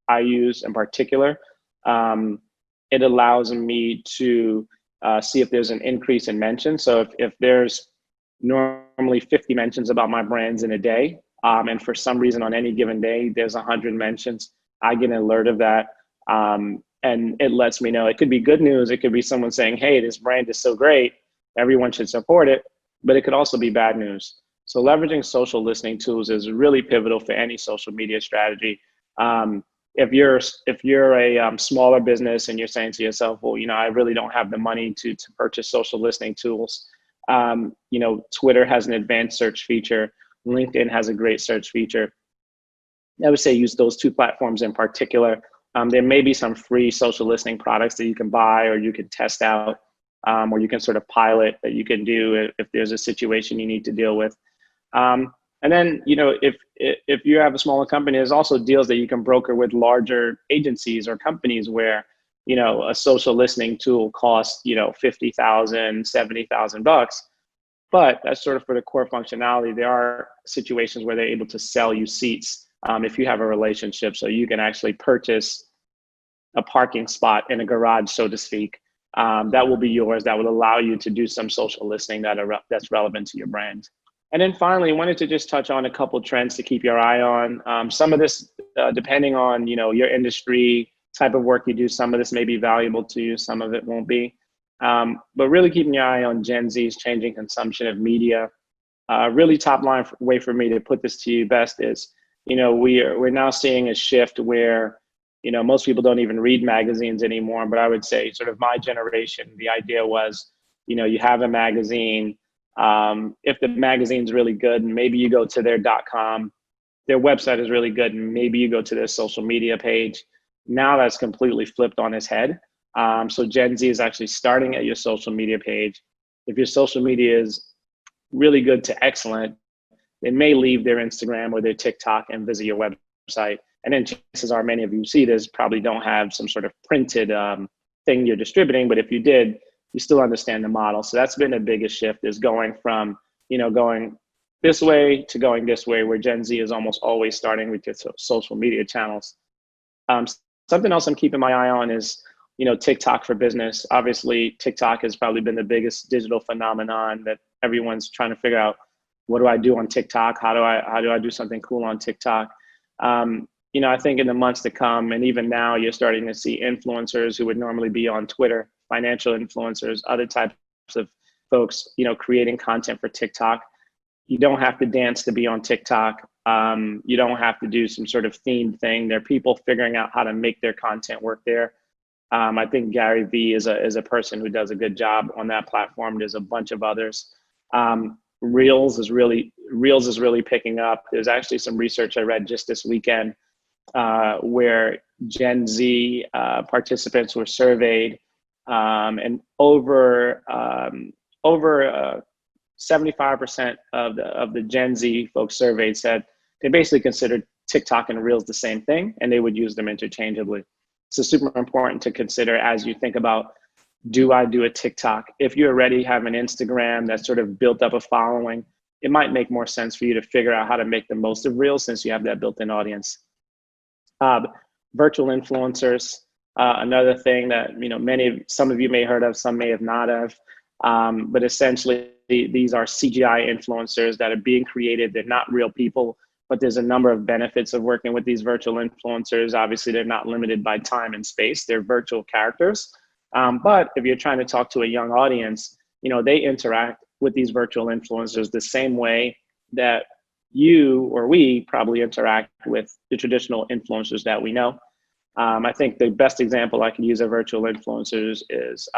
I use in particular, it allows me to see if there's an increase in mentions. So if there's normally 50 mentions about my brands in a day, and for some reason on any given day, there's 100 mentions, I get an alert of that. And it lets me know. It could be good news. It could be someone saying, hey, this brand is so great, everyone should support it. But it could also be bad news. So leveraging social listening tools is really pivotal for any social media strategy. If you're a smaller business and you're saying to yourself, well, I really don't have the money to purchase social listening tools. Twitter has an advanced search feature. LinkedIn has a great search feature. I would say use those two platforms in particular. There may be some free social listening products that you can buy or you can test out, or you can sort of pilot that you can do if there's a situation you need to deal with. And then, if you have a smaller company, there's also deals that you can broker with larger agencies or companies where, a social listening tool costs, $50,000, $70,000. But that's sort of for the core functionality. There are situations where they're able to sell you seats if you have a relationship. So you can actually purchase a parking spot in a garage, so to speak. That will be yours. That will allow you to do some social listening that's relevant to your brand. And then finally, I wanted to just touch on a couple trends to keep your eye on. Some of this, depending on your industry, type of work you do, some of this may be valuable to you, some of it won't be. But really keeping your eye on Gen Z's changing consumption of media. really top line way for me to put this to you best is, we're now seeing a shift where, most people don't even read magazines anymore, but I would say sort of my generation, the idea was, you have a magazine. If the magazine's really good, and maybe you go to their .com, their website is really good, and maybe you go to their social media page. Now that's completely flipped on its head. So Gen Z is actually starting at your social media page. If your social media is really good to excellent, they may leave their Instagram or their TikTok and visit your website. And then chances are many of you see this probably don't have some sort of printed thing you're distributing, but if you did, you still understand the model. So that's been the biggest shift, is going from, going this way to going this way, where Gen Z is almost always starting with your social media channels. Something else I'm keeping my eye on is, TikTok for business. Obviously, TikTok has probably been the biggest digital phenomenon that everyone's trying to figure out, what do I do on TikTok? How do I do something cool on TikTok? I think in the months to come, and even now, you're starting to see influencers who would normally be on Twitter, financial influencers, other types of folks, creating content for TikTok. You don't have to dance to be on TikTok. You don't have to do some sort of themed thing. There are people figuring out how to make their content work there. I think Gary Vee is a person who does a good job on that platform. There's a bunch of others. Reels is really picking up. There's actually some research I read just this weekend where Gen Z participants were surveyed, and over 75% of the Gen Z folks surveyed said they basically considered TikTok and Reels the same thing, and they would use them interchangeably. So super important to consider as you think about, do I do a TikTok? If you already have an Instagram that's sort of built up a following, it might make more sense for you to figure out how to make the most of Reels, since you have that built-in audience. Virtual influencers, another thing that some of you may have heard of, some may have not have, but essentially these are CGI influencers that are being created. They're not real people, but there's a number of benefits of working with these virtual influencers. Obviously, they're not limited by time and space. They're virtual characters. But if you're trying to talk to a young audience, they interact with these virtual influencers the same way that you or we probably interact with the traditional influencers that we know. I think the best example I can use of virtual influencers is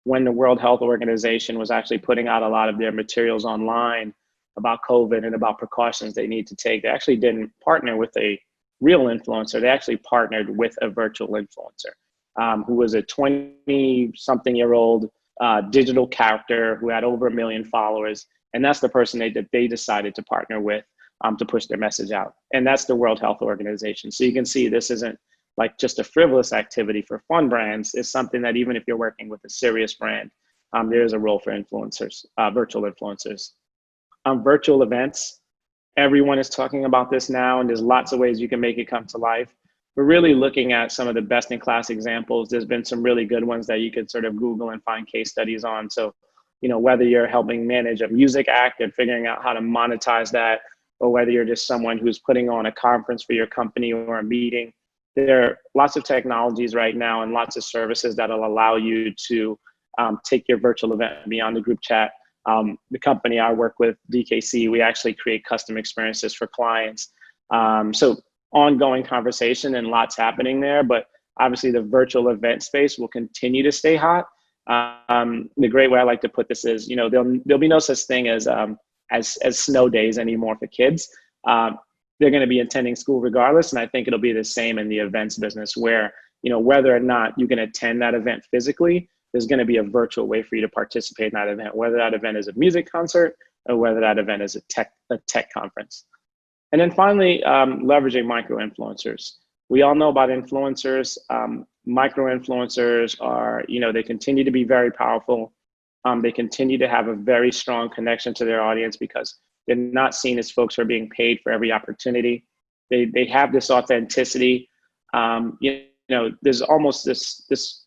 when the World Health Organization was actually putting out a lot of their materials online about COVID and about precautions they need to take. They actually didn't partner with a real influencer. They actually partnered with a virtual influencer who was a 20-something-year-old digital character who had over 1 million followers. And that's the person that they decided to partner with to push their message out. And that's the World Health Organization. So you can see this isn't like just a frivolous activity for fun brands. It's something that even if you're working with a serious brand, there is a role for influencers, virtual influencers. Virtual events, everyone is talking about this now, and there's lots of ways you can make it come to life. We're really looking at some of the best in class examples. There's been some really good ones that you could sort of Google and find case studies on. So, whether you're helping manage a music act and figuring out how to monetize that, or whether you're just someone who's putting on a conference for your company or a meeting, there are lots of technologies right now and lots of services that'll allow you to take your virtual event beyond the group chat. The company I work with, DKC, we actually create custom experiences for clients. So ongoing conversation and lots happening there, but obviously the virtual event space will continue to stay hot. The great way I like to put this is, there'll be no such thing as snow days anymore for kids. They're going to be attending school regardless. And I think it'll be the same in the events business where, whether or not you can attend that event physically, there's going to be a virtual way for you to participate in that event, whether that event is a music concert or whether that event is a tech conference. And then finally, leveraging micro-influencers. We all know about influencers. Micro-influencers are, they continue to be very powerful. They continue to have a very strong connection to their audience because they're not seen as folks who are being paid for every opportunity. They have this authenticity. There's almost this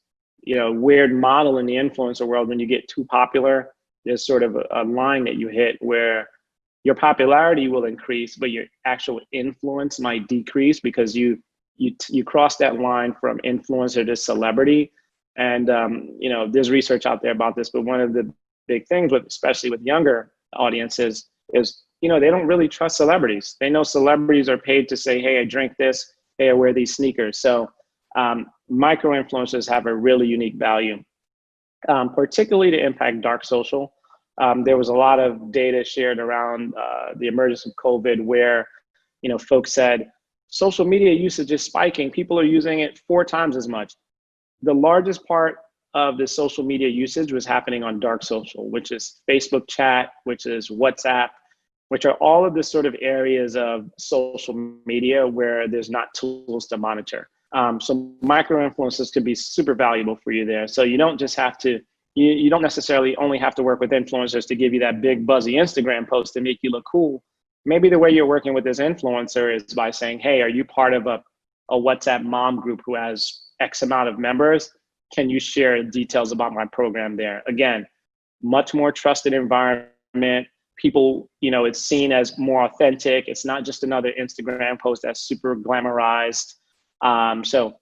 weird model in the influencer world. When you get too popular, there's sort of a line that you hit where your popularity will increase, but your actual influence might decrease because you cross that line from influencer to celebrity. And there's research out there about this, but one of the big things especially with younger audiences, is, you know, they don't really trust celebrities. They know celebrities are paid to say, hey, I drink this, hey, I wear these sneakers. So micro influencers have a really unique value, particularly to impact dark social. There was a lot of data shared around the emergence of COVID where, you know, folks said social media usage is spiking. People are using it 4 times as much. The largest part of the social media usage was happening on dark social, which is Facebook chat, which is WhatsApp, which are all of the sort of areas of social media where there's not tools to monitor. So micro influencers could be super valuable for you there. So you don't just have to, you don't necessarily only have to work with influencers to give you that big buzzy Instagram post to make you look cool. Maybe the way you're working with this influencer is by saying, hey, are you part of a WhatsApp mom group who has X amount of members? Can you share details about my program there? Again, much more trusted environment. People, you know, it's seen as more authentic. It's not just another Instagram post that's super glamorized. So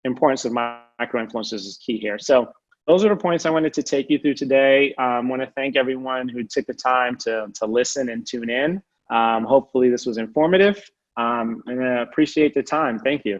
importance of micro influencers is key here. So those are the points I wanted to take you through today. I want to thank everyone who took the time to listen and tune in. Hopefully this was informative, and I appreciate the time. Thank you.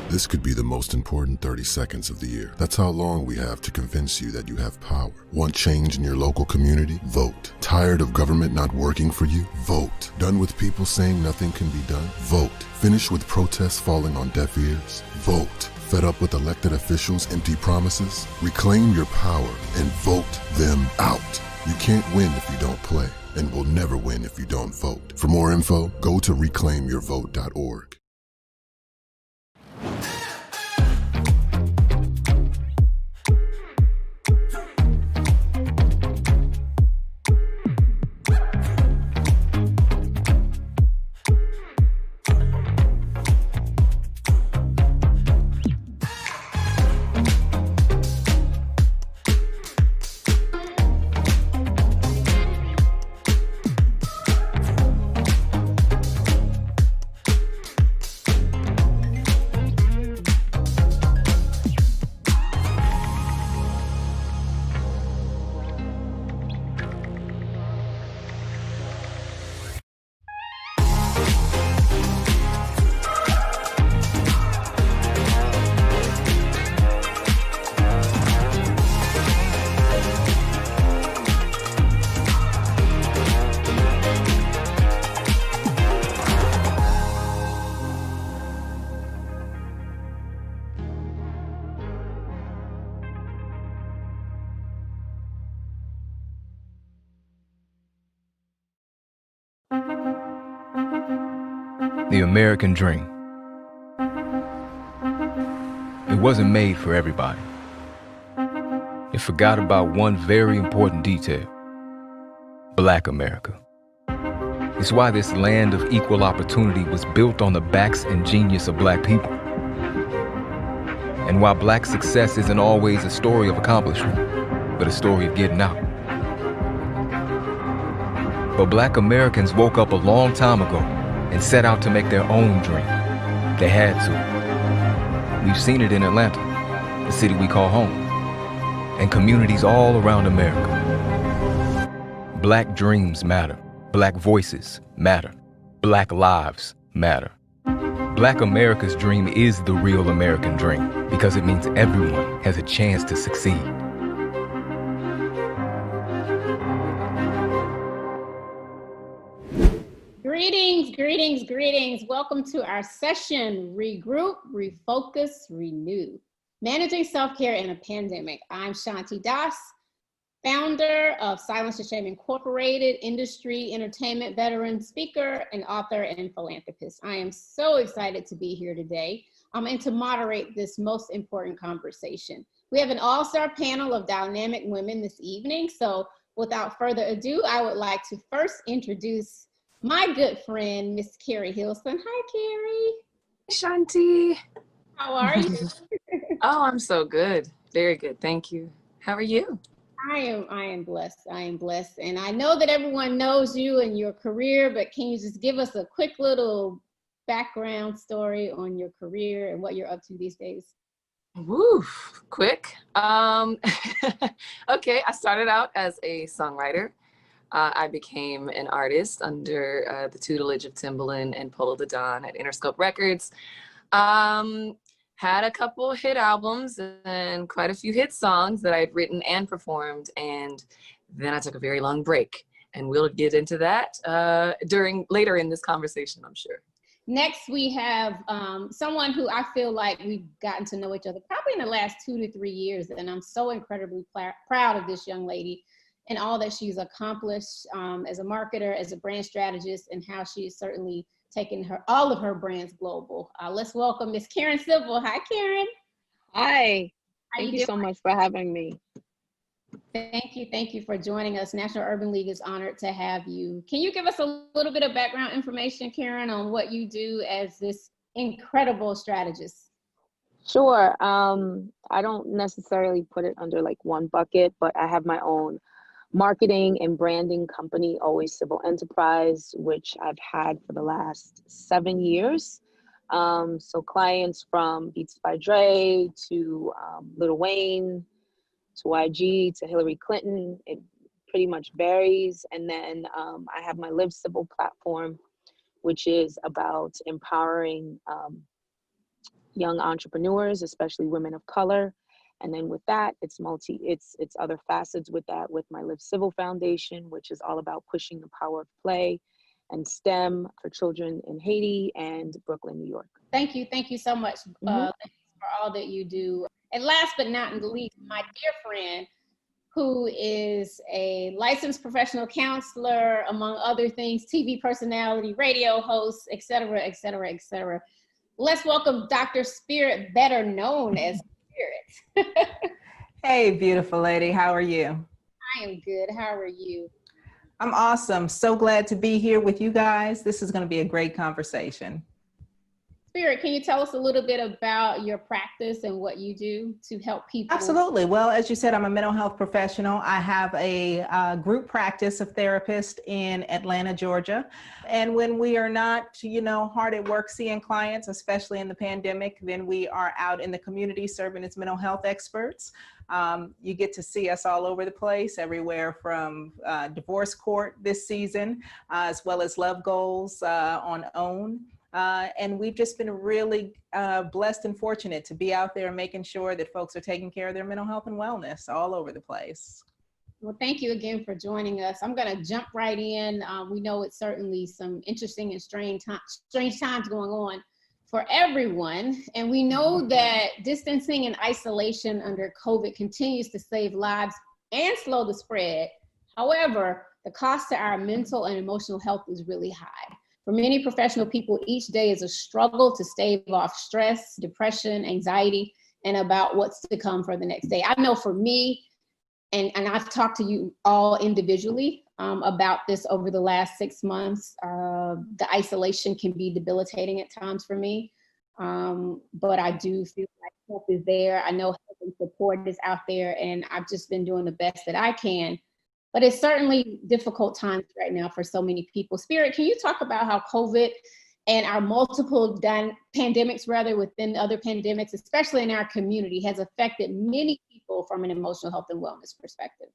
This could be the most important 30 seconds of the year. That's how long we have to convince you that you have power. Want change in your local community? Vote. Tired of government not working for you? Vote. Done with people saying nothing can be done? Vote. Finished with protests falling on deaf ears? Vote. Fed up with elected officials' empty promises? Reclaim your power and vote them out. You can't win if you don't play, and will never win if you don't vote. For more info, go to reclaimyourvote.org. The American dream. It wasn't made for everybody. It forgot about one very important detail: Black America. It's why this land of equal opportunity was built on the backs and genius of Black people. And why Black success isn't always a story of accomplishment, but a story of getting out. But Black Americans woke up a long time ago and set out to make their own dream. They had to. We've seen it in Atlanta, the city we call home, and communities all around America. Black dreams matter. Black voices matter. Black lives matter. Black America's dream is the real American dream because it means everyone has a chance to succeed. Greetings, greetings, greetings. Welcome to our session, Regroup, Refocus, Renew. Managing Self-Care in a Pandemic. I'm Shanti Das, founder of Silence to Shame Incorporated, industry, entertainment veteran, speaker, and author and philanthropist. I am so excited to be here today and to moderate this most important conversation. We have an all-star panel of dynamic women this evening. So without further ado, I would like to first introduce my good friend, Miss Carrie Hilson. Hi, Carrie. Shanti. How are you? Oh, I'm so good. Very good. Thank you. How are you? I am blessed. I am blessed. And I know that everyone knows you and your career, but can you just give us a quick little background story on your career and what you're up to these days? Woo, quick. Okay, I started out as a songwriter. I became an artist under the tutelage of Timbaland and Polo the Don at Interscope Records. Had a couple hit albums and quite a few hit songs that I'd written and performed, and then I took a very long break, and we'll get into that later in this conversation, I'm sure. Next, we have someone who I feel like we've gotten to know each other probably in the last 2 to 3 years, and I'm so incredibly proud of this young lady and all that she's accomplished as a marketer, as a brand strategist, and how she's certainly taken all of her brands global. Let's welcome Miss Karen Civil. Hi, Karen. Hi. How Thank you so much for having me. Thank you for joining us. National Urban League is honored to have you. Can you give us a little bit of background information, Karen, on what you do as this incredible strategist? Sure. I don't necessarily put it under like one bucket, but I have my own marketing and branding company, Always Civil Enterprise, which I've had for the last 7 years. So clients from Beats by Dre to Lil Wayne to YG to Hillary Clinton, it pretty much varies. And then I have my Live Civil platform, which is about empowering young entrepreneurs, especially women of color. And then with that, it's other facets with that, with my Live Civil Foundation, which is all about pushing the power of play and STEM for children in Haiti and Brooklyn, New York. Thank you so much for all that you do. And last but not least, my dear friend, who is a licensed professional counselor, among other things, TV personality, radio host, et cetera, et cetera, et cetera. Let's welcome Dr. Spirit, better known as Spirit. Hey, beautiful lady. How are you? I am good. How are you? I'm awesome. So glad to be here with you guys. This is going to be a great conversation. Spirit, can you tell us a little bit about your practice and what you do to help people? Absolutely. Well, as you said, I'm a mental health professional. I have a group practice of therapists in Atlanta, Georgia. And when we are not, hard at work seeing clients, especially in the pandemic, then we are out in the community serving as mental health experts. You get to see us all over the place, everywhere from divorce court this season, as well as Love Goals on OWN. And we've just been really blessed and fortunate to be out there making sure that folks are taking care of their mental health and wellness all over the place. Well, thank you again for joining us. I'm going to jump right in. We know it's certainly some interesting and strange times going on for everyone. And we know that distancing and isolation under COVID continues to save lives and slow the spread. However, the cost to our mental and emotional health is really high. For many professional people, each day is a struggle to stave off stress, depression, anxiety, and about what's to come for the next day. I know for me, and I've talked to you all individually about this over the last 6 months, the isolation can be debilitating at times for me, but I do feel like help is there. I know help and support is out there, and I've just been doing the best that I can. But it's certainly difficult times right now for so many people. Spirit, can you talk about how COVID and our multiple pandemics, rather, within other pandemics, especially in our community, has affected many people from an emotional health and wellness perspective?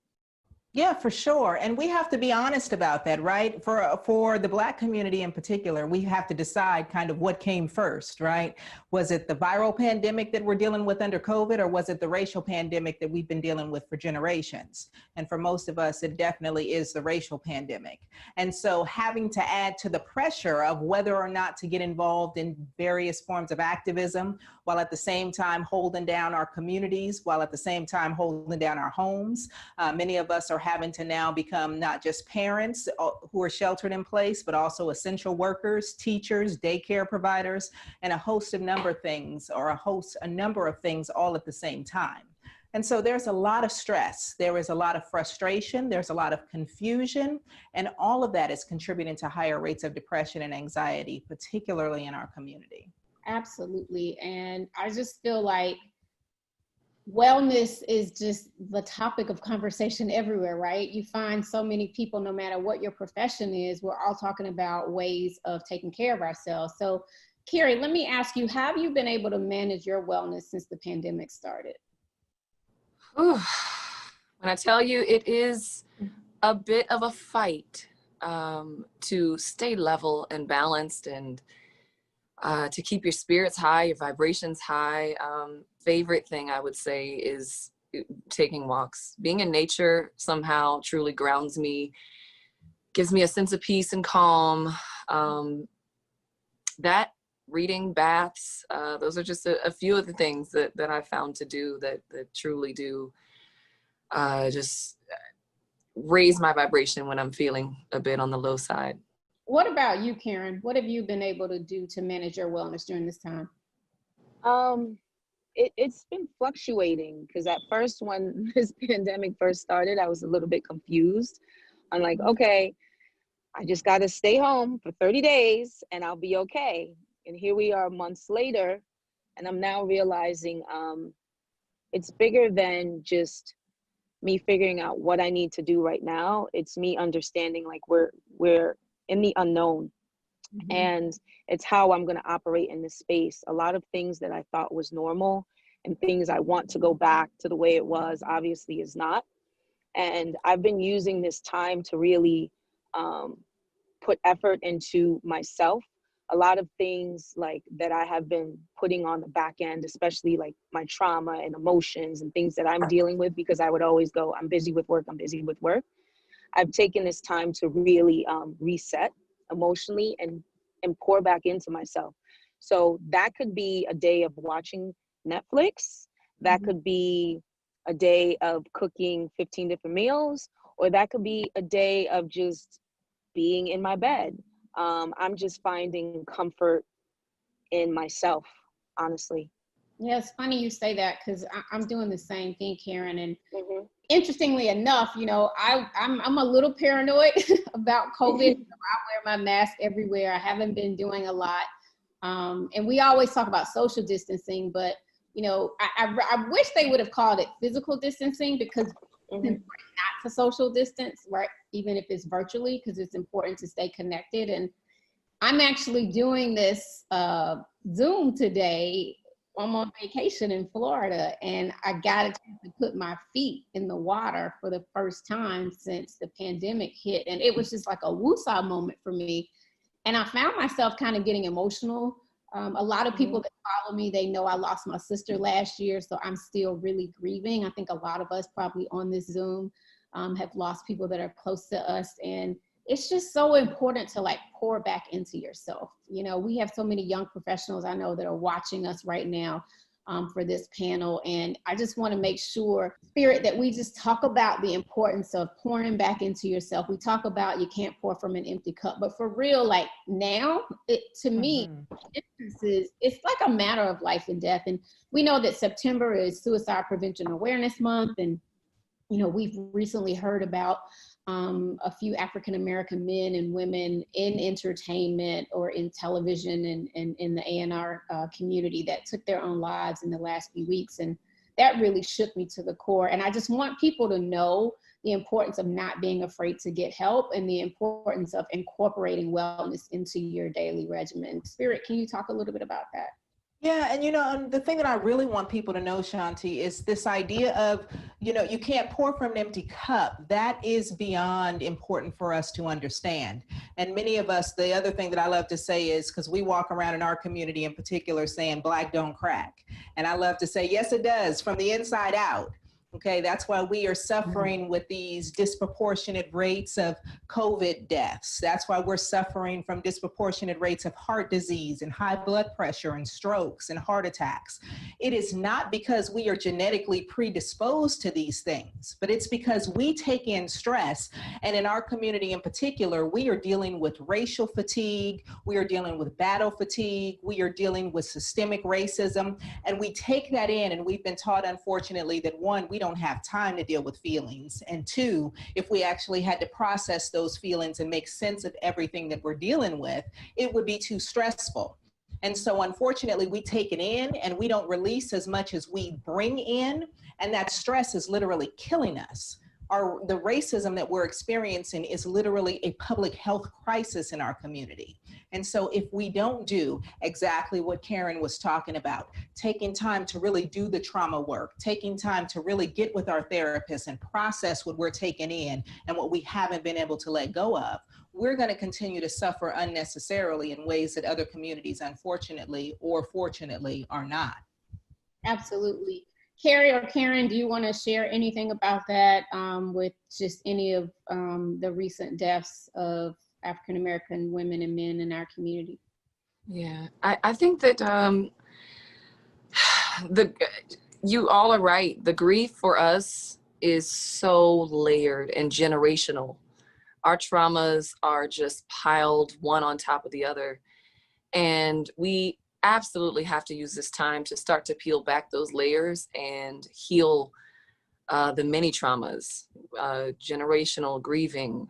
Yeah, for sure. And we have to be honest about that, right? For the Black community in particular, we have to decide kind of what came first, right? Was it the viral pandemic that we're dealing with under COVID, or was it the racial pandemic that we've been dealing with for generations? And for most of us, it definitely is the racial pandemic. And so having to add to the pressure of whether or not to get involved in various forms of activism, while at the same time holding down our communities, while at the same time holding down our homes. Many of us are having to now become not just parents who are sheltered in place, but also essential workers, teachers, daycare providers, and a number of things all at the same time. And so there's a lot of stress, there is a lot of frustration, there's a lot of confusion, and all of that is contributing to higher rates of depression and anxiety, particularly in our community. Absolutely. And I just feel like wellness is just the topic of conversation everywhere, right? You find so many people, no matter what your profession is, we're all talking about ways of taking care of ourselves. So, Carrie, let me ask you, have you been able to manage your wellness since the pandemic started? When I tell you, it is a bit of a fight to stay level and balanced, and to keep your spirits high, your vibrations high. Favorite thing I would say is taking walks. Being in nature somehow truly grounds me, gives me a sense of peace and calm. That, reading, baths, those are just a few of the things that I found to do that truly do just raise my vibration when I'm feeling a bit on the low side. What about you, Karen? What have you been able to do to manage your wellness during this time? It's been fluctuating, because at first, when this pandemic first started, I was a little bit confused. I'm like, okay, I just got to stay home for 30 days and I'll be okay. And here we are months later, and I'm now realizing it's bigger than just me figuring out what I need to do right now. It's me understanding like we're in the unknown. Mm-hmm. And it's how I'm going to operate in this space. A lot of things that I thought was normal and things I want to go back to the way it was obviously is not. And I've been using this time to really put effort into myself, a lot of things like that I have been putting on the back end, especially like my trauma and emotions and things that I'm dealing with, because I would always go, I'm busy with work, I'm busy with work. I've taken this time to really reset emotionally and pour back into myself. So that could be a day of watching Netflix. That could be a day of cooking 15 different meals, or that could be a day of just being in my bed. I'm just finding comfort in myself, honestly. Yeah, it's funny you say that because I'm doing the same thing, Karen. And interestingly enough, you know, I'm a little paranoid about COVID. I wear my mask everywhere. I haven't been doing a lot. And we always talk about social distancing, but, you know, I wish they would have called it physical distancing, because it's important not to social distance, right? Even if it's virtually, because it's important to stay connected. And I'm actually doing this Zoom today. I'm on vacation in Florida, and I got a chance to put my feet in the water for the first time since the pandemic hit. And it was just like a woosah moment for me. And I found myself kind of getting emotional. A lot of people that follow me, they know I lost my sister last year, so I'm still really grieving. I think a lot of us probably on this Zoom have lost people that are close to us. And it's just so important to like pour back into yourself. You know, we have so many young professionals I know that are watching us right now for this panel. And I just want to make sure, Spirit, that we just talk about the importance of pouring back into yourself. We talk about you can't pour from an empty cup, but for real, like now, to me, it's like a matter of life and death. And we know that September is Suicide Prevention Awareness Month. And, you know, we've recently heard about a few African-American men and women in entertainment or in television and in the A&R community that took their own lives in the last few weeks. And that really shook me to the core. And I just want people to know the importance of not being afraid to get help and the importance of incorporating wellness into your daily regimen. Spirit, can you talk a little bit about that? Yeah, and you know, the thing that I really want people to know, Shanti, is this idea of, you know, you can't pour from an empty cup. That is beyond important for us to understand. And many of us, the other thing that I love to say is, because we walk around in our community in particular saying black don't crack. And I love to say, yes, it does, from the inside out. Okay, that's why we are suffering with these disproportionate rates of COVID deaths. That's why we're suffering from disproportionate rates of heart disease and high blood pressure and strokes and heart attacks. It is not because we are genetically predisposed to these things, but it's because we take in stress. And in our community in particular, we are dealing with racial fatigue, we are dealing with battle fatigue, we are dealing with systemic racism, and we take that in, and we've been taught, unfortunately, that one, we don't have time to deal with feelings. And two, if we actually had to process those feelings and make sense of everything that we're dealing with, it would be too stressful. And so unfortunately, we take it in and we don't release as much as we bring in. And that stress is literally killing us. The racism that we're experiencing is literally a public health crisis in our community. And so if we don't do exactly what Karen was talking about, taking time to really do the trauma work, taking time to really get with our therapists and process what we're taking in and what we haven't been able to let go of, we're going to continue to suffer unnecessarily in ways that other communities, unfortunately or fortunately, are not. Absolutely. Carrie or Karen, do you want to share anything about that with just any of the recent deaths of African-American women and men in our community? Yeah, I think that you all are right. The grief for us is so layered and generational. Our traumas are just piled one on top of the other. And we absolutely have to use this time to start to peel back those layers and heal the many traumas, generational grieving,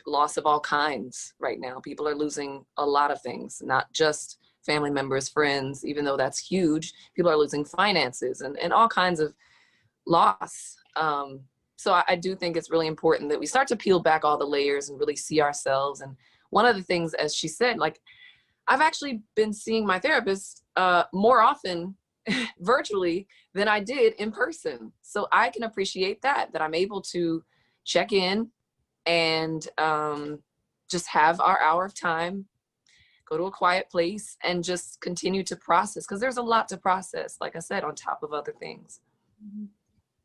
loss of all kinds right now. People are losing a lot of things, not just family members, friends, even though that's huge. People are losing finances and all kinds of loss. So I do think it's really important that we start to peel back all the layers and really see ourselves. And one of the things, as she said, like, I've actually been seeing my therapist more often virtually than I did in person. So I can appreciate that I'm able to check in and just have our hour of time go to a quiet place and just continue to process, because there's a lot to process, like I said, on top of other things.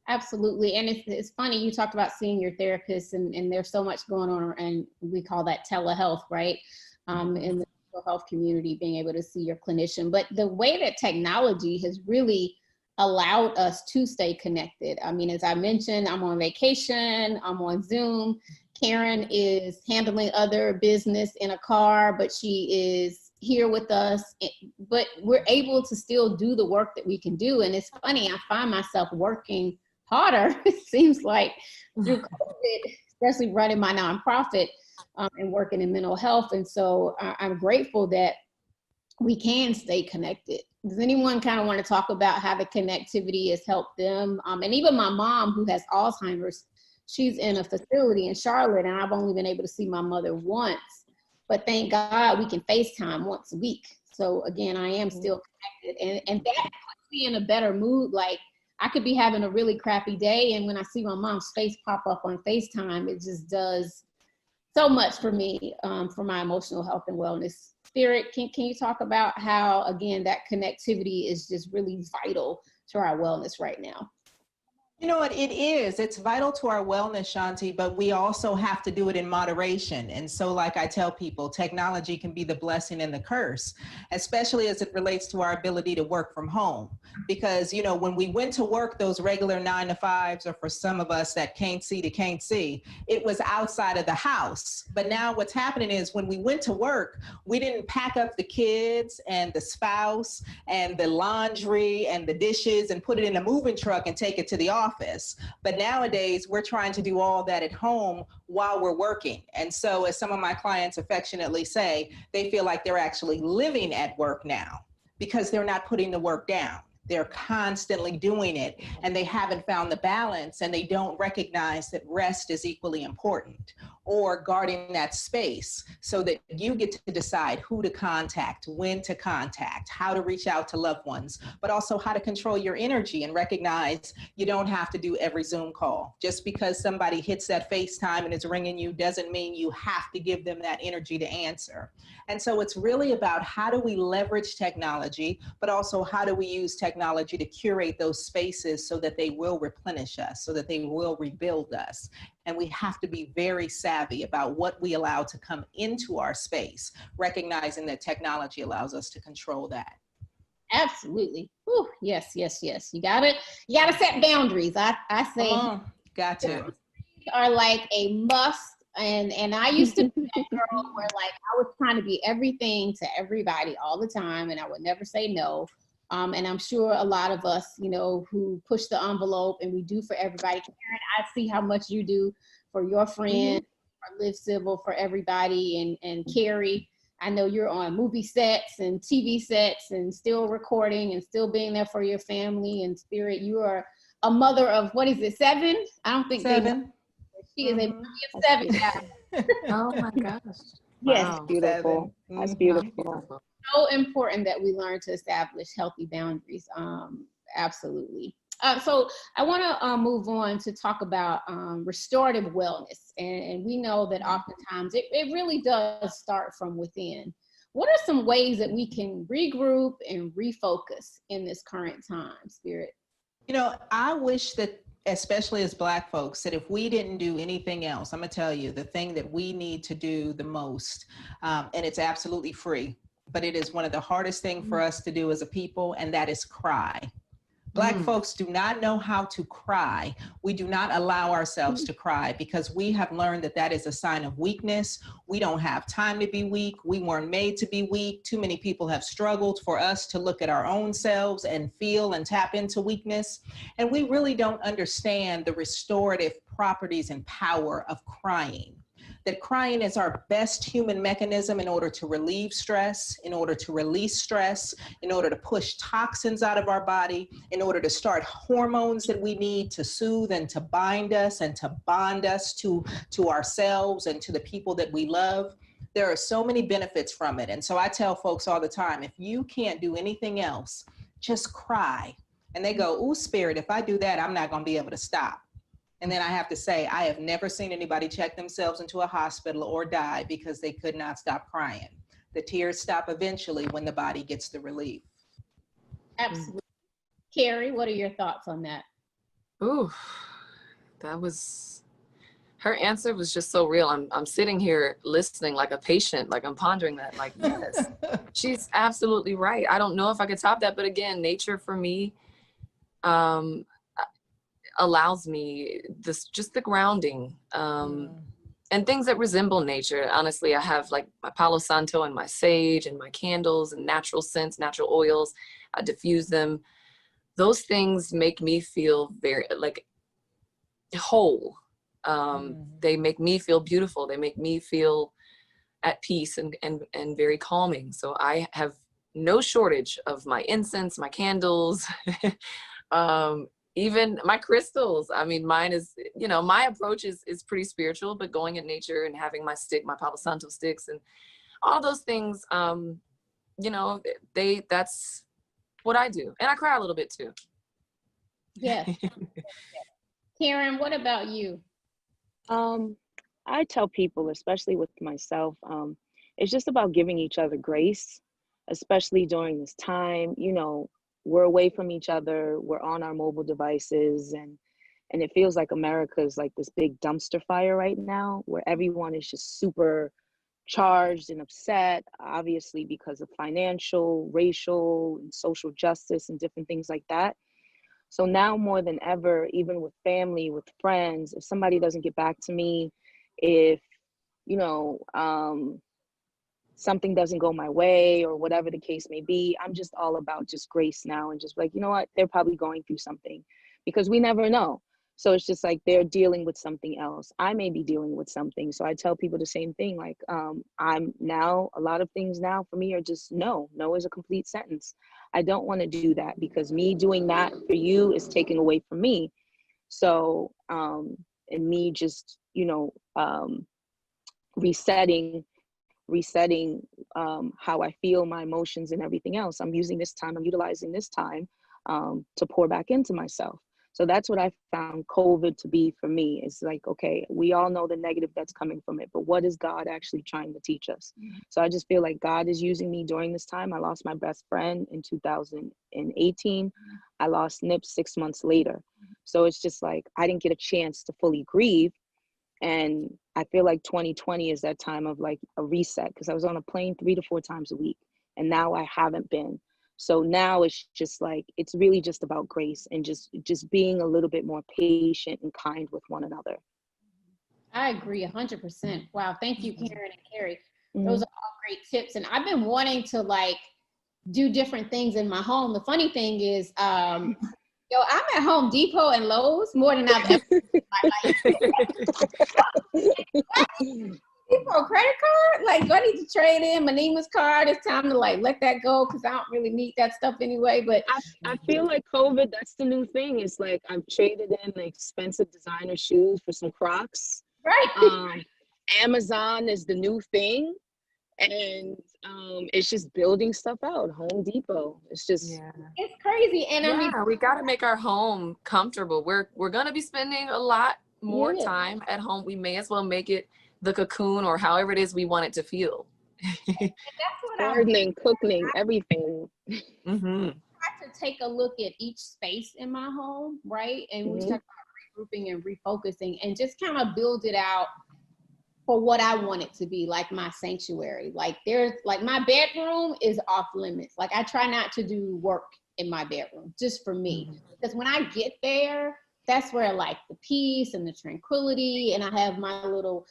Absolutely. And it's funny, you talked about seeing your therapist, and there's so much going on, and we call that telehealth, right? In the mental health community, being able to see your clinician. But the way that technology has really allowed us to stay connected. I mean, as I mentioned, I'm on vacation, I'm on Zoom. Karen is handling other business in a car, but she is here with us. But we're able to still do the work that we can do. And it's funny, I find myself working harder, it seems like, through COVID, especially running my nonprofit and working in mental health. And so I'm grateful that we can stay connected. Does anyone kind of want to talk about how the connectivity has helped them? And even my mom, who has Alzheimer's, she's in a facility in Charlotte, and I've only been able to see my mother once. But thank God we can FaceTime once a week. So again, I am still connected, and that puts me in a better mood. Like, I could be having a really crappy day, and when I see my mom's face pop up on FaceTime, it just does so much for me, for my emotional health and wellness. Spirit, can you talk about how, again, that connectivity is just really vital to our wellness right now? You know what, it is. It's vital to our wellness, Shanti, but we also have to do it in moderation. And so, like I tell people, technology can be the blessing and the curse, especially as it relates to our ability to work from home. Because, you know, when we went to work, those regular 9 to 5s, or for some of us that can't see, it was outside of the house. But now what's happening is, when we went to work, we didn't pack up the kids and the spouse and the laundry and the dishes and put it in a moving truck and take it to the office. But nowadays, we're trying to do all that at home while we're working. And so, as some of my clients affectionately say, they feel like they're actually living at work now, because they're not putting the work down. They're constantly doing it, and they haven't found the balance, and they don't recognize that rest is equally important, or guarding that space so that you get to decide who to contact, when to contact, how to reach out to loved ones, but also how to control your energy and recognize you don't have to do every Zoom call. Just because somebody hits that FaceTime and is ringing you doesn't mean you have to give them that energy to answer. And so it's really about, how do we leverage technology, but also how do we use technology to curate those spaces so that they will replenish us, so that they will rebuild us. And we have to be very savvy about what we allow to come into our space, recognizing that technology allows us to control that. Absolutely. Whew, yes, yes, yes. You gotta set boundaries. I say, got to. Are like a must. And I used to be that girl where, like, I was trying to be everything to everybody all the time, and I would never say no. And I'm sure a lot of us, you know, who push the envelope and we do for everybody. Karen, I see how much you do for your friend, for Live Civil, for everybody. And Carrie, I know you're on movie sets and TV sets and still recording and still being there for your family. And Spirit, you are a mother of, what is it, 7? I don't think 7. She is a mother of 7 guys. Oh my gosh. Yes. Wow. Beautiful. That's beautiful. So important that we learn to establish healthy boundaries. Absolutely. So I want to move on to talk about restorative wellness. And we know that oftentimes it really does start from within. What are some ways that we can regroup and refocus in this current time, Spirit? You know, I wish that, especially as Black folks, that if we didn't do anything else, I'm gonna tell you, the thing that we need to do the most, and it's absolutely free, but it is one of the hardest things for us to do as a people, and that is cry. Black folks do not know how to cry. We do not allow ourselves to cry because we have learned that that is a sign of weakness. We don't have time to be weak. We weren't made to be weak. Too many people have struggled for us to look at our own selves and feel and tap into weakness. And we really don't understand the restorative properties and power of crying. That crying is our best human mechanism in order to relieve stress, in order to release stress, in order to push toxins out of our body, in order to start hormones that we need to soothe and to bind us and to bond us to ourselves and to the people that we love. There are so many benefits from it. And so I tell folks all the time, if you can't do anything else, just cry. And they go, ooh, Spirit, if I do that, I'm not gonna be able to stop. And then I have to say, I have never seen anybody check themselves into a hospital or die because they could not stop crying. The tears stop eventually when the body gets the relief. Absolutely. Carrie, what are your thoughts on that? Ooh, that was, her answer was just so real. I'm sitting here listening like a patient, like I'm pondering that, like, yes, she's absolutely right. I don't know if I could top that, but again, nature for me allows me this, just the grounding, and things that resemble nature. Honestly, I have like my Palo Santo and my sage and my candles and natural scents, natural oils. I diffuse them. Those things make me feel very like whole. They make me feel beautiful. They make me feel at peace and very calming. So I have no shortage of my incense, my candles, even my crystals. I mean, mine is, you know, my approach is pretty spiritual, but going in nature and having my stick, my Palo Santo sticks and all those things, you know, that's what I do. And I cry a little bit too. Yes. Karen, what about you? I tell people, especially with myself, it's just about giving each other grace, especially during this time. You know, we're away from each other, we're on our mobile devices, and it feels like America is like this big dumpster fire right now, where everyone is just super charged and upset, obviously because of financial, racial, and social justice and different things like that. So now more than ever, even with family, with friends, if somebody doesn't get back to me, if, you know, something doesn't go my way or whatever the case may be, I'm just all about just grace now and just like, you know what, they're probably going through something, because we never know. So it's just like they're dealing with something else. I may be dealing with something. So I tell people the same thing. Like, I'm now, a lot of things now for me are just no. No is a complete sentence. I don't want to do that, because me doing that for you is taking away from me. So, and me just, you know, resetting how I feel, my emotions and everything else. I'm using this time, I'm utilizing this time to pour back into myself. So that's what I found COVID to be for me. It's like, okay, we all know the negative that's coming from it, but what is God actually trying to teach us? So I just feel like God is using me during this time. I lost my best friend in 2018. I lost Nip 6 months later. So it's just like, I didn't get a chance to fully grieve. And I feel like 2020 is that time of like a reset, because I was on a plane 3 to 4 times a week, and now I haven't been. So now it's just like, it's really just about grace and just being a little bit more patient and kind with one another. I agree 100%. Wow. Thank you, Karen and Carrie. Those are all great tips. And I've been wanting to like do different things in my home. The funny thing is, I'm at Home Depot and Lowe's more than I've ever in my life. Depot credit card? Like, do I need to trade in my Nima's card? It's time to like let that go, because I don't really need that stuff anyway. But I feel like COVID, that's the new thing. It's like I've traded in the expensive designer shoes for some Crocs. Right. Amazon is the new thing. And it's just building stuff out. Home Depot. It's just it's crazy. And I mean, we got to make our home comfortable. We're gonna be spending a lot more time at home. We may as well make it the cocoon, or however it is we want it to feel. That's what gardening, cooking, everything. I have to take a look at each space in my home, right? And we talk about regrouping and refocusing, and just kind of build it out for what I want it to be, like my sanctuary. Like there's like my bedroom is off limits. Like I try not to do work in my bedroom just for me, because when I get there, that's where like the peace and the tranquility, and I have my little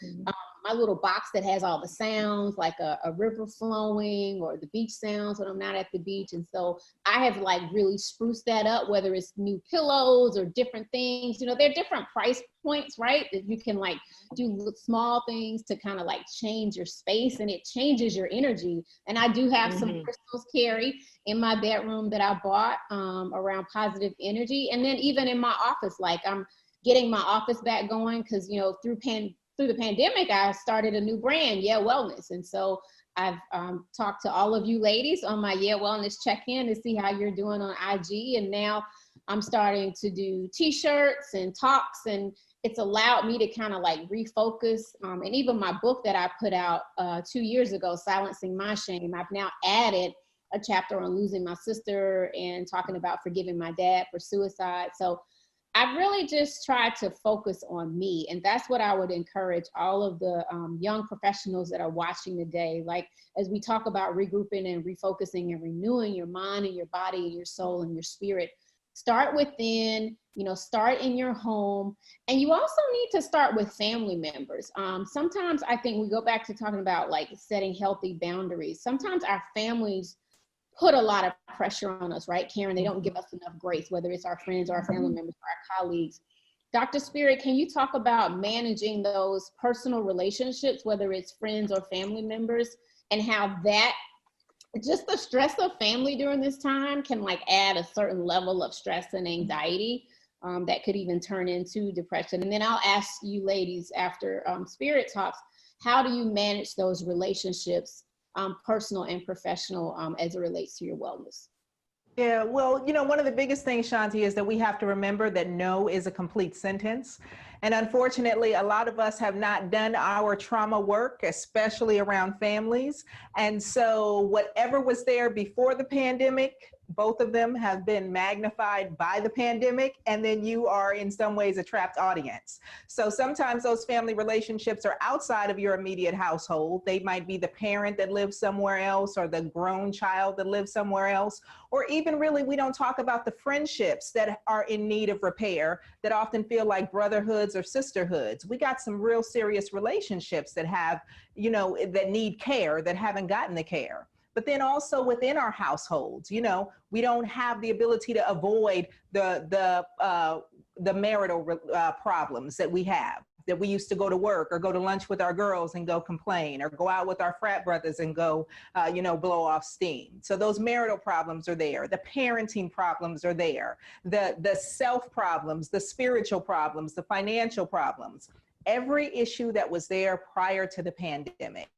box that has all the sounds, like a river flowing or the beach sounds when I'm not at the beach. And so I have like really spruced that up, whether it's new pillows or different things. You know, there are different price points, right? That you can like do small things to kind of like change your space, and it changes your energy. And I do have some crystals, Carrie, in my bedroom that I bought around positive energy. And then even in my office, like I'm getting my office back going, because, you know, through the pandemic, I started a new brand, Yeah Wellness. And so I've talked to all of you ladies on my Yeah Wellness check-in to see how you're doing on IG. And now I'm starting to do t-shirts and talks and it's allowed me to kind of like refocus. And even my book that I put out 2 years ago, Silencing My Shame, I've now added a chapter on losing my sister and talking about forgiving my dad for suicide. So I've really just tried to focus on me. And that's what I would encourage all of the young professionals that are watching today. Like, as we talk about regrouping and refocusing and renewing your mind and your body and your soul and your spirit, start within, start in your home. And you also need to start with family members. Sometimes I think we go back to talking about like setting healthy boundaries. Sometimes our families put a lot of pressure on us, right, Karen? They don't give us enough grace, whether it's our friends or our family members or our colleagues. Dr. Spirit, can you talk about managing those personal relationships, whether it's friends or family members, and how that, just the stress of family during this time can like add a certain level of stress and anxiety that could even turn into depression? And then I'll ask you ladies after Spirit talks, how do you manage those relationships, personal and professional, as it relates to your wellness? Yeah, well, one of the biggest things, Shanti, is that we have to remember that no is a complete sentence. And unfortunately, a lot of us have not done our trauma work, especially around families. And so whatever was there before the pandemic, both of them have been magnified by the pandemic, and then you are in some ways a trapped audience. So sometimes those family relationships are outside of your immediate household. They might be the parent that lives somewhere else, or the grown child that lives somewhere else, or even really, we don't talk about the friendships that are in need of repair, that often feel like brotherhoods or sisterhoods. We got some real serious relationships that have, that need care, that haven't gotten the care. But then also within our households, we don't have the ability to avoid the marital problems that we have, that we used to go to work or go to lunch with our girls and go complain, or go out with our frat brothers and go, blow off steam. So those marital problems are there. The parenting problems are there. The self problems, the spiritual problems, the financial problems. Every issue that was there prior to the pandemic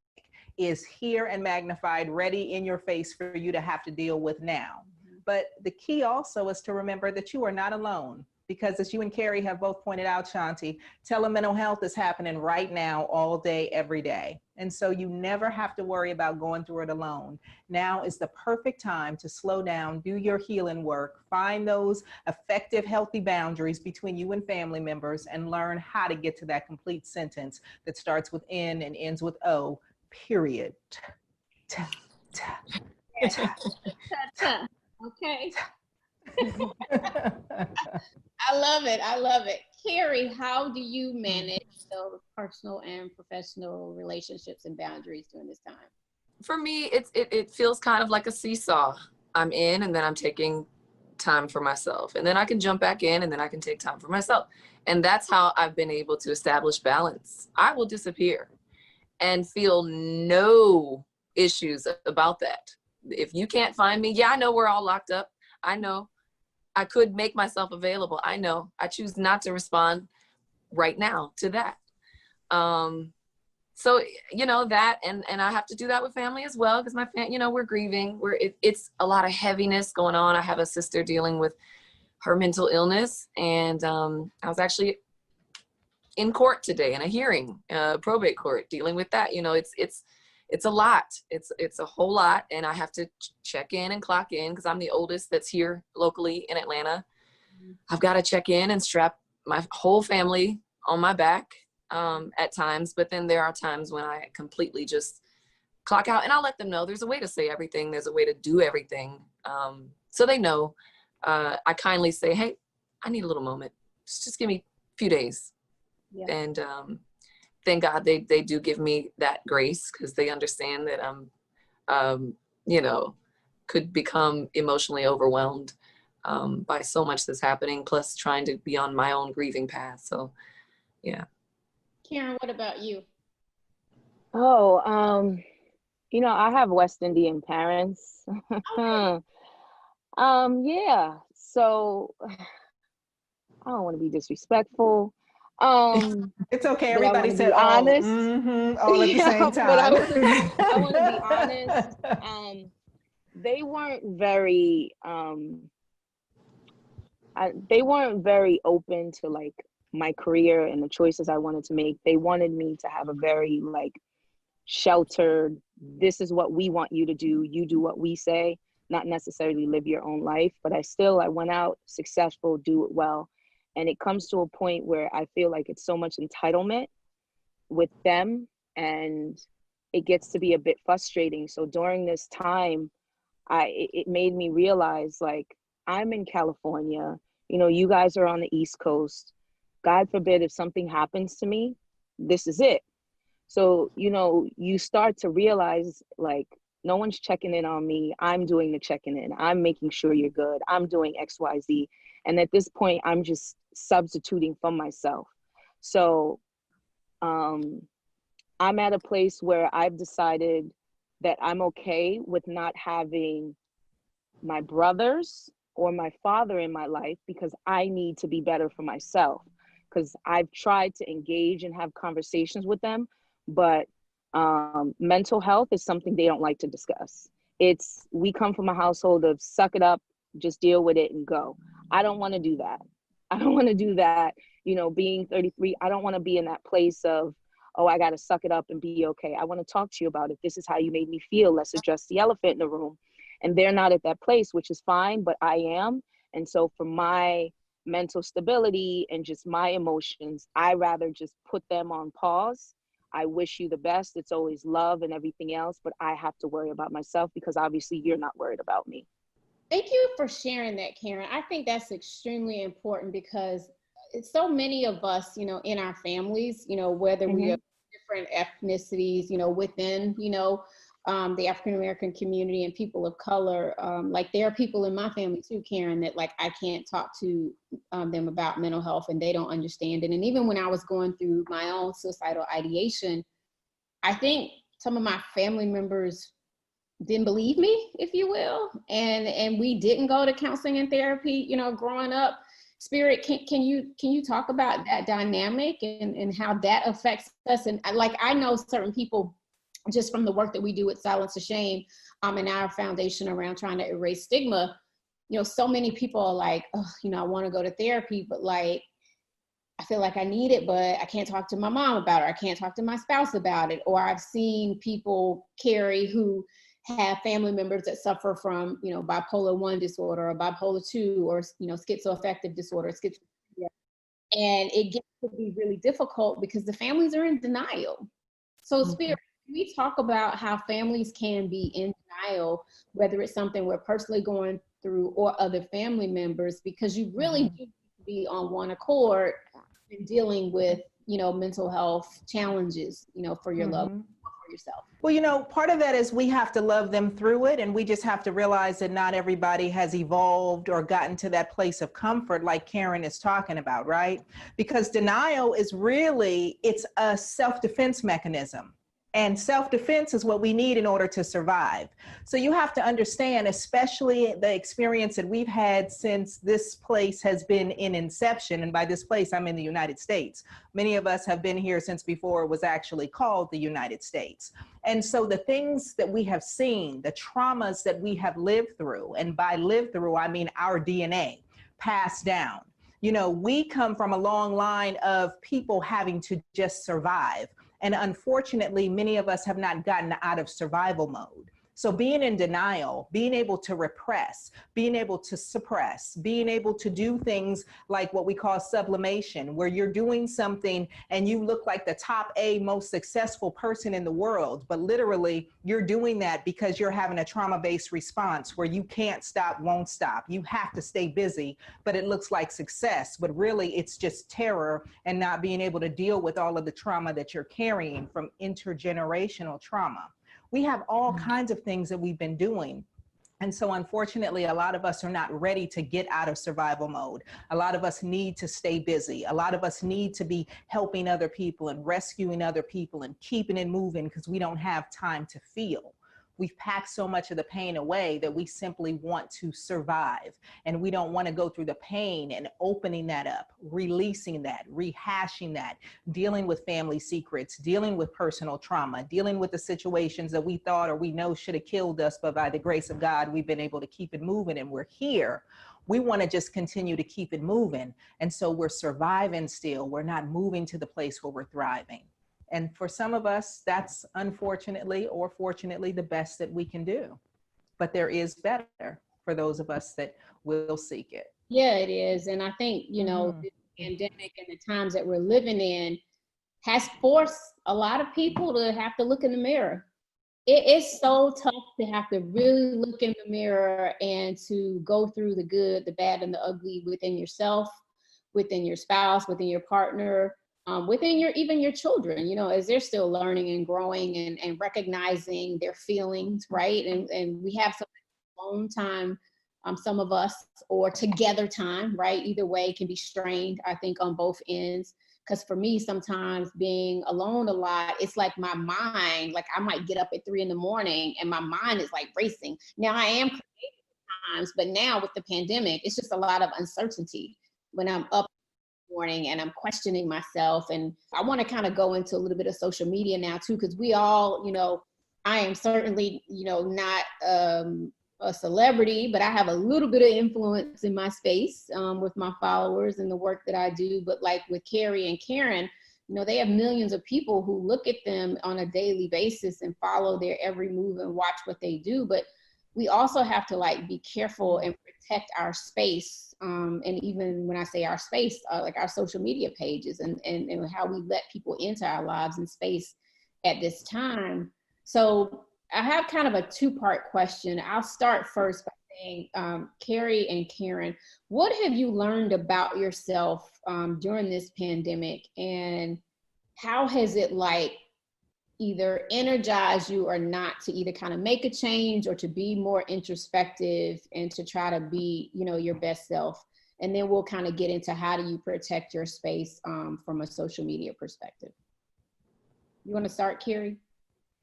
is here and magnified, ready in your face for you to have to deal with now. But the key also is to remember that you are not alone, because as you and Carrie have both pointed out, Shanti, telemental health is happening right now, all day, every day. And so you never have to worry about going through it alone. Now is the perfect time to slow down, do your healing work, find those effective, healthy boundaries between you and family members, and learn how to get to that complete sentence that starts with N and ends with O, period. Okay. I love it. I love it. Carrie, how do you manage those personal and professional relationships and boundaries during this time? For me, it feels kind of like a seesaw. I'm in, and then I'm taking time for myself, and then I can jump back in, and then I can take time for myself. And that's how I've been able to establish balance. I will disappear and feel no issues about that. If you can't find me, yeah, I know we're all locked up. I know I could make myself available. I know I choose not to respond right now to that. So, that, and I have to do that with family as well, because my family, we're grieving. It's a lot of heaviness going on. I have a sister dealing with her mental illness, and I was actually in court today in a hearing, probate court, dealing with that. It's a lot. It's a whole lot, and I have to check in and clock in, because I'm the oldest that's here locally in Atlanta. I've got to check in and strap my whole family on my back at times, but then there are times when I completely just clock out, and I'll let them know there's a way to say everything, there's a way to do everything, so they know. I kindly say, hey, I need a little moment. Just give me a few days. Yeah. And thank God they do give me that grace, because they understand that I'm, could become emotionally overwhelmed by so much that's happening, plus trying to be on my own grieving path. So, yeah. Karen, what about you? Oh, I have West Indian parents. Okay. Yeah. So I don't want to be disrespectful. It's okay. But Everybody said, honest. All at the same time. But I want to be honest. They weren't very, they weren't very open to like my career and the choices I wanted to make, they wanted me to have a very like sheltered, this is what we want you to do, you do what we say, not necessarily live your own life. But I went out successful, do it well. And it comes to a point where I feel like it's so much entitlement with them, and it gets to be a bit frustrating. So during this time, it made me realize, like, I'm in California, you know, you guys are on the East Coast. God forbid if something happens to me, this is it. So, you know, you start to realize, like, no one's checking in on me. I'm doing the checking in. I'm making sure you're good. I'm doing X, Y, Z. And at this point, I'm just substituting from myself. So I'm at a place where I've decided that I'm okay with not having my brothers or my father in my life, because I need to be better for myself. Because I've tried to engage and have conversations with them, but mental health is something they don't like to discuss. We come from a household of suck it up, just deal with it and go. I don't want to do that. I don't want to do that. You know, being 33, I don't want to be in that place of, oh, I got to suck it up and be okay. I want to talk to you about it. This is how you made me feel. Let's address the elephant in the room. And they're not at that place, which is fine, but I am. And so for my mental stability and just my emotions, I rather just put them on pause. I wish you the best. It's always love and everything else, but I have to worry about myself, because obviously you're not worried about me. Thank you for sharing that, Karen. I think that's extremely important, because it's so many of us, you know, in our families, you know, whether we are different ethnicities, you know, within, you know, the African-American community and people of color, like there are people in my family too, Karen, that like I can't talk to them about mental health and they don't understand it. And even when I was going through my own suicidal ideation, I think some of my family members didn't believe me, if you will, and we didn't go to counseling and therapy, you know, growing up. Spirit, can you talk about that dynamic and how that affects us? And like, I know certain people, just from the work that we do with Silence the Shame, and our foundation around trying to erase stigma, you know, so many people are like, oh, you know, I want to go to therapy, but like, I feel like I need it, but I can't talk to my mom about it. I can't talk to my spouse about it. Or I've seen people, Carrie, who have family members that suffer from, you know, bipolar 1 disorder or bipolar 2 or, you know, schizoaffective disorder, schizophrenia. And it gets to be really difficult because the families are in denial. So Spirit, we talk about how families can be in denial, whether it's something we're personally going through or other family members, because you really do need to be on one accord in dealing with, you know, mental health challenges, you know, for your loved ones, for yourself. Well, you know, part of that is we have to love them through it, and we just have to realize that not everybody has evolved or gotten to that place of comfort like Karen is talking about, right? Because denial is really, it's a self-defense mechanism. And self-defense is what we need in order to survive. So you have to understand, especially the experience that we've had since this place has been in inception. And by this place, I'm in the United States. Many of us have been here since before it was actually called the United States. And so the things that we have seen, the traumas that we have lived through, and by lived through, I mean our DNA passed down. You know, we come from a long line of people having to just survive. And unfortunately, many of us have not gotten out of survival mode. So being in denial, being able to repress, being able to suppress, being able to do things like what we call sublimation, where you're doing something and you look like the top most successful person in the world, but literally you're doing that because you're having a trauma-based response where you can't stop, won't stop. You have to stay busy, but it looks like success, but really it's just terror and not being able to deal with all of the trauma that you're carrying from intergenerational trauma. We have all kinds of things that we've been doing. And so unfortunately, a lot of us are not ready to get out of survival mode. A lot of us need to stay busy. A lot of us need to be helping other people and rescuing other people and keeping it moving because we don't have time to feel. we've packed so much of the pain away that we simply want to survive. And we don't want to go through the pain and opening that up, releasing that, rehashing that, dealing with family secrets, dealing with personal trauma, dealing with the situations that we thought or we know should have killed us, but by the grace of God, we've been able to keep it moving and we're here. We want to just continue to keep it moving. And so we're surviving still. We're not moving to the place where we're thriving. And for some of us, that's unfortunately or fortunately the best that we can do. But there is better for those of us that will seek it. Yeah, it is. And I think, you know, the pandemic and the times that we're living in has forced a lot of people to have to look in the mirror. It's so tough to have to really look in the mirror and to go through the good, the bad, and the ugly within yourself, within your spouse, within your partner, within even your children, you know, as they're still learning and growing and recognizing their feelings, right? And we have some alone time, some of us, or together time, right? Either way can be strained, I think, on both ends. Because for me, sometimes being alone a lot, it's like my mind, like I might get up at 3 a.m. and my mind is like racing. Now I am creative at times, but now with the pandemic, it's just a lot of uncertainty when I'm up morning and I'm questioning myself. And I want to kind of go into a little bit of social media now too, because we all, you know, I am certainly, you know, not a celebrity, but I have a little bit of influence in my space with my followers and the work that I do. But like with Carrie and Karen, you know, they have millions of people who look at them on a daily basis and follow their every move and watch what they do. But we also have to like be careful and protect our space. And even when I say our space, like our social media pages and how we let people into our lives and space at this time. So I have kind of a two-part question. I'll start first by saying, Carrie and Karen, what have you learned about yourself during this pandemic, and how has it like either energized you or not to either kind of make a change or to be more introspective and to try to be, you know, your best self? And then we'll kind of get into how do you protect your space from a social media perspective. You want to start, Carrie?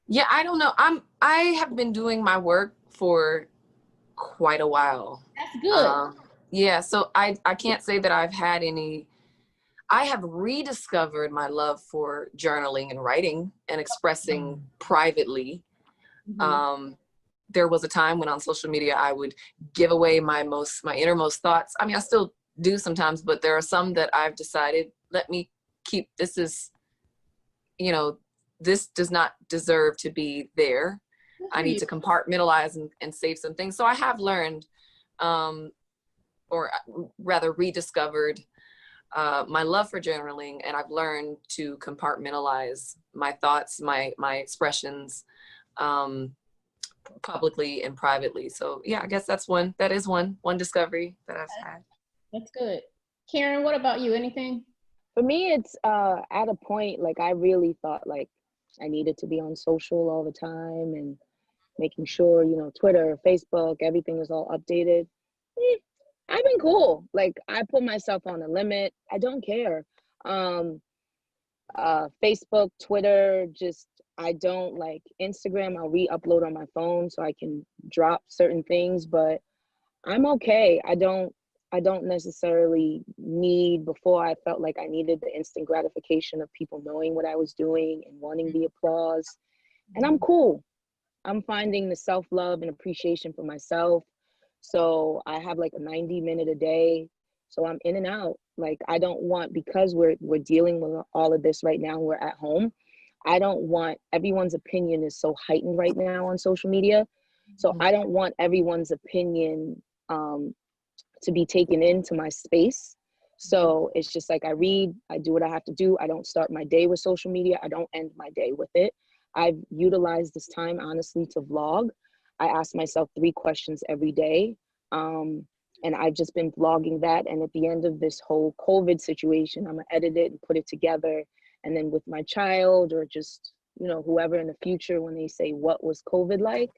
Yeah, I don't know. I have been doing my work for quite a while. That's good. Yeah, so I can't say that I've had any. I have rediscovered my love for journaling and writing and expressing privately. There was a time when on social media I would give away my innermost thoughts. I mean, I still do sometimes, but there are some that I've decided, let me keep, this is, you know, this does not deserve to be there. I need to compartmentalize and save some things. So I have learned, or rather rediscovered my love for journaling, and I've learned to compartmentalize my thoughts, my expressions, publicly and privately. So yeah, I guess that is one discovery that I've had. That's good. Karen, what about you? Anything? For me, it's at a point, like I really thought like I needed to be on social all the time and making sure, you know, Twitter, Facebook, everything is all updated. I've been cool. Like I put myself on a limit. I don't care. Facebook, Twitter, just, I don't like Instagram. I'll re-upload on my phone so I can drop certain things, but I'm okay. I don't necessarily need, before I felt like I needed the instant gratification of people knowing what I was doing and wanting the applause. And I'm cool. I'm finding the self-love and appreciation for myself. So I have like a 90-minute a day. So I'm in and out. Like I don't want, because we're dealing with all of this right now, we're at home. I don't want, everyone's opinion is so heightened right now on social media. So I don't want everyone's opinion to be taken into my space. So it's just like I read, I do what I have to do. I don't start my day with social media. I don't end my day with it. I've utilized this time, honestly, to vlog. I ask myself 3 questions every day. And I've just been vlogging that. And at the end of this whole COVID situation, I'm gonna edit it and put it together. And then with my child, or just, you know, whoever in the future, when they say, what was COVID like?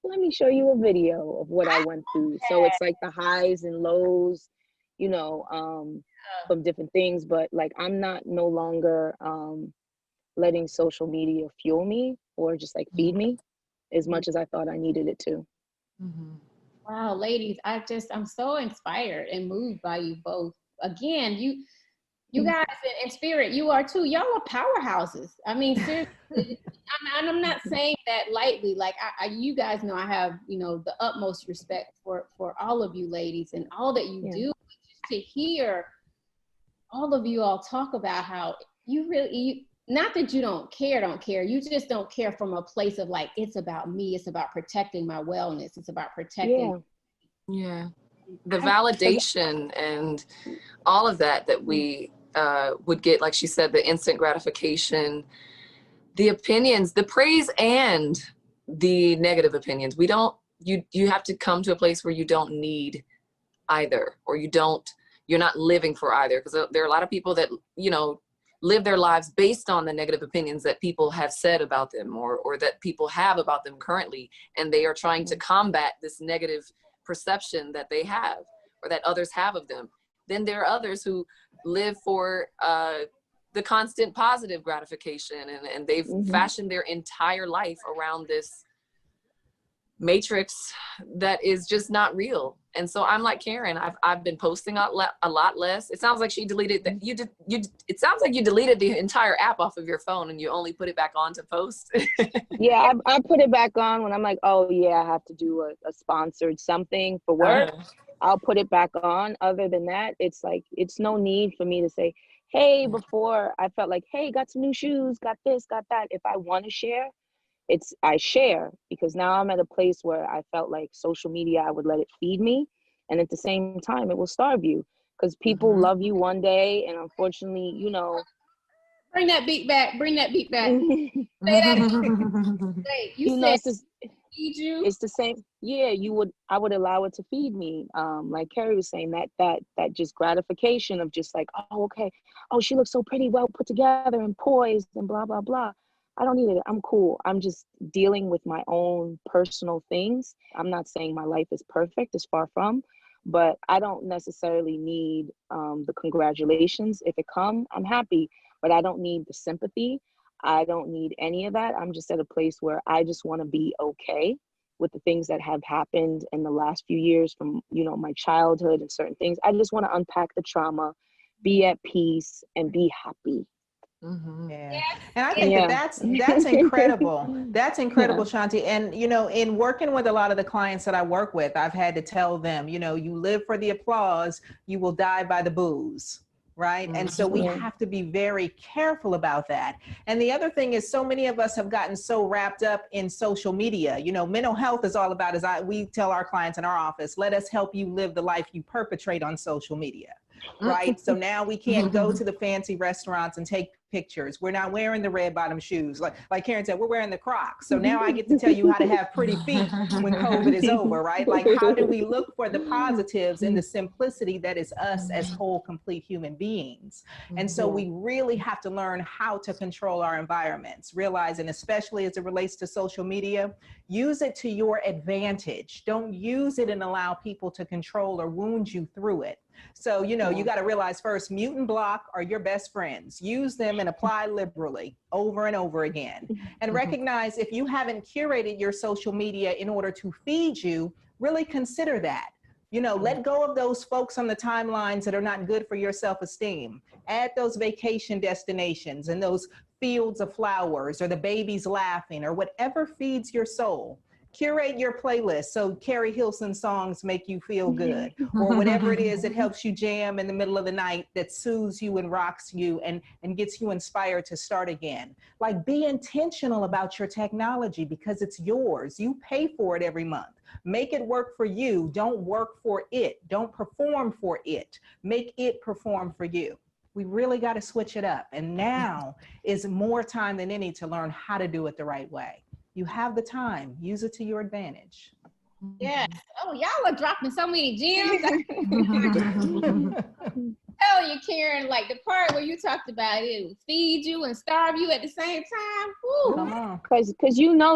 Let me show you a video of what I went through. So it's like the highs and lows, you know, from different things. But like, I'm not no longer letting social media fuel me or just like feed me. as much as I thought I needed it to. Wow, ladies, I'm so inspired and moved by you both. Again, you guys in spirit, you are too. Y'all are powerhouses. I mean, seriously, I'm not saying that lightly. Like you guys know, I have, the utmost respect for all of you ladies and all that you do. Just to hear all of you all talk about how not that you don't care. You just don't care from a place of like, it's about me. It's about protecting my wellness. It's about protecting. Yeah. The validation and all of that we would get, like she said, the instant gratification, the opinions, the praise and the negative opinions. You have to come to a place where you don't need either, or you're not living for either. Because there are a lot of people that, live their lives based on the negative opinions that people have said about them or that people have about them currently. And they are trying to combat this negative perception that they have or that others have of them. Then there are others who live for the constant positive gratification and they've fashioned their entire life around this matrix that is just not real. And so I'm like Karen, I've been posting a lot less. It sounds like she deleted that. It sounds like you deleted the entire app off of your phone and you only put it back on to post. Yeah, I put it back on when I'm like, oh yeah, I have to do a sponsored something for work. I'll put it back on. Other than that, it's like, it's no need for me to say, hey, before I felt like, hey, got some new shoes, got this, got that. If I want to share, I share, because now I'm at a place where I felt like social media, I would let it feed me. And at the same time, it will starve you, because people love you one day. And unfortunately, Bring that beat back. Say that again. Wait, you said feed you? It's the same. Yeah, I would allow it to feed me. Like Carrie was saying, that just gratification of just like, oh, okay. Oh, she looks so pretty, well put together and poised and blah, blah, blah. I don't need it. I'm cool. I'm just dealing with my own personal things. I'm not saying my life is perfect, it's far from, but I don't necessarily need the congratulations. If it come, I'm happy, but I don't need the sympathy. I don't need any of that. I'm just at a place where I just want to be okay with the things that have happened in the last few years from, my childhood and certain things. I just want to unpack the trauma, be at peace, and be happy. Yeah. And I think that's incredible. That's incredible, Shanti. And, in working with a lot of the clients that I work with, I've had to tell them, you live for the applause, you will die by the booze. Right. And so we have to be very careful about that. And the other thing is, so many of us have gotten so wrapped up in social media. Mental health is all about, we tell our clients in our office, let us help you live the life you perpetrate on social media. Right. So now we can't go to the fancy restaurants and take pictures. We're not wearing the red bottom shoes. Like Karen said, we're wearing the Crocs. So now I get to tell you how to have pretty feet when COVID is over, right? Like, how do we look for the positives in the simplicity that is us as whole, complete human beings? And so we really have to learn how to control our environments, realizing, especially as it relates to social media, use it to your advantage. Don't use it and allow people to control or wound you through it. So, you got to realize first, mute and block are your best friends. Use them and apply liberally over and over again. And recognize if you haven't curated your social media in order to feed you, really consider that. Let go of those folks on the timelines that are not good for your self-esteem. Add those vacation destinations and those fields of flowers or the babies laughing or whatever feeds your soul. Curate your playlist so Carrie Hilson songs make you feel good, or whatever it is that helps you jam in the middle of the night, that soothes you and rocks you and gets you inspired to start again. Like, be intentional about your technology because it's yours. You pay for it every month. Make it work for you. Don't work for it. Don't perform for it. Make it perform for you. We really got to switch it up. And now is more time than any to learn how to do it the right way. You have the time, use it to your advantage. Yes. Oh, y'all are dropping so many gems. Tell you, Karen, like the part where you talked about it would feed you and starve you at the same time. Because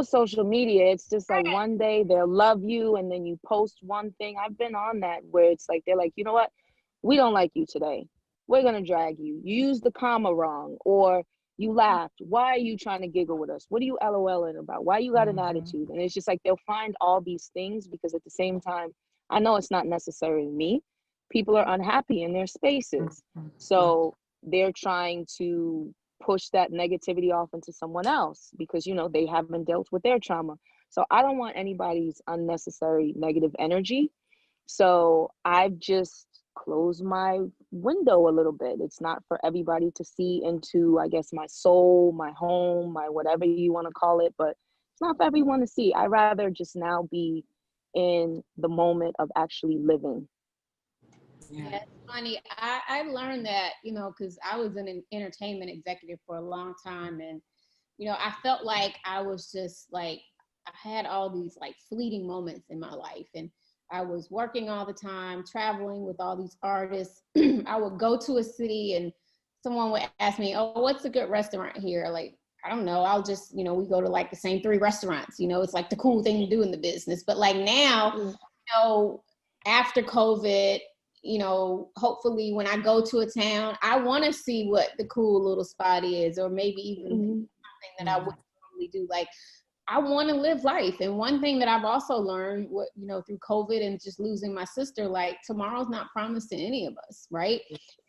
social media, it's just like one day they'll love you and then you post one thing. I've been on that where it's like, they're like, you know what? We don't like you today. We're going to drag you. You used the comma wrong, or You laughed. Why are you trying to giggle with us? What are you LOLing about? Why you got an attitude? And it's just like they'll find all these things because at the same time, I know it's not necessarily me. People are unhappy in their spaces. So they're trying to push that negativity off into someone else because, you know, they haven't dealt with their trauma. So I don't want anybody's unnecessary negative energy. So I've just closed my window a little bit. It's not for everybody to see into, I guess, my soul, my home, my whatever you want to call it, but it's not for everyone to see. I rather just now be in the moment of actually living. Yeah, it's funny. I learned that, you know, because I was an entertainment executive for a long time. And, you know, I felt like I was just like, I had all these like fleeting moments in my life. And I was working all the time, traveling with all these artists. I would go to a city and someone would ask me, oh, what's a good restaurant here? Like, I don't know. I'll just, you know, we go to like the same 3 restaurants, you know, it's like the cool thing to do in the business. But like now, you know, after COVID, you know, hopefully when I go to a town, I want to see what the cool little spot is, or maybe even something that I wouldn't normally do. Like, I want to live life. And one thing that I've also learned, what, you know, through COVID and just losing my sister, like tomorrow's not promised to any of us, right?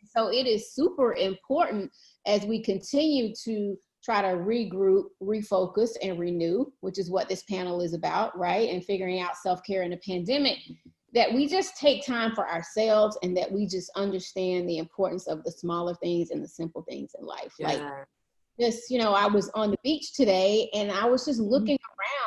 So it is super important as we continue to try to regroup, refocus, and renew, which is what this panel is about, right? And figuring out self-care in a pandemic, that we just take time for ourselves and that we just understand the importance of the smaller things and the simple things in life. Like, just, you know, I was on the beach today and I was just looking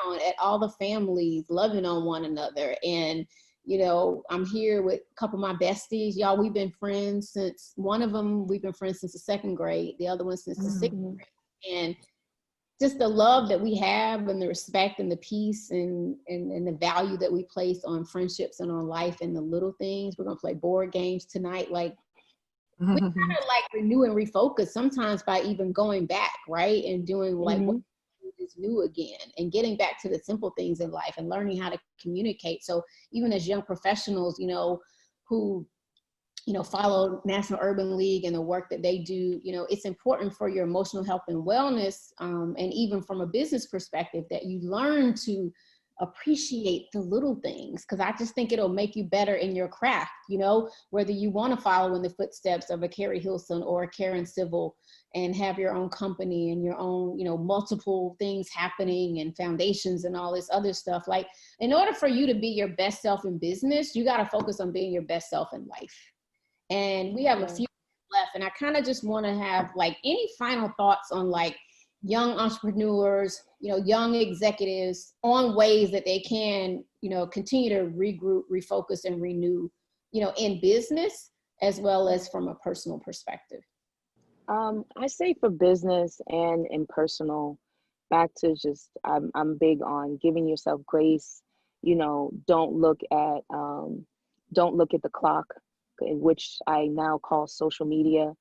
around at all the families loving on one another. And, you know, I'm here with a couple of my besties. Y'all, we've been friends since, one of them, we've been friends since the 2nd grade, the other one since the 6th grade. And just the love that we have and the respect and the peace and the value that we place on friendships and on life and the little things. We're gonna play board games tonight. Like, we kind of like renew and refocus sometimes by even going back, right? And doing like what is new again and getting back to the simple things in life and learning how to communicate. So even as young professionals, you know, who, you know, follow National Urban League and the work that they do, you know, it's important for your emotional health and wellness, and even from a business perspective, that you learn to appreciate the little things, because I just think it'll make you better in your craft, you know, whether you want to follow in the footsteps of a Carrie Hilson or a Karen Civil and have your own company and your own, you know, multiple things happening and foundations and all this other stuff. Like, in order for you to be your best self in business, you got to focus on being your best self in life. And we have a few left, and I kind of just want to have like any final thoughts on like young entrepreneurs, you know, young executives, on ways that they can, you know, continue to regroup, refocus, and renew, you know, in business as well as from a personal perspective. I say for business and in personal, back to just, I'm big on giving yourself grace. You know, don't look at the clock, which I now call social media,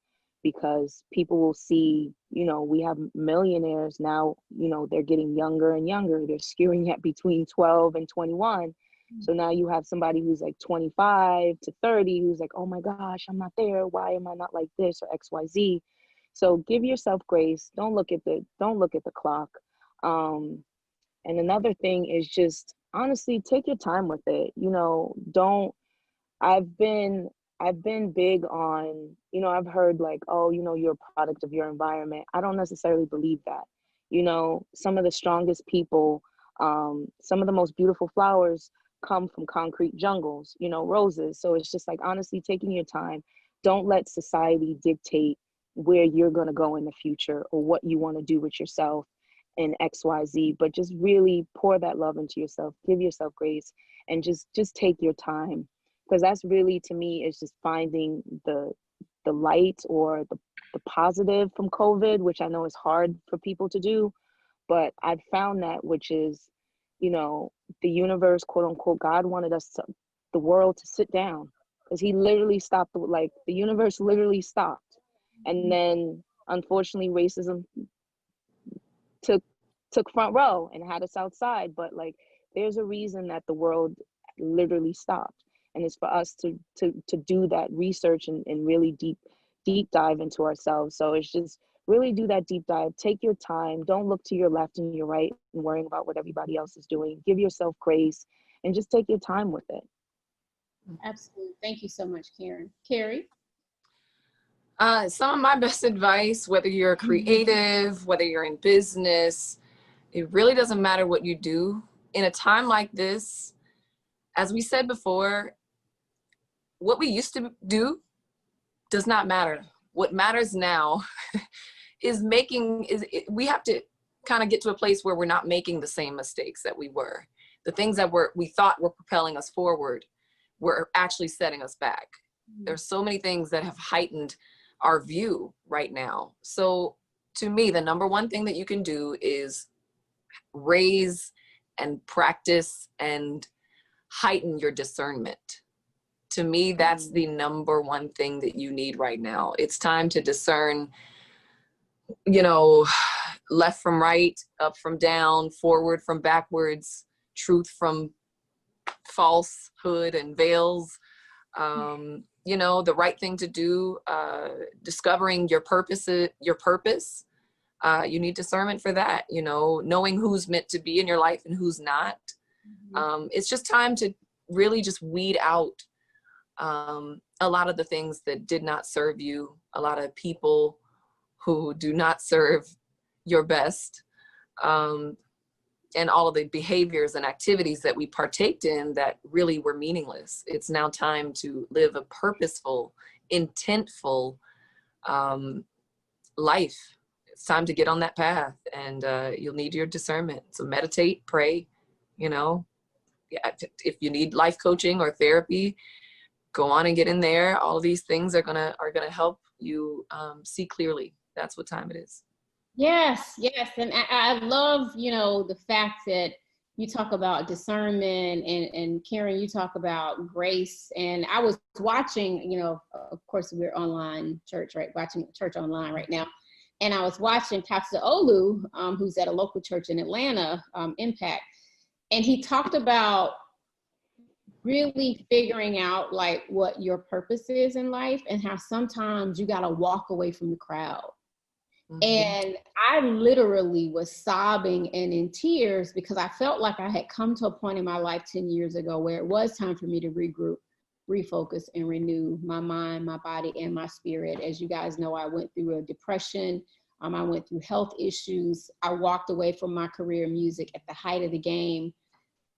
because people will see, you know, we have millionaires now, you know, they're getting younger and younger. They're skewing at between 12 and 21. So now you have somebody who's like 25 to 30 who's like, oh my gosh, I'm not there. Why am I not like this or XYZ? So give yourself grace. Don't look at the clock. And another thing is just honestly take your time with it. You know, I've been big on, you know, I've heard like, oh, you know, you're a product of your environment. I don't necessarily believe that. You know, some of the strongest people, some of the most beautiful flowers come from concrete jungles, you know, roses. So it's just like, honestly, taking your time. Don't let society dictate where you're going to go in the future or what you want to do with yourself and XYZ, but just really pour that love into yourself, give yourself grace, and just take your time. Because that's really, to me, is just finding the light or the positive from COVID, which I know is hard for people to do, but I've found that, which is, you know, the universe, quote unquote, God wanted the world to sit down, because he literally stopped, like the universe literally stopped. And then unfortunately racism took front row and had us outside. But like, there's a reason that the world literally stopped. And it's for us to do that research and really deep dive into ourselves. So it's just really do that deep dive. Take your time. Don't look to your left and your right and worrying about what everybody else is doing. Give yourself grace and just take your time with it. Absolutely. Thank you so much, Karen. Carrie? Some of my best advice, whether you're creative, whether you're in business, it really doesn't matter what you do. In a time like this, as we said before, what we used to do does not matter. What matters now is we have to kind of get to a place where we're not making the same mistakes that we were. The things that we thought were propelling us forward were actually setting us back. There's so many things that have heightened our view right now. So to me, the number one thing that you can do is raise and practice and heighten your discernment. To me, that's the number one thing that you need right now. It's time to discern, left from right, up from down, forward from backwards, truth from falsehood and veils. The right thing to do, discovering your purpose. You need discernment for that, knowing who's meant to be in your life and who's not. It's just time to really just weed out a lot of the things that did not serve you, a lot of people who do not serve your best, and all of the behaviors and activities that we partaked in that really were meaningless. It's now time to live a purposeful, intentful life. It's time to get on that path, and you'll need your discernment. So meditate, pray, if you need life coaching or therapy, go on and get in there. All of these things are gonna help you see clearly. That's what time it is. Yes. And I love, the fact that you talk about discernment, and Karen, you talk about grace. And I was watching, of course we're online church, right? Watching church online right now. And I was watching Pastor Olu, who's at a local church in Atlanta, Impact. And he talked about really figuring out like what your purpose is in life, and how sometimes you got to walk away from the crowd. And I literally was sobbing and in tears because I felt like I had come to a point in my life 10 years ago where it was time for me to regroup, refocus, and renew my mind, my body, and my spirit. As you guys know, I went through a depression. I went through health issues. I walked away from my career in music at the height of the game.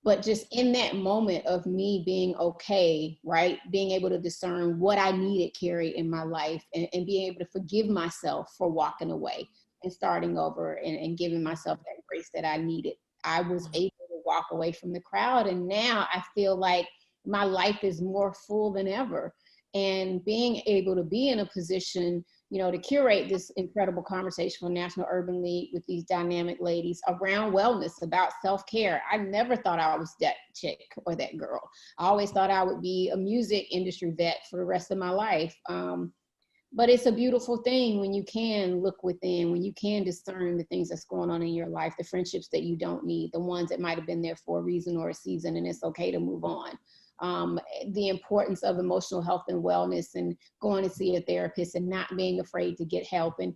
But just in that moment of me being okay, right? Being able to discern what I needed, Carrie, in my life, and being able to forgive myself for walking away and starting over, and giving myself that grace that I needed. I was able to walk away from the crowd, and now I feel like my life is more full than ever. And being able to be in a position, to curate this incredible conversation for National Urban League with these dynamic ladies around wellness, about self-care. I never thought I was that chick or that girl. I always thought I would be a music industry vet for the rest of my life. But it's a beautiful thing when you can look within, when you can discern the things that's going on in your life, the friendships that you don't need, the ones that might have been there for a reason or a season, and it's okay to move on. The importance of emotional health and wellness, and going to see a therapist, and not being afraid to get help, and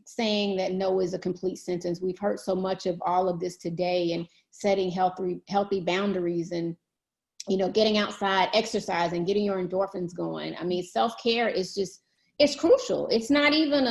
saying that no is a complete sentence. We've heard so much of all of this today, and setting healthy boundaries, and getting outside, exercising, getting your endorphins going. I mean, self-care is it's crucial. It's not even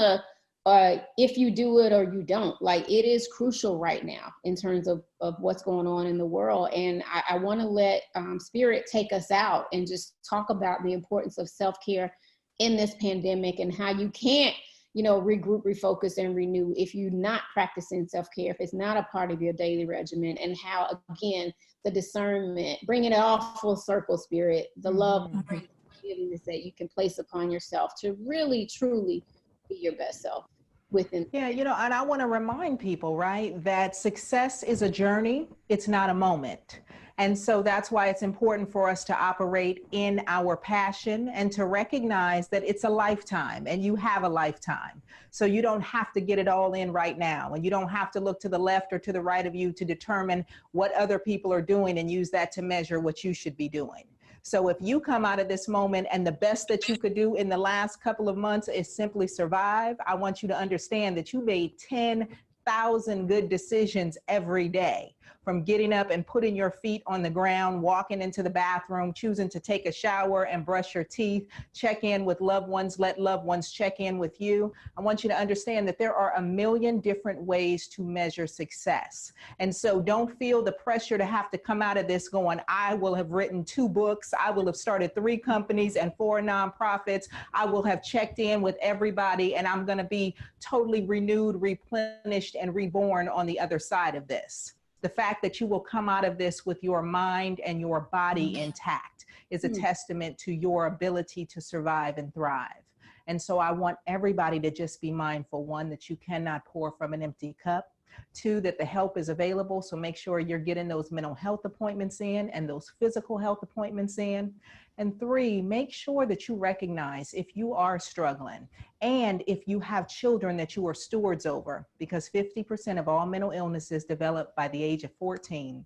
if you do it or you don't. Like, it is crucial right now in terms of what's going on in the world. And I want to let Spirit take us out and just talk about the importance of self-care in this pandemic, and how you can't, regroup, refocus, and renew if you're not practicing self-care, if it's not a part of your daily regimen, and how, again, the discernment, bringing it all full circle, Spirit, the love, forgiveness that you can place upon yourself to really, truly be your best self. Yeah, and I want to remind people, right, that success is a journey. It's not a moment. And so that's why it's important for us to operate in our passion, and to recognize that it's a lifetime, and you have a lifetime. So you don't have to get it all in right now, and you don't have to look to the left or to the right of you to determine what other people are doing and use that to measure what you should be doing. So if you come out of this moment and the best that you could do in the last couple of months is simply survive, I want you to understand that you made 10,000 good decisions every day. From getting up and putting your feet on the ground, walking into the bathroom, choosing to take a shower and brush your teeth, check in with loved ones, let loved ones check in with you. I want you to understand that there are a million different ways to measure success. And so don't feel the pressure to have to come out of this going, I will have written 2 books, I will have started 3 companies and 4 nonprofits, I will have checked in with everybody, and I'm gonna be totally renewed, replenished, and reborn on the other side of this. The fact that you will come out of this with your mind and your body intact is a testament to your ability to survive and thrive. And so I want everybody to just be mindful, 1, that you cannot pour from an empty cup. 2, that the help is available. So make sure you're getting those mental health appointments in and those physical health appointments in. And 3, make sure that you recognize if you are struggling and if you have children that you are stewards over, because 50% of all mental illnesses develop by the age of 14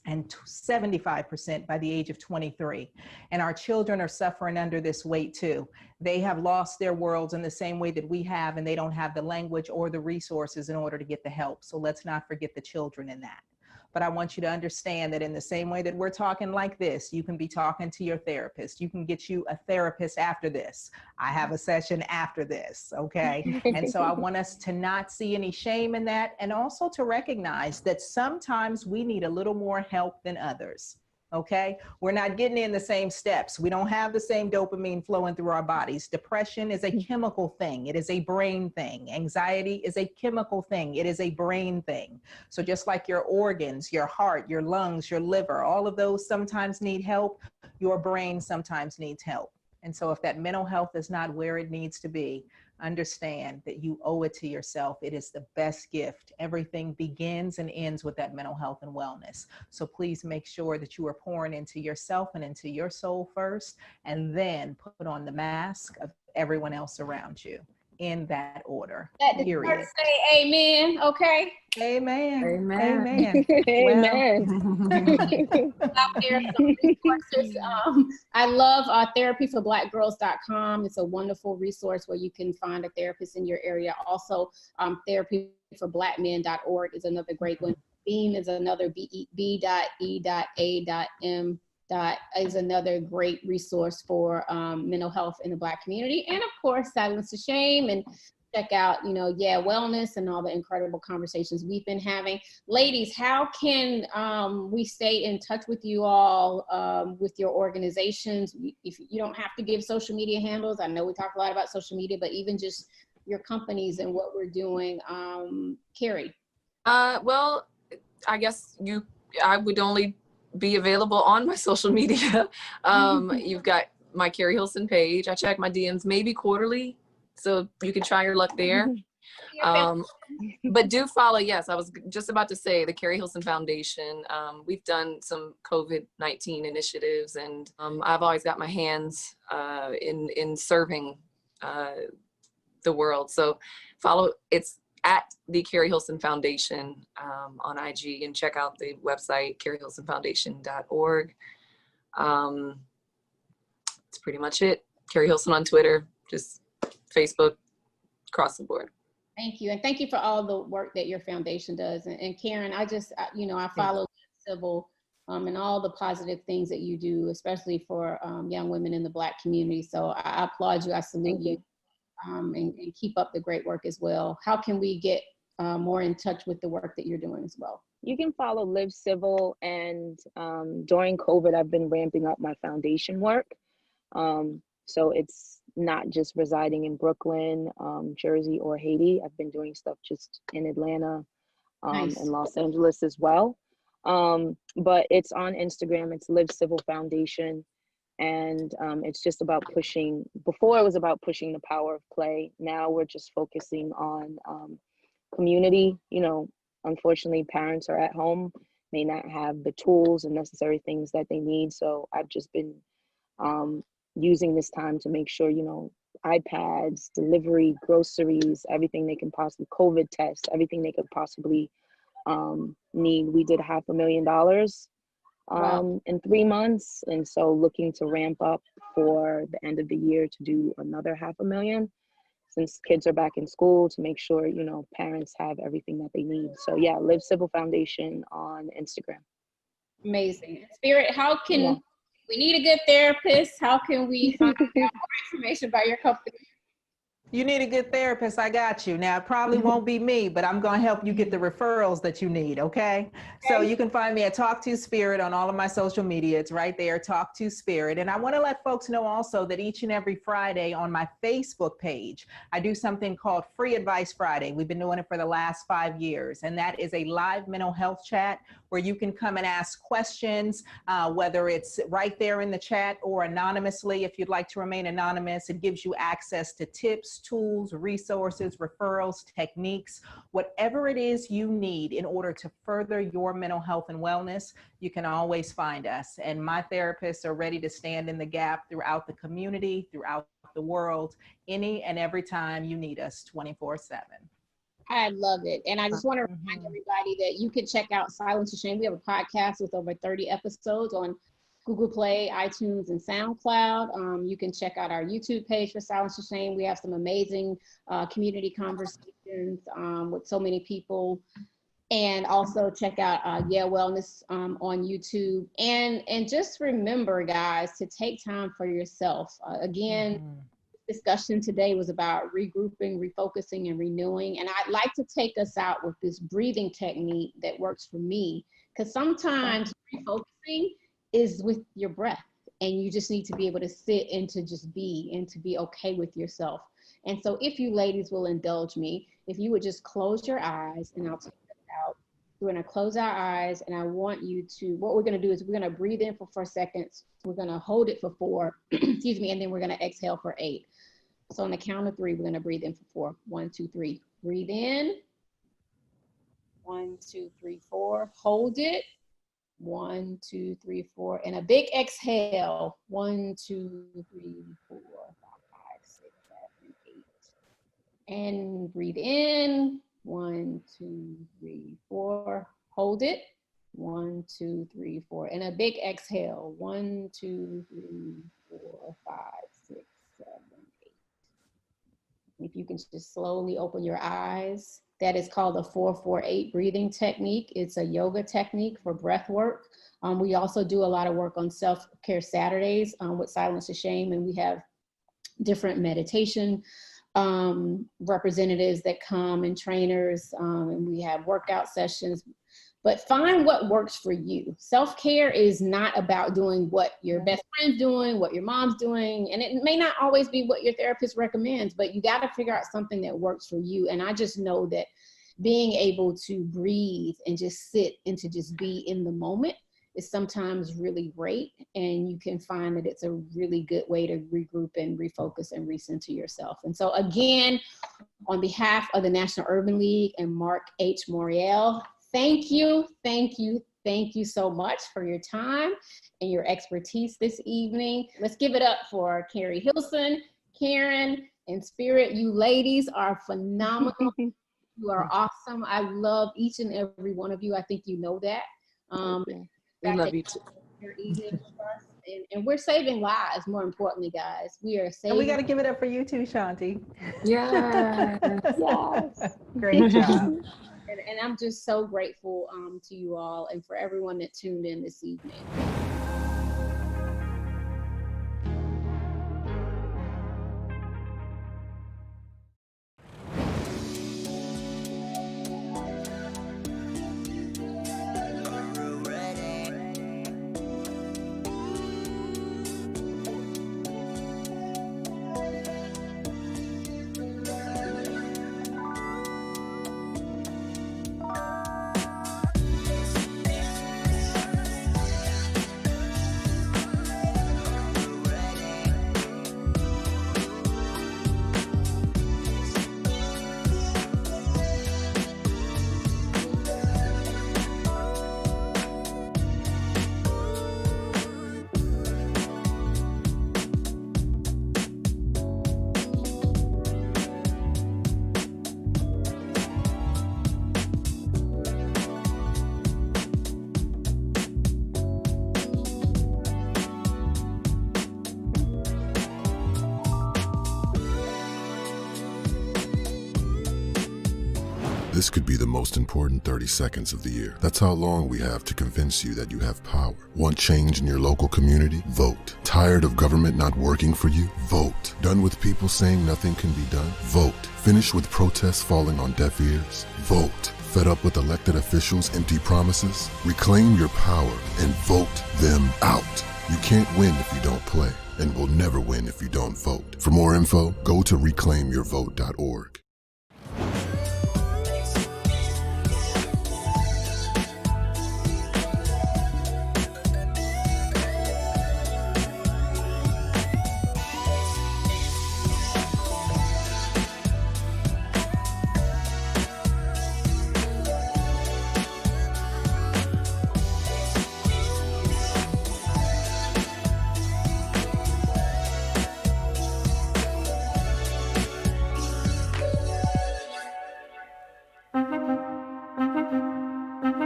and 75% by the age of 23. And our children are suffering under this weight too. They have lost their worlds in the same way that we have, and they don't have the language or the resources in order to get the help. So let's not forget the children in that. But I want you to understand that in the same way that we're talking like this, you can be talking to your therapist. You can get you a therapist after this. I have a session after this, okay? And so I want us to not see any shame in that, and also to recognize that sometimes we need a little more help than others. Okay, we're not getting in the same steps. We don't have the same dopamine flowing through our bodies. Depression is a chemical thing. It is a brain thing. Anxiety is a chemical thing. It is a brain thing. So just like your organs, your heart, your lungs, your liver, all of those sometimes need help. Your brain sometimes needs help. And so if that mental health is not where it needs to be, understand that you owe it to yourself. It is the best gift. Everything begins and ends with that mental health and wellness. So please make sure that you are pouring into yourself and into your soul first, and then put on the mask of everyone else around you in that order. Let the Period. church say amen, okay? Amen. Amen. Amen. Out there, some resources. I love therapyforblackgirls.com. It's a wonderful resource where you can find a therapist in your area. Also, therapyforblackmen.org is another great one. BEAM is another, B.E.A.M. is another great resource for mental health in the Black community. And of course, Silence to Shame, and check out, Yeah Wellness and all the incredible conversations we've been having. Ladies, how can we stay in touch with you all, with your organizations? If you don't have to give social media handles, I know we talk a lot about social media, but even just your companies and what we're doing. Carrie. Well, I guess I would only be available on my social media. You've got my Carrie Hilson page. I check my DMs maybe quarterly, so you can try your luck there. But do follow, yes, I was just about to say, the Carrie Hilson Foundation. We've done some COVID-19 initiatives, and I've always got my hands in serving the world. So follow, it's at the Carrie Hilson Foundation on IG, and check out the website, carriehilsonfoundation.org. That's pretty much it. Carrie Hilson on Twitter, just Facebook, across the board. Thank you. And thank you for all the work that your foundation does. And Karen, I follow Civil and all the positive things that you do, especially for young women in the Black community. So I applaud you. I salute you. And keep up the great work as well. How can we get more in touch with the work that you're doing as well? You can follow Live Civil, and during COVID, I've been ramping up my foundation work. So it's not just residing in Brooklyn, Jersey, or Haiti. I've been doing stuff just in Atlanta Nice. and Los Angeles as well. But it's on Instagram. It's Live Civil Foundation. And it's just about pushing. Before it was about pushing the power of play. Now we're just focusing on community. Unfortunately, parents are at home, may not have the tools and necessary things that they need. So I've just been using this time to make sure, iPads, delivery, groceries, everything they can possibly, COVID tests, everything they could possibly need. We did $500,000 Wow. in 3 months. And so looking to ramp up for the end of the year to do another 500,000 since kids are back in school, to make sure, you know, parents have everything that they need. So yeah, Live Civil Foundation on Instagram. Amazing. Spirit, how can Yeah. we need a good therapist? How can we find out more information about your company? You need a good therapist. I got you. Now, it probably won't be me, but I'm going to help you get the referrals that you need. Okay. So you can find me at Talk to Spirit on all of my social media. It's right there, Talk to Spirit. And I want to let folks know also that each and every Friday on my Facebook page, I do something called Free Advice Friday. We've been doing it for the last 5 years. And that is a live mental health chat where you can come and ask questions, whether it's right there in the chat or anonymously. If you'd like to remain anonymous, it gives you access to tips, tools, resources, referrals, techniques, whatever it is you need in order to further your mental health and wellness, you can always find us. And my therapists are ready to stand in the gap throughout the community, throughout the world, any and every time you need us 24/7. I love it. And I just want to remind everybody that you can check out Silence to Shame. We have a podcast with over 30 episodes on Google Play, iTunes, and SoundCloud. You can check out our YouTube page for Silence to Shame. We have some amazing community conversations with so many people. And also check out Yeah Wellness on YouTube. And just remember, guys, to take time for yourself. Again, discussion today was about regrouping, refocusing, and renewing. And I'd like to take us out with this breathing technique that works for me. Because sometimes refocusing is with your breath. And you just need to be able to sit and to just be and to be okay with yourself. And so if you ladies will indulge me, if you would just close your eyes, and I'll take this out. We're going to close our eyes, and I want you to, what we're going to do is we're going to breathe in for 4 seconds. We're going to hold it for 4, excuse me, and then we're going to exhale for 8. So on the count of 3, we're going to breathe in for 4. 1, 2, 3. Breathe in. 1, 2, 3, 4. Hold it. 1, 2, 3, 4. And a big exhale. 1, 2, 3, 4, 5, 6, 7, 8. And breathe in. 1, 2, 3, 4. Hold it. 1, 2, 3, 4. And a big exhale. 1, 2, 3, 4, 5, 6, 7, 8. If you can just slowly open your eyes. That is called the 4-4-8 breathing technique. It's a yoga technique for breath work. We also do a lot of work on self-care Saturdays with Silence to Shame, and we have different meditation representatives that come and trainers, and we have workout sessions. But find what works for you. Self-care is not about doing what your best friend's doing, what your mom's doing, and it may not always be what your therapist recommends, but you got to figure out something that works for you. And I just know that being able to breathe and just sit and to just be in the moment is sometimes really great. And you can find that it's a really good way to regroup and refocus and recenter yourself. And so again, on behalf of the National Urban League and Mark H. Morial, thank you so much for your time and your expertise this evening. Let's give it up for Carrie Hilson, Karen, and Spirit. You ladies are phenomenal. You are awesome. I love each and every one of you. I think you know that. We love you too. Your evening with us. And we're saving lives, more importantly, guys. We are saving. And we got to give it up for you too, Shanti. Yeah. Yes. Great job. And I'm just so grateful to you all and for everyone that tuned in this evening. This could be the most important 30 seconds of the year. That's how long we have to convince you that you have power. Want change in your local community? Vote. Tired of government not working for you? Vote. Done with people saying nothing can be done? Vote. Finished with protests falling on deaf ears? Vote. Fed up with elected officials' empty promises? Reclaim your power and vote them out. You can't win if you don't play, and will never win if you don't vote. For more info, go to reclaimyourvote.org.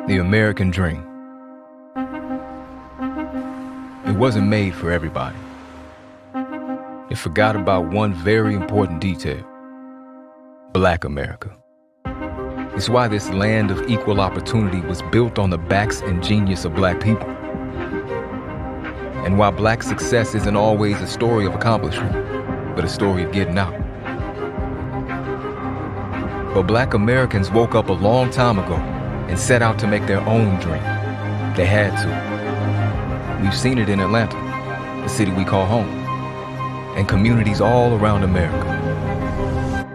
The American dream. It wasn't made for everybody. It forgot about one very important detail: Black America. It's why this land of equal opportunity was built on the backs and genius of Black people. And why Black success isn't always a story of accomplishment, but a story of getting out. But Black Americans woke up a long time ago and set out to make their own dream. They had to. We've seen it in Atlanta, the city we call home, and communities all around America.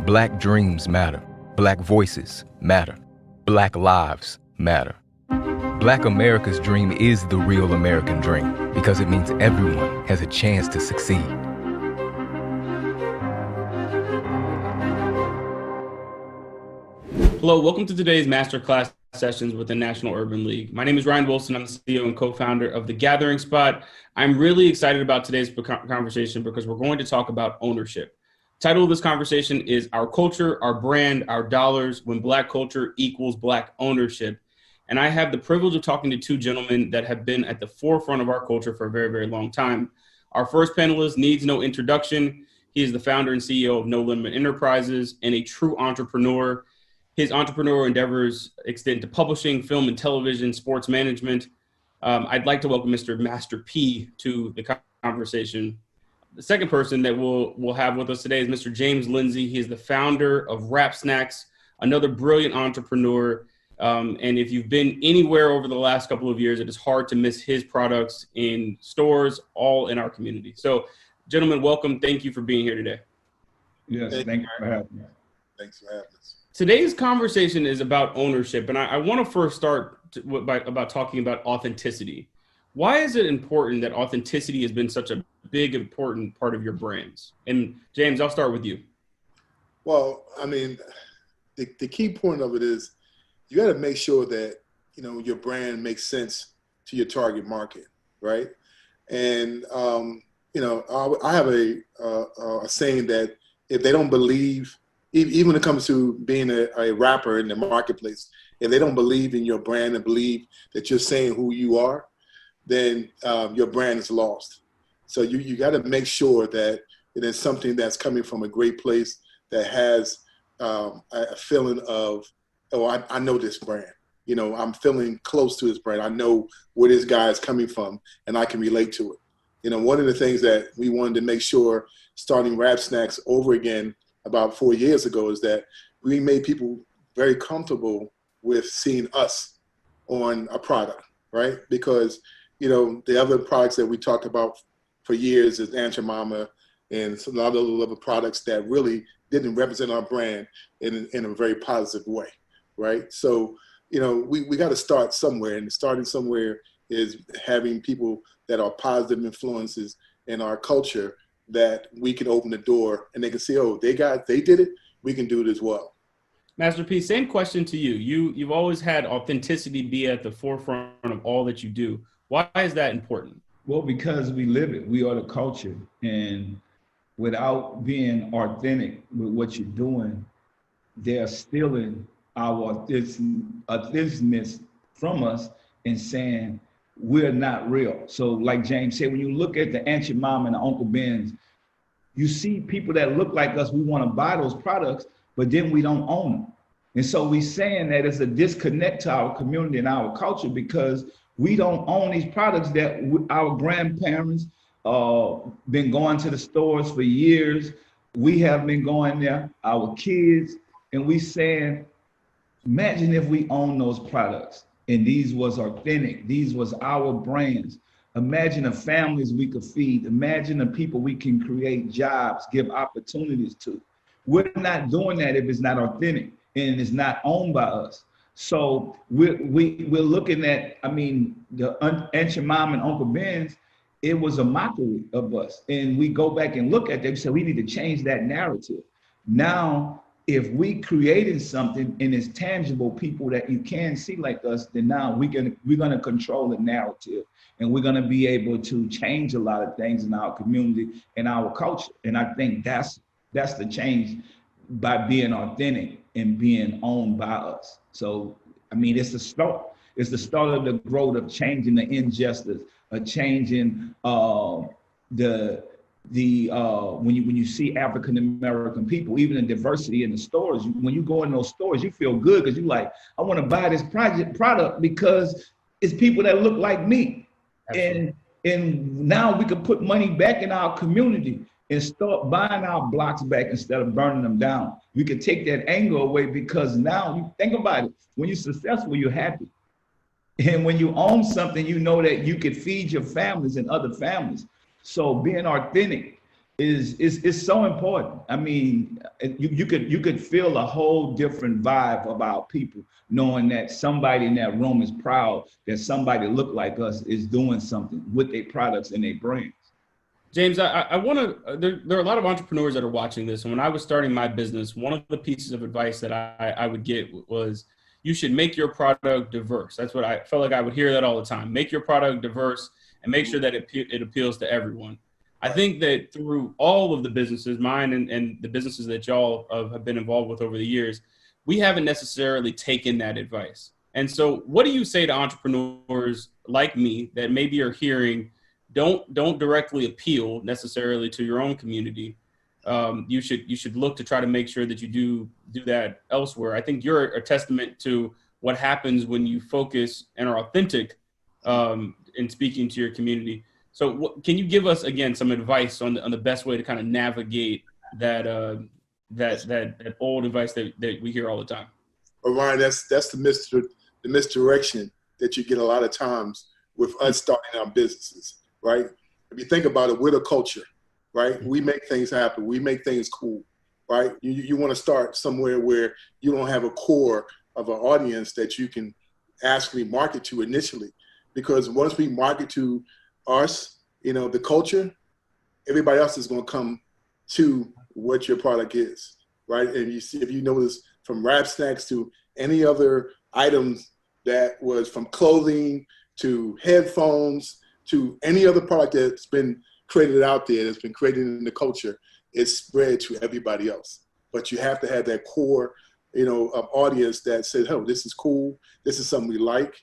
Black dreams matter. Black voices matter. Black lives matter. Black America's dream is the real American dream because it means everyone has a chance to succeed. Hello, welcome to today's masterclass sessions with the National Urban League. My name is Ryan Wilson. I'm the CEO and co-founder of The Gathering Spot. I'm really excited about today's conversation because we're going to talk about ownership. The title of this conversation is Our Culture, Our Brand, Our Dollars, When Black Culture Equals Black Ownership. And I have the privilege of talking to two gentlemen that have been at the forefront of our culture for a very, very long time. Our first panelist needs no introduction. He is the founder and CEO of No Limit Enterprises and a true entrepreneur. His entrepreneurial endeavors extend to publishing, film and television, sports management. I'd like to welcome Mr. Master P to the conversation. The second person that we'll have with us today is Mr. James Lindsay. He is the founder of Rap Snacks, another brilliant entrepreneur. And if you've been anywhere over the last couple of years, it is hard to miss his products in stores, all in our community. So, gentlemen, welcome. Thank you for being here today. Yes, thank you for having me. Thanks for having us. Today's conversation is about ownership, and I want to first start about talking about authenticity. Why is it important that authenticity has been such a big, important part of your brands? And James, I'll start with you. Well, I mean, the key point of it is you got to make sure that, you know, your brand makes sense to your target market, right? And, you know, I have a saying that if they don't believe, even when it comes to being a rapper in the marketplace, if they don't believe in your brand and believe that you're saying who you are, then your brand is lost. So you got to make sure that it is something that's coming from a great place that has a feeling of, oh, I know this brand. You know, I'm feeling close to this brand. I know where this guy is coming from, and I can relate to it. You know, one of the things that we wanted to make sure, starting Rap Snacks over again about 4 years ago, is that we made people very comfortable with seeing us on a product, right? Because, you know, the other products that we talked about for years is Aunt Your Mama and some other other products that really didn't represent our brand in a very positive way, right? So, you know, we got to start somewhere, and starting somewhere is having people that are positive influences in our culture that we can open the door and they can see, oh, they did it, we can do it as well. Master P, same question to you. You've always had authenticity be at the forefront of all that you do. Why is that important? Well, because we live it. We are the culture. And without being authentic with what you're doing, they're stealing our authenticness from us and saying we're not real. So like James said, when you look at the Aunt Your Mama and the Uncle Ben's, you see people that look like us, we want to buy those products, but then we don't own them. And so we saying that it's a disconnect to our community and our culture because we don't own these products that our grandparents been going to the stores for years. We have been going there, our kids, and we saying, imagine if we own those products and these was authentic, these was our brands. Imagine the families we could feed. Imagine the people we can create jobs, give opportunities to. We're not doing that if it's not authentic and it's not owned by us. So we're looking at, I mean, the Aunt Your Mom and Uncle Ben's, it was a mockery of us. And we go back and look at them and say, we need to change that narrative. Now, if we created something and it's tangible, people that you can see like us, then now we're gonna control the narrative and we're gonna be able to change a lot of things in our community and our culture. And I think that's the change by being authentic and being owned by us. So, I mean, it's the start. It's the start of the growth of changing the injustice, of changing when you see African American people, even in diversity in the stores, when you go in those stores, you feel good because you're like, I want to buy this product because it's people that look like me. Absolutely. And now we can put money back in our community and start buying our blocks back instead of burning them down. We can take that anger away because now you think about it, when you're successful, you're happy. And when you own something, you know that you could feed your families and other families. So being authentic is so important. I mean, you could feel a whole different vibe about people knowing that somebody in that room is proud that somebody look like us is doing something with their products and their brands. James, I want to, there are a lot of entrepreneurs that are watching this. And when I was starting my business, one of the pieces of advice that I would get was, you should make your product diverse. That's what I felt like I would hear that all the time. Make your product diverse and make sure that it appeals to everyone. I think that through all of the businesses, mine and the businesses that y'all have been involved with over the years, we haven't necessarily taken that advice. And so what do you say to entrepreneurs like me that maybe are hearing, don't directly appeal necessarily to your own community? You should look to try to make sure that you do that elsewhere. I think you're a testament to what happens when you focus and are authentic in speaking to your community. So can you give us again some advice on the best way to kind of navigate that old advice that we hear all the time? Well, Ryan, that's the misdirection that you get a lot of times with us starting our businesses, right? If you think about it, we're the culture, right? We make things happen. We make things cool, right? You want to start somewhere where you don't have a core of an audience that you can actually market to initially. Because once we market to us, the culture, everybody else is going to come to what your product is, right? And you see, if you notice, from Rap Snacks to any other items that was from clothing to headphones to any other product that's been created out there, that's been created in the culture, it's spread to everybody else. But you have to have that core, of audience that says, oh, this is cool. This is something we like,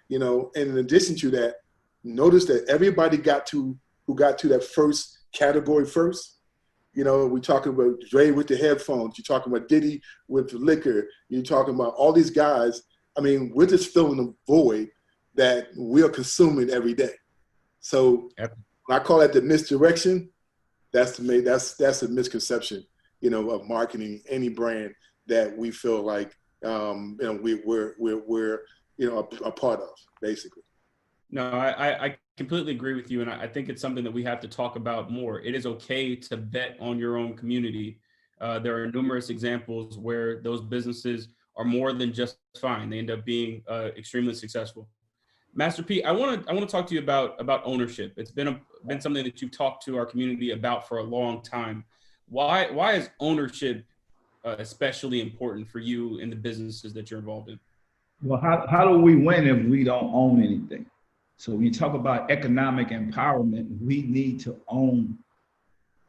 and in addition to that, notice that everybody who got to that first category first. We're talking about Dre with the headphones. You're talking about Diddy with the liquor. You're talking about all these guys. I mean, we're just filling a void that we're consuming every day. So when I call that the misdirection, that's a misconception, of marketing any brand that we feel like we're a part of, basically. No, I completely agree with you. And I think it's something that we have to talk about more. It is okay to bet on your own community. There are numerous examples where those businesses are more than just fine. They end up being extremely successful. Master P, I want to talk to you about ownership. It's been something that you've talked to our community about for a long time. Why is ownership especially important for you in the businesses that you're involved in? Well, how do we win if we don't own anything? So when you talk about economic empowerment, we need to own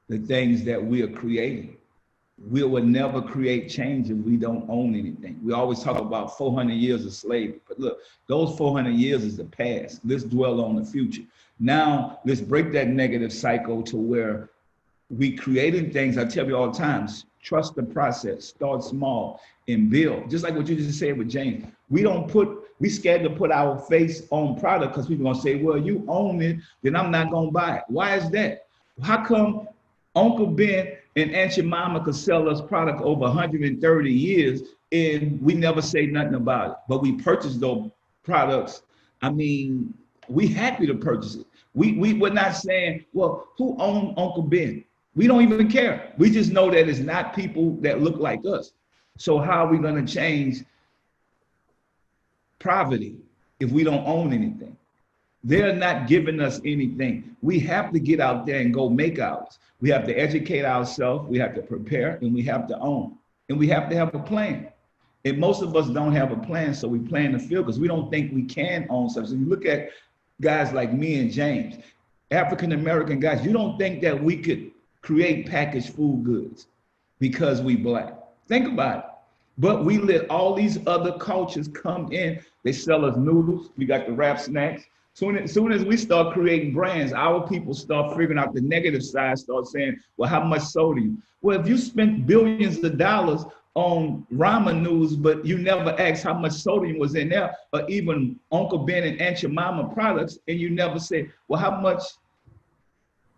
the things that we are creating. We will never create change if we don't own anything. We always talk about 400 years of slavery, but look, those 400 years is the past. Let's dwell on the future. Now, let's break that negative cycle to where we creating things. I tell you all the time, Trust the process. Start small and build. Just like what you just said with James. We scared to put our face on product because people gonna say, well, you own it, then I'm not gonna buy it. Why is that? How come Uncle Ben and Aunt Jemima could sell us product over 130 years and we never say nothing about it, but we purchase those products? I mean, we happy to purchase it. We're not saying, well, who owned Uncle Ben? We don't even care. We just know that it's not people that look like us. So how are we gonna change poverty if we don't own anything? They're not giving us anything. We have to get out there and go make ours. We have to educate ourselves, we have to prepare, and we have to own. And we have to have a plan. And most of us don't have a plan, so we play in the field because we don't think we can own something. So you look at guys like me and James, African-American guys, you don't think that we could create packaged food goods because we Black. Think about it. But we let all these other cultures come in. They sell us noodles. We got the Rap Snacks. Soon as we start creating brands, our people start figuring out the negative side, start saying, well, how much sodium? Well, if you spent billions of dollars on ramen noodles, but you never asked how much sodium was in there, or even Uncle Ben and Aunt Jemima products, and you never said, well,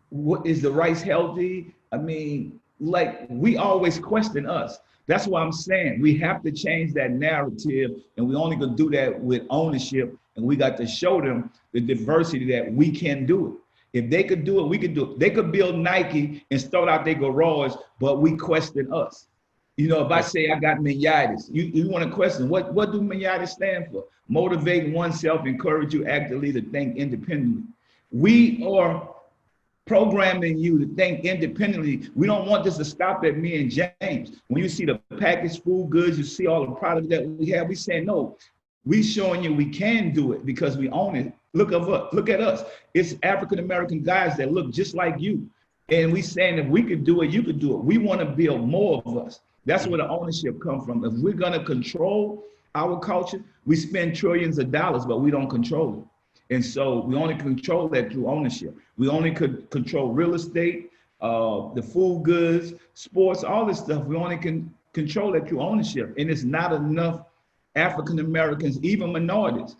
what is the rice healthy? I mean, like, we always question us. That's why I'm saying we have to change that narrative, and we only gonna do that with ownership, and we got to show them the diversity that we can do it. If they could do it, we could do it. They could build Nike and start out their garage, but we question us. You know, if I say I got meningitis, you want to question, what do meningitis stand for? Motivate oneself, encourage you actively to think independently. We are programming you to think independently. We don't want this to stop at me and James. When you see the packaged food goods, you see all the products that we have, we saying, no, we showing you we can do it because we own it. Look at us. It's African-American guys that look just like you. And we saying if we could do it, you could do it. We want to build more of us. That's where the ownership comes from. If we're gonna control our culture, we spend trillions of dollars, but we don't control it. And so we only control that through ownership. We only could control real estate, the food goods, sports, all this stuff. We only can control that through ownership. And it's not enough African-Americans, even minorities.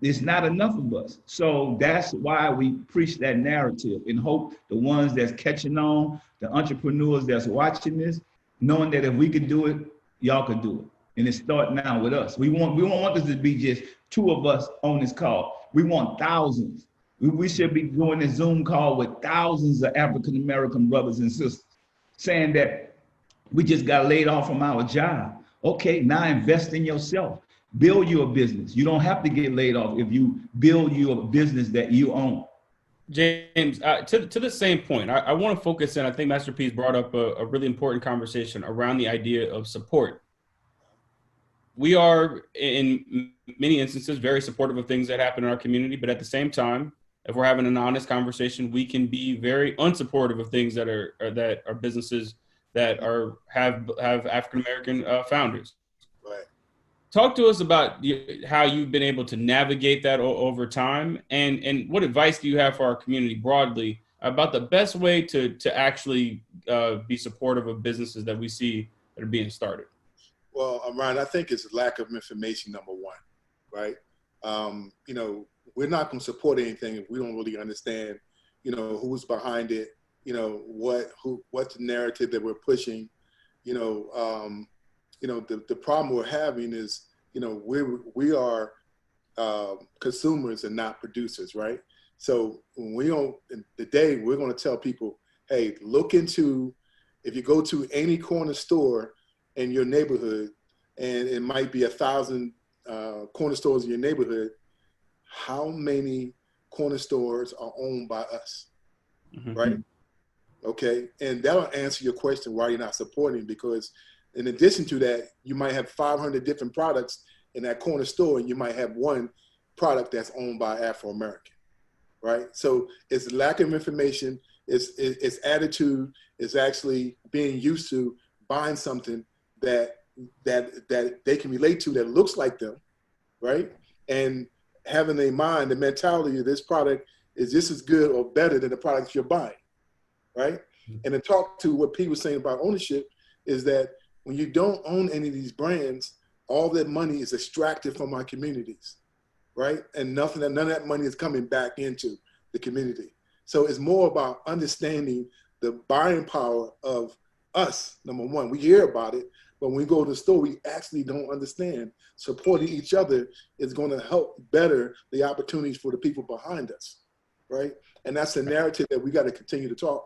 It's not enough of us. So that's why we preach that narrative and hope the ones that's catching on, the entrepreneurs that's watching this, knowing that if we could do it, y'all could do it. And it starts now with us. We don't want this to be just two of us on this call. We want thousands. We should be doing a Zoom call with thousands of African-American brothers and sisters saying that we just got laid off from our job. Okay, now invest in yourself. Build your business. You don't have to get laid off if you build your business that you own. James, to the same point, I want to focus in. I think Master P's brought up a really important conversation around the idea of support. We are, in many instances, very supportive of things that happen in our community, but at the same time, if we're having an honest conversation, we can be very unsupportive of things that are businesses that have African-American founders. Right. Talk to us about how you've been able to navigate that over time, and what advice do you have for our community broadly about the best way to actually be supportive of businesses that we see that are being started? Well, Ryan, I think it's lack of information, number one, right? You know, we're not going to support anything if we don't really understand, you know, who's behind it, you know, what's the narrative that we're pushing, you know, the problem we're having is, you know, we are consumers and not producers, right? So when we're going to tell people, hey, look into, if you go to any corner store in your neighborhood, and it might be 1,000 corner stores in your neighborhood, how many corner stores are owned by us, right? Okay, and that'll answer your question why you're not supporting, because in addition to that, you might have 500 different products in that corner store, and you might have one product that's owned by Afro-American, right? So it's lack of information, it's attitude, it's actually being used to buying something that they can relate to, that looks like them, right? And having a mind, the mentality of this product is just as good or better than the products you're buying, right? And to talk to what Pete was saying about ownership, is that when you don't own any of these brands, all that money is extracted from our communities, right? And none of that money is coming back into the community. So it's more about understanding the buying power of us, number one. We hear about it, but when we go to the store, we actually don't understand. Supporting each other is going to help better the opportunities for the people behind us, right? And that's the narrative that we got to continue to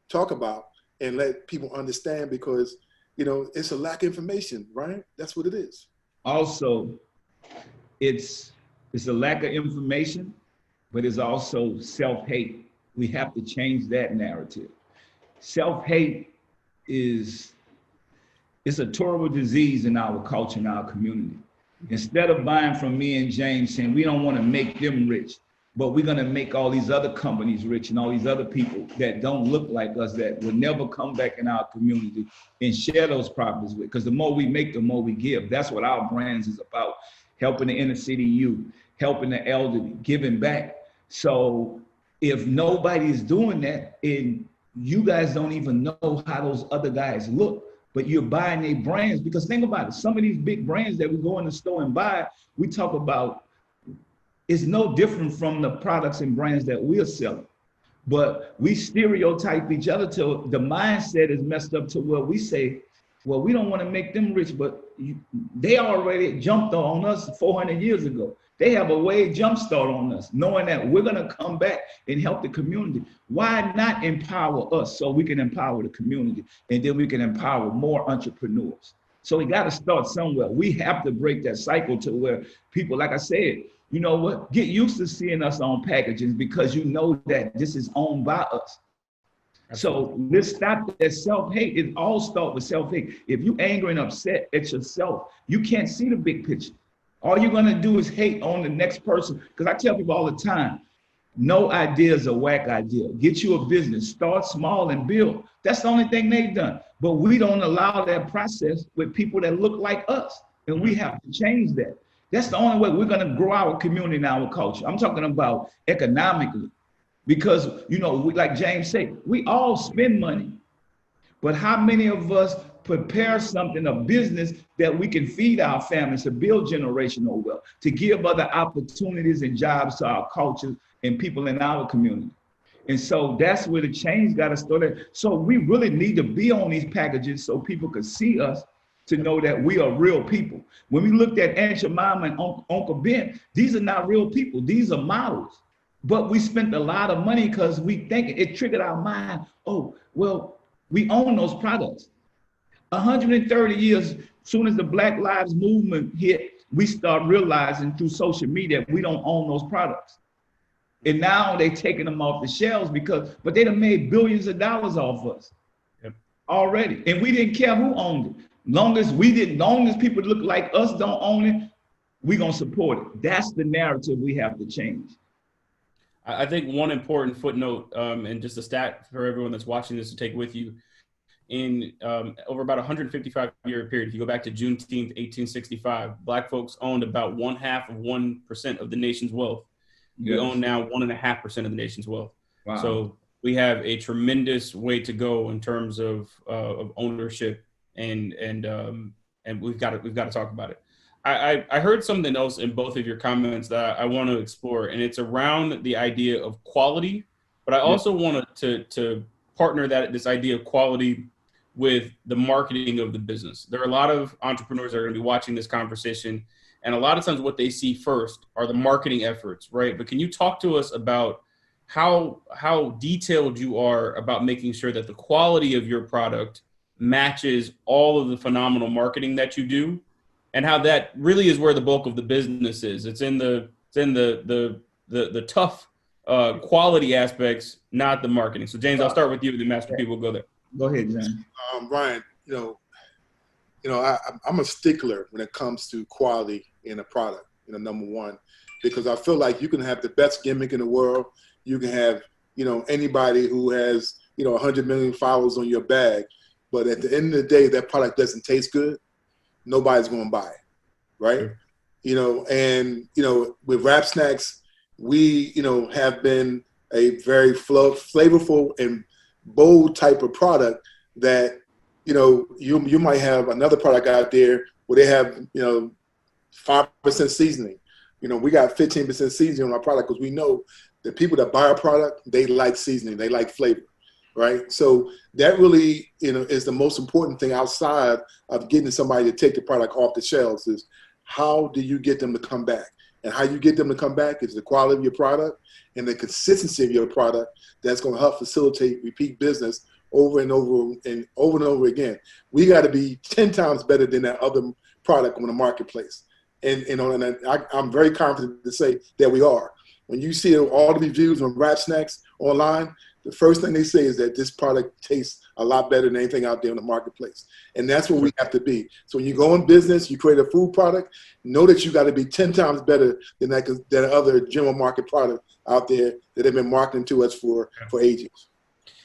talk about and let people understand, because, you know, it's a lack of information, right? That's what it is. Also, it's a lack of information, but it's also self-hate. We have to change that narrative. Self-hate is a terrible disease in our culture, in our community. Instead of buying from me and James saying we don't want to make them rich, but we're going to make all these other companies rich and all these other people that don't look like us, that will never come back in our community and share those profits with. Because the more we make, the more we give. That's what our brands is about. Helping the inner city youth, helping the elderly, giving back. So if nobody's doing that, and you guys don't even know how those other guys look, but you're buying their brands, because think about it, some of these big brands that we go in the store and buy, we talk about, it's no different from the products and brands that we're selling. But we stereotype each other till the mindset is messed up to where we say, well, we don't want to make them rich, but they already jumped on us 400 years ago. They have a way jump start on us, knowing that we're going to come back and help the community. Why not empower us so we can empower the community, and then we can empower more entrepreneurs? So we got to start somewhere. We have to break that cycle to where people, like I said, you know what, get used to seeing us on packages, because you know that this is owned by us. So let's stop that self-hate. It all starts with self-hate. If you angry and upset at yourself, you can't see the big picture. All you're gonna do is hate on the next person. Because I tell people all the time, no idea is a whack idea. Get you a business, start small and build. That's the only thing they've done. But we don't allow that process with people that look like us. And we have to change that. That's the only way we're gonna grow our community and our culture. I'm talking about economically. Because, you know, like James said, we all spend money, but how many of us prepare something, a business that we can feed our families, to build generational wealth, to give other opportunities and jobs to our culture and people in our community? And so that's where the change got to start at. So we really need to be on these packages so people can see us, to know that we are real people. When we looked at Aunt Jemima and Uncle Ben, these are not real people, these are models. But we spent a lot of money because we think it triggered our mind. Oh, well, we own those products. 130 years, soon as the Black Lives Movement hit, we start realizing through social media we don't own those products. And now they're taking them off the shelves but they done made billions of dollars off us already. And we didn't care who owned it. Long as people look like us don't own it, we're gonna support it. That's the narrative we have to change. I think one important footnote, and just a stat for everyone that's watching this to take with you, in over about 155-year period, if you go back to Juneteenth, 1865, Black folks owned about 0.5% of the nation's wealth. Yes. We own now 1.5% of the nation's wealth. Wow. So we have a tremendous way to go in terms of ownership, and we've got to talk about it. I heard something else in both of your comments that I want to explore, and it's around the idea of quality, but I also want to partner this idea of quality with the marketing of the business. There are a lot of entrepreneurs that are going to be watching this conversation, and a lot of times what they see first are the marketing efforts, right? But can you talk to us about how detailed you are about making sure that the quality of your product matches all of the phenomenal marketing that you do, and how that really is where the bulk of the business is? It's in the tough quality aspects, not the marketing. So James, I'll start with you, then Master P will go there. Go ahead, James. Ryan, I'm a stickler when it comes to quality in a product, number one, because I feel like you can have the best gimmick in the world. You can have, anybody who has, 100 million followers on your bag, but at the end of the day, that product doesn't taste good, nobody's going to buy it, right? Sure. With Rap Snacks, we, have been a very flavorful and bold type of product that you know, you might have another product out there where they have, you know, 5% seasoning. You know, we got 15% seasoning on our product because we know the people that buy our product, they like seasoning, they like flavor, right? So that really, you know, is the most important thing outside of getting somebody to take the product off the shelves is how do you get them to come back? And how you get them to come back is the quality of your product and the consistency of your product that's going to help facilitate repeat business over and over and over and over again. We got to be 10 times better than that other product on the marketplace. And I'm very confident to say that we are. When you see all the reviews on Rap Snacks online, the first thing they say is that this product tastes a lot better than anything out there in the marketplace. And that's what we have to be. So when you go in business, you create a food product, know that you got to be 10 times better than that other general market product out there that have been marketing to us for ages.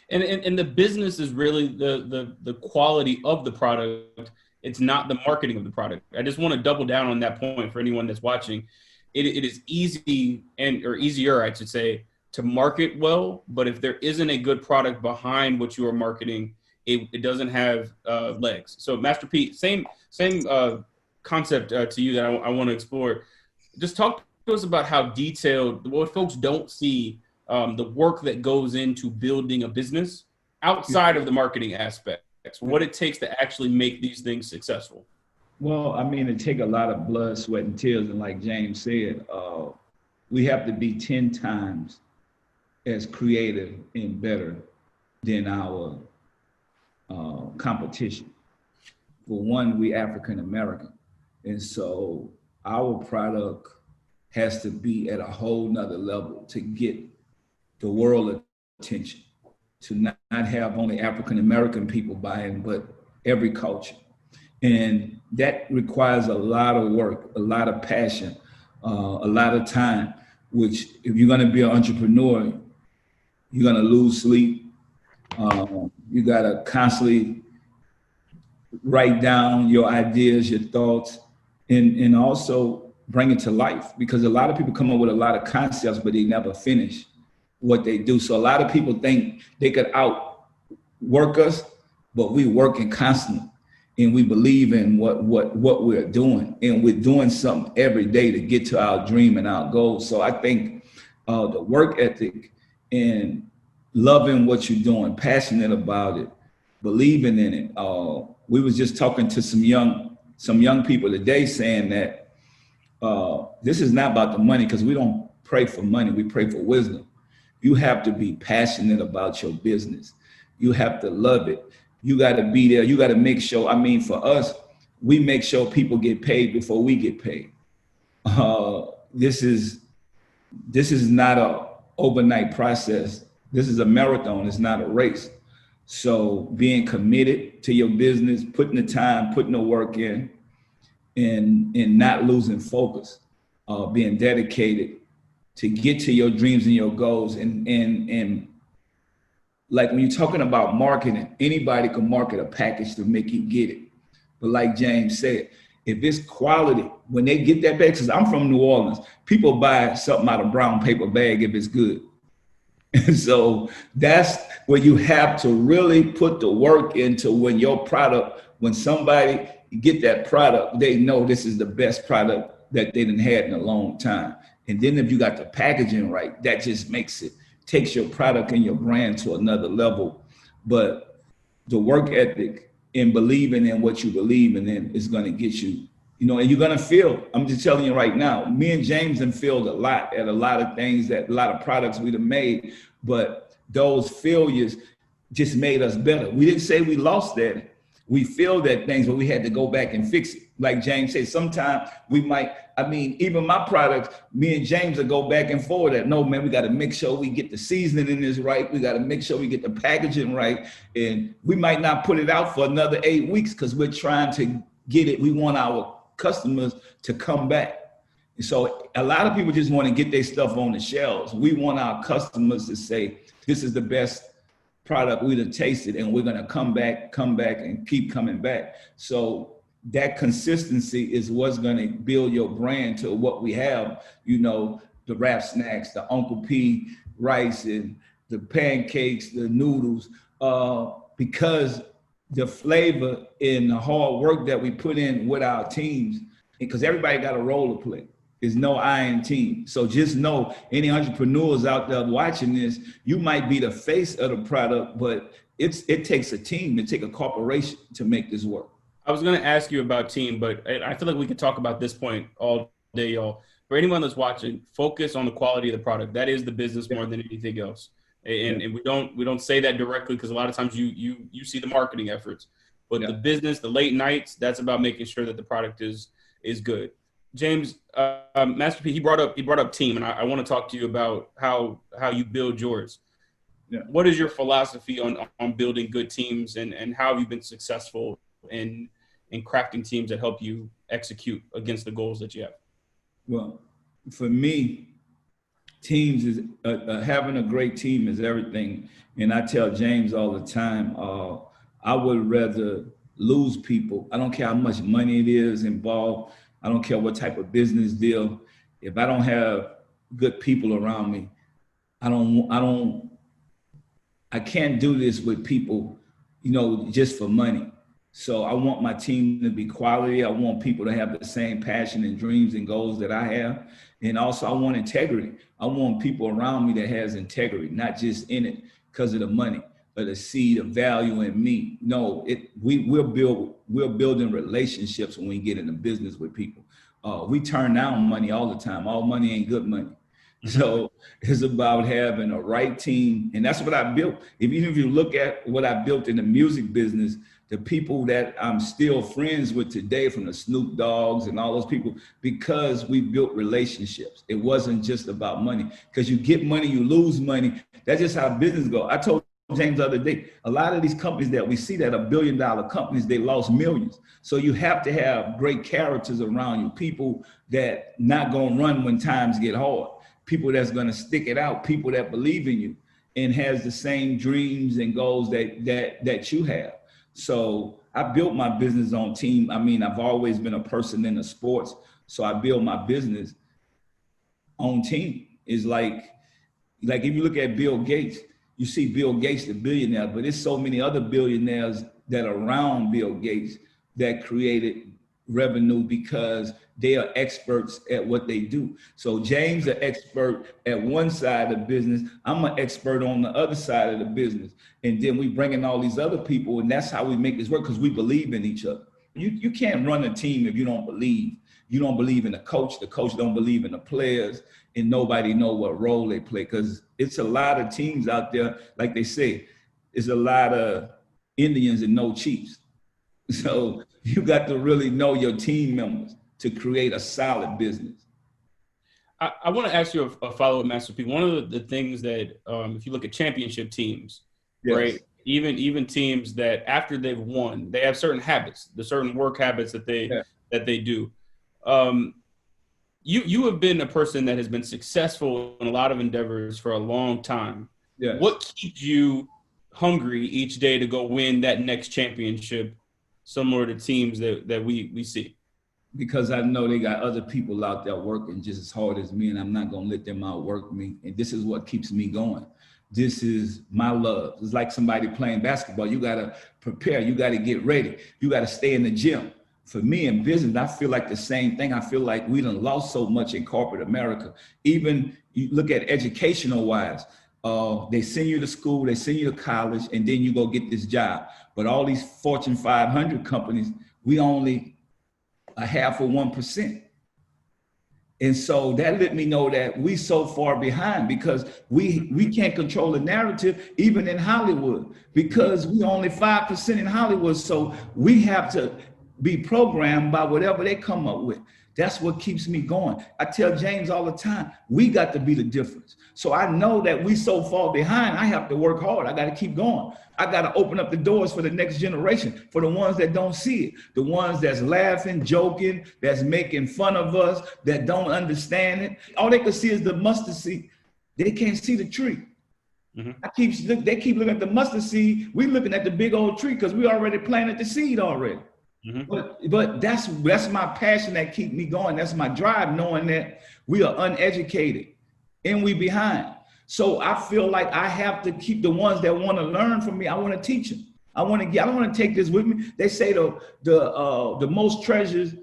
And the business is really the quality of the product. It's not the marketing of the product. I just want to double down on that point for anyone that's watching. It is easy or easier, I should say, to market well, but if there isn't a good product behind what you are marketing, it doesn't have legs. So Master Pete, same concept to you that I want to explore. Just talk to us about how detailed, what folks don't see, the work that goes into building a business outside of the marketing aspects, what it takes to actually make these things successful. Well, I mean, it take a lot of blood, sweat, and tears. And like James said, we have to be 10 times as creative and better than our competition. For one, we African American. And so our product has to be at a whole nother level to get the world attention, to not have only African American people buying, but every culture. And that requires a lot of work, a lot of passion, a lot of time, which if you're gonna be an entrepreneur, you're gonna lose sleep. You gotta constantly write down your ideas, your thoughts, and also bring it to life, because a lot of people come up with a lot of concepts, but they never finish what they do. So a lot of people think they could outwork us, but we working constantly. And we believe in what we're doing, and we're doing something every day to get to our dream and our goals. So I think the work ethic and loving what you're doing, passionate about it, believing in it. We was just talking to some young people today saying that this is not about the money, because we don't pray for money, we pray for wisdom. You have to be passionate about your business. You have to love it. You got to be there. You got to make sure, I mean, for us, we make sure people get paid before we get paid. This is not an overnight process. This is a marathon. It's not a race. So being committed to your business, putting the time, putting the work in, and not losing focus, being dedicated to get to your dreams and your goals. And like when you're talking about marketing, anybody can market a package to make you get it. But like James said, if it's quality, when they get that bag, because I'm from New Orleans, people buy something out of brown paper bag if it's good. And so that's where you have to really put the work into, when your product, when somebody get that product, they know this is the best product that they done had in a long time. And then if you got the packaging right, that just takes your product and your brand to another level. But the work ethic and believing in what you believe in is going to get you, and you're going to feel, I'm just telling you right now, me and James have failed a lot at a lot of things, that a lot of products we'd have made, but those failures just made us better. We didn't say we lost that. We failed at things, but we had to go back and fix it. Like James said, sometimes we might, even my products, me and James will go back and forth that, no, man, we got to make sure we get the seasoning in this right. We got to make sure we get the packaging right. And we might not put it out for another 8 weeks because we're trying to get it. We want our customers to come back. And so a lot of people just want to get their stuff on the shelves. We want our customers to say, this is the best product we've tasted, and we're going to come back and keep coming back. So that consistency is what's going to build your brand to what we have, the Rap Snacks, the Uncle P rice, and the pancakes, the noodles, because the flavor and the hard work that we put in with our teams, because everybody got a role to play. There's no I in team. So just know, any entrepreneurs out there watching this, you might be the face of the product, but it takes a team, it takes a corporation to make this work. I was going to ask you about team, but I feel like we could talk about this point all day, y'all. For anyone that's watching, focus on the quality of the product. That is the business more than anything else. And we don't say that directly, because a lot of times you see the marketing efforts, but the business, the late nights, that's about making sure that the product is good. James, Master P, he brought up team, and I want to talk to you about how you build yours. Yeah. What is your philosophy on building good teams, and how have you been successful in crafting teams that help you execute against the goals that you have? Well, for me, teams is having a great team is everything. And I tell James all the time, I would rather lose people. I don't care how much money it is involved. I don't care what type of business deal. If I don't have good people around me, I can't do this with people, just for money. So I want my team to be quality. I want people to have the same passion and dreams and goals that I have. And also I want integrity. I want people around me that has integrity, not just in it because of the money, but to see the value in me. No, we're building relationships when we get into business with people. We turn down money all the time. All money ain't good money. So it's about having a right team. And that's what I built. Even if you look at what I built in the music business, the people that I'm still friends with today, from the Snoop Dogs and all those people, because we built relationships. It wasn't just about money, because you get money, you lose money. That's just how business go. I told James the other day, a lot of these companies that we see that are billion-dollar companies, they lost millions. So you have to have great characters around you, people that not gonna run when times get hard, people that's gonna stick it out, people that believe in you and has the same dreams and goals that you have. So I built my business on team. I mean, I've always been a person in the sports, so I built my business on team. It's like if you look at Bill Gates, you see Bill Gates, the billionaire, but there's so many other billionaires that are around Bill Gates that created revenue because they are experts at what they do. So James, an expert at one side of the business, I'm an expert on the other side of the business. And then we bring in all these other people, and that's how we make this work, because we believe in each other. You can't run a team if you don't believe. You don't believe in the coach don't believe in the players, and nobody know what role they play, because it's a lot of teams out there, like they say, it's a lot of Indians and no chiefs. So you got to really know your team members to create a solid business. I want to ask you a follow-up, Master P. One of the things that, if you look at championship teams, yes, right, even teams that after they've won, they have certain habits, the certain work habits that they do. You have been a person that has been successful in a lot of endeavors for a long time. Yes. What keeps you hungry each day to go win that next championship, similar to teams that we see? Because I know they got other people out there working just as hard as me, and I'm not gonna let them outwork me. And this is what keeps me going. This is my love. It's like somebody playing basketball. You gotta prepare, you gotta get ready, you gotta stay in the gym. For me in business, I feel like the same thing. I feel like we done lost so much in corporate America. Even you look at educational wise, they send you to school, they send you to college, and then you go get this job. But all these Fortune 500 companies, we only a half of 1%. And so that let me know that we so far behind, because we can't control the narrative even in Hollywood, because we only 5% in Hollywood. So we have to be programmed by whatever they come up with. That's what keeps me going. I tell James all the time, we got to be the difference. So I know that we so far behind, I have to work hard. I got to keep going. I got to open up the doors for the next generation, for the ones that don't see it, the ones that's laughing, joking, that's making fun of us, that don't understand it. All they can see is the mustard seed. They can't see the tree. Mm-hmm. They keep looking at the mustard seed. We looking at the big old tree because we already planted the seed already. Mm-hmm. But that's my passion that keep me going. That's my drive, knowing that we are uneducated and we behind. So I feel like I have to keep the ones that want to learn from me. I want to teach them. I want to take this with me. They say the most treasures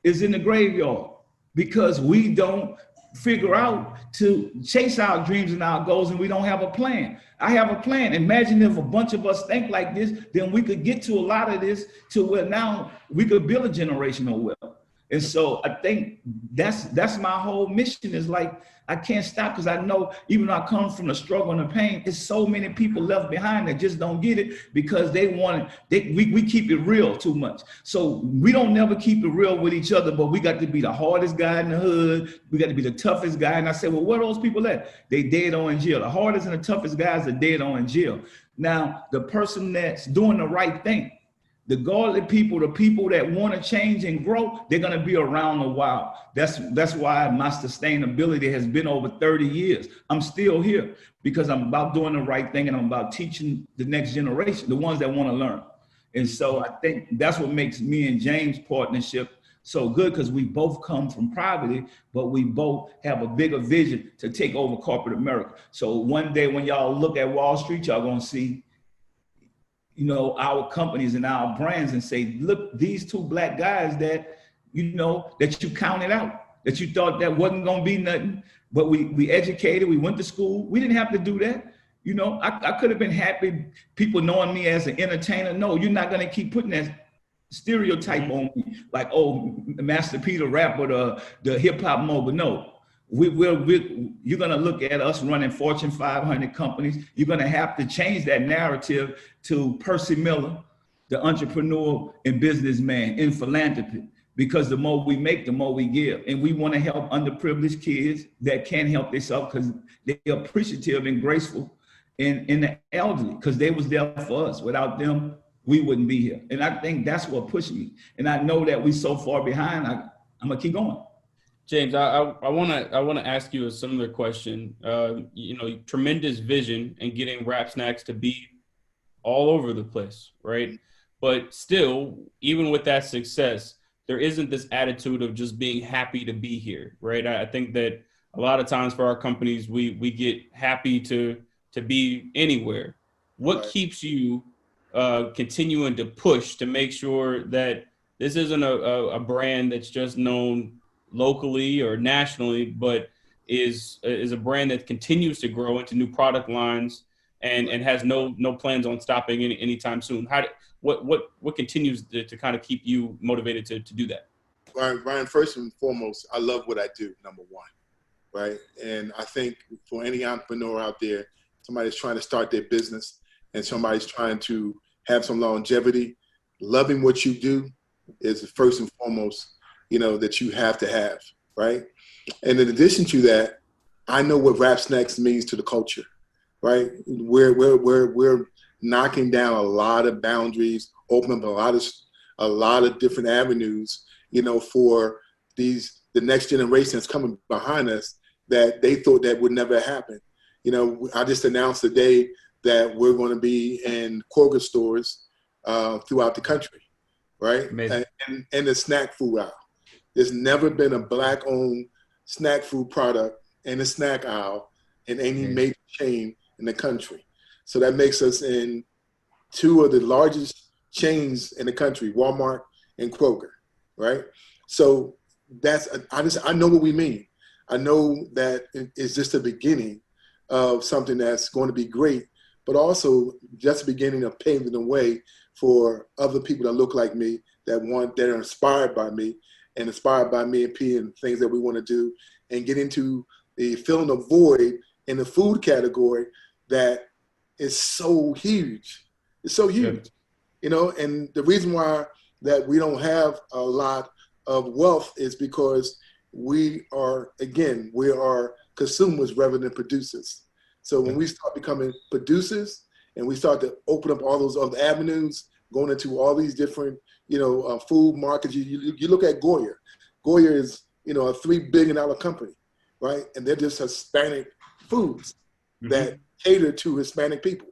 is in the graveyard because we don't figure out to chase our dreams and our goals, and we don't have a plan. I have a plan. Imagine if a bunch of us think like this, then we could get to a lot of this to where now we could build a generational wealth. And so I think that's my whole mission, is like, I can't stop, because I know even though I come from the struggle and the pain, there's so many people left behind that just don't get it because we keep it real too much. So we don't never keep it real with each other, but we got to be the hardest guy in the hood. We got to be the toughest guy. And I said, well, where are those people at? They dead or in jail. The hardest and the toughest guys are dead or in jail. Now, the person that's doing the right thing, the godly people, the people that want to change and grow, they're going to be around a while. That's why my sustainability has been over 30 years. I'm still here because I'm about doing the right thing, and I'm about teaching the next generation, the ones that want to learn. And so I think that's what makes me and James' partnership so good, because we both come from poverty, but we both have a bigger vision to take over corporate America. So one day when y'all look at Wall Street, y'all going to see, you know, our companies and our brands and say, look, these two black guys that, you know, that you counted out, that you thought that wasn't going to be nothing, but we educated, we went to school. We didn't have to do that. You know, I could have been happy people knowing me as an entertainer. No, you're not going to keep putting that stereotype on me, like, oh, Master P, the rapper, the hip hop mogul. No. You're going to look at us running Fortune 500 companies. You're going to have to change that narrative to Percy Miller, the entrepreneur and businessman in philanthropy, because the more we make, the more we give. And we want to help underprivileged kids that can't help themselves because they're appreciative and graceful, and the elderly, because they was there for us. Without them, we wouldn't be here. And I think that's what pushed me. And I know that we so far behind, I'm going to keep going. James, I want to ask you a similar question. You know, tremendous vision and getting Rap Snacks to be all over the place, right? But still, even with that success, there isn't this attitude of just being happy to be here, right? I think that a lot of times for our companies, we get happy to be anywhere. What keeps you continuing to push to make sure that this isn't a brand that's just known locally or nationally, but is a brand that continues to grow into new product lines and has no plans on stopping anytime soon? What continues to kind of keep you motivated to do that? Ryan, first and foremost, I love what I do, number one, right? And I think for any entrepreneur out there, somebody's trying to start their business and somebody's trying to have some longevity, loving what you do is the first and foremost, you know, that you have to have, right? And in addition to that, I know what Rap Snacks means to the culture, right? We're knocking down a lot of boundaries, opening up a lot of different avenues, you know, for the next generation that's coming behind us that they thought that would never happen. You know, I just announced today that we're going to be in Kroger stores throughout the country, right? And the snack food aisle. There's never been a Black-owned snack food product in the snack aisle in any major chain in the country. So that makes us in two of the largest chains in the country, Walmart and Kroger, right? So I know what we mean. I know that it's just the beginning of something that's going to be great, but also just the beginning of paving the way for other people that look like me, that are inspired by me, and inspired by me and P and things that we want to do, and get into the filling a void in the food category that is so huge. It's so huge, you know, and the reason why that we don't have a lot of wealth is because we are consumers rather than producers. So when we start becoming producers and we start to open up all those other avenues, going into all these different, you know, food markets, you look at Goya. Goya is, you know, a $3 billion company, right? And they're just Hispanic foods that cater to Hispanic people,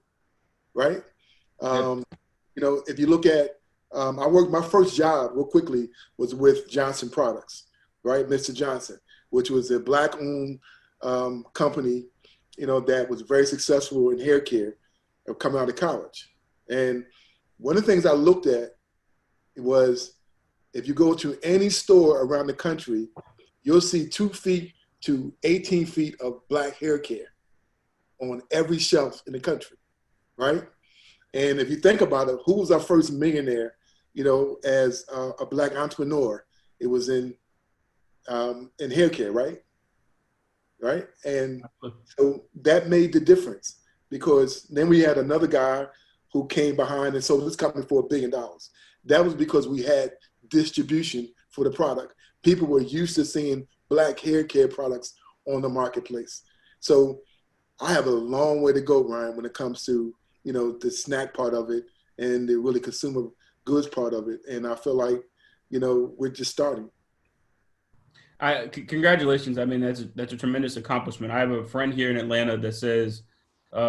right? You know, if you look at, my first job, real quickly, was with Johnson Products, right? Mr. Johnson, which was a Black-owned company, you know, that was very successful in hair care coming out of college. And one of the things I looked at was if you go to any store around the country, you'll see 2 feet to 18 feet of black hair care on every shelf in the country, right? And if you think about it, who was our first millionaire, as a black entrepreneur? It was in hair care, right? Right? And so that made the difference, because then we had another guy who came behind and sold this company for $1 billion. That was because we had distribution for the product. People were used to seeing black hair care products on the marketplace. So I have a long way to go, Ryan, when it comes to, the snack part of it and the really consumer goods part of it. And I feel like, we're just starting. Congratulations. I mean, that's a tremendous accomplishment. I have a friend here in Atlanta that says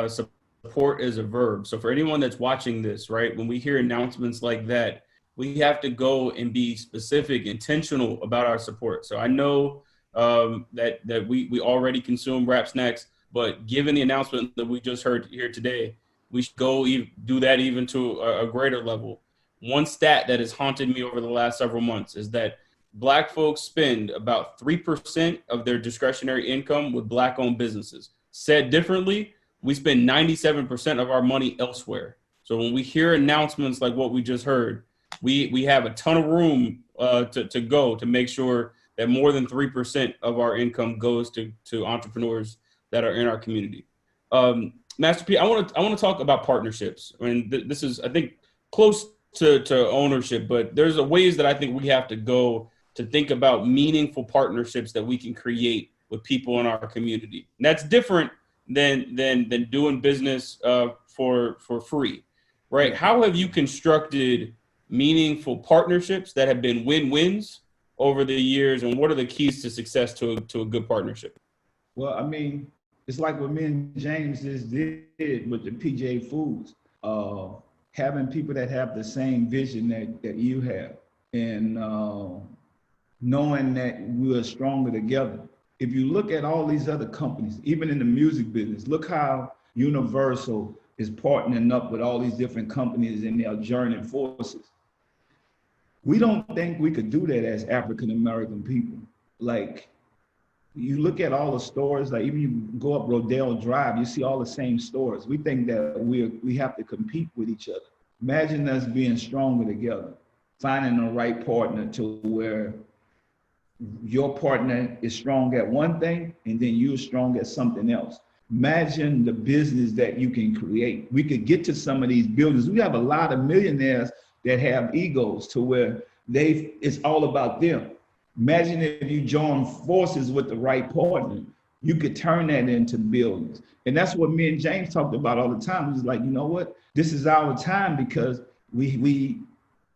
support is a verb. So for anyone that's watching this, right, when we hear announcements like that, we have to go and be specific, intentional about our support. So I know that we already consume Wrap Snacks, but given the announcement that we just heard here today, we should go do that even to a greater level. One stat that has haunted me over the last several months is that Black folks spend about 3% of their discretionary income with Black-owned businesses. Said differently, we spend 97% of our money elsewhere. So when we hear announcements like what we just heard, we have a ton of room to go to make sure that more than 3% of our income goes to entrepreneurs that are in our community. Master P, I want to talk about partnerships. I mean, this is, I think, close to ownership, but there's ways that I think we have to go to think about meaningful partnerships that we can create with people in our community. And that's different than doing business for free, right? How have you constructed meaningful partnerships that have been win-wins over the years, and what are the keys to success to a good partnership? Well, I mean, it's like what me and James just did with the PJ Foods, having people that have the same vision that you have, and knowing that we are stronger together. If you look at all these other companies, even in the music business, look how Universal is partnering up with all these different companies in their joining forces. We don't think we could do that as African-American people. Like, you look at all the stores, like even you go up Rodale Drive, you see all the same stores. We think that we have to compete with each other. Imagine us being stronger together, finding the right partner to where your partner is strong at one thing and then you're strong at something else. Imagine the business that you can create. We could get to some of these buildings. We have a lot of millionaires that have egos to where it's all about them. Imagine if you join forces with the right partner, you could turn that into buildings. And that's what me and James talked about all the time. It's like, you know what? This is our time, because we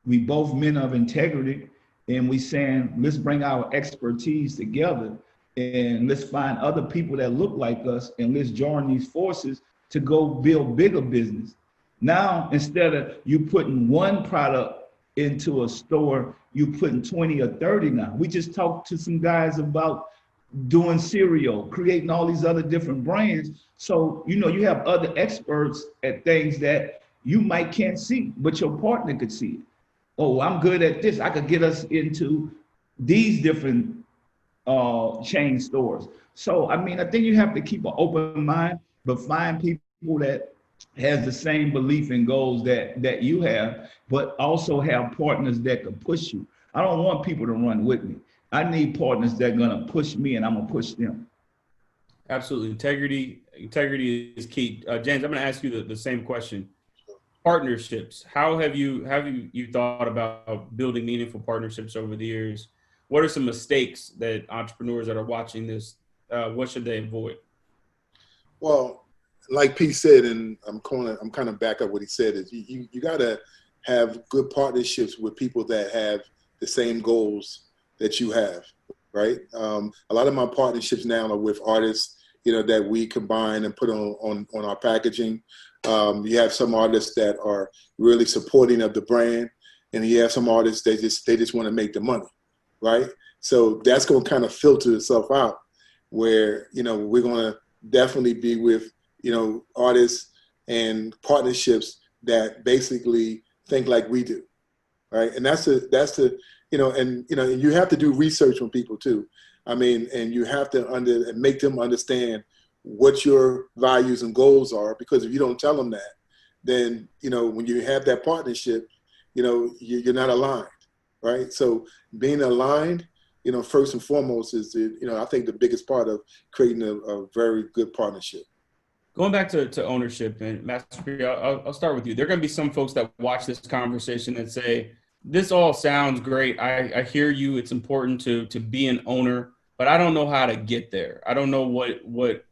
both men of integrity, and we saying, let's bring our expertise together and let's find other people that look like us and let's join these forces to go build bigger business. Now, instead of you putting one product into a store, you putting 20 or 30 now. We just talked to some guys about doing cereal, creating all these other different brands. So, you have other experts at things that you might can't see, but your partner could see it. Oh, I'm good at this. I could get us into these different chain stores. So, I mean, I think you have to keep an open mind, but find people that has the same belief and goals that you have, but also have partners that can push you. I don't want people to run with me. I need partners that are gonna push me and I'm gonna push them. Absolutely. Integrity is key. James, I'm gonna ask you the same question. Partnerships. How have you thought about building meaningful partnerships over the years? What are some mistakes that entrepreneurs that are watching this, what should they avoid? Well, like Pete said, and I'm kind of back up what he said, is you got to have good partnerships with people that have the same goals that you have, right? A lot of my partnerships now are with artists, that we combine and put on our packaging. You have some artists that are really supporting of the brand, and you have some artists they just want to make the money, right? So that's going to kind of filter itself out, where we're going to definitely be with artists and partnerships that basically think like we do, right? And that's the and you have to do research on people too. I mean, and you have to make them understand what your values and goals are, because if you don't tell them that, then when you have that partnership, you're not aligned, right? So being aligned, first and foremost is I think the biggest part of creating a very good partnership. Going back to ownership, and Master P, I'll start with you. There are going to be some folks that watch this conversation and say, this all sounds great. I hear you. It's important to be an owner, but I don't know how to get there. I don't know what's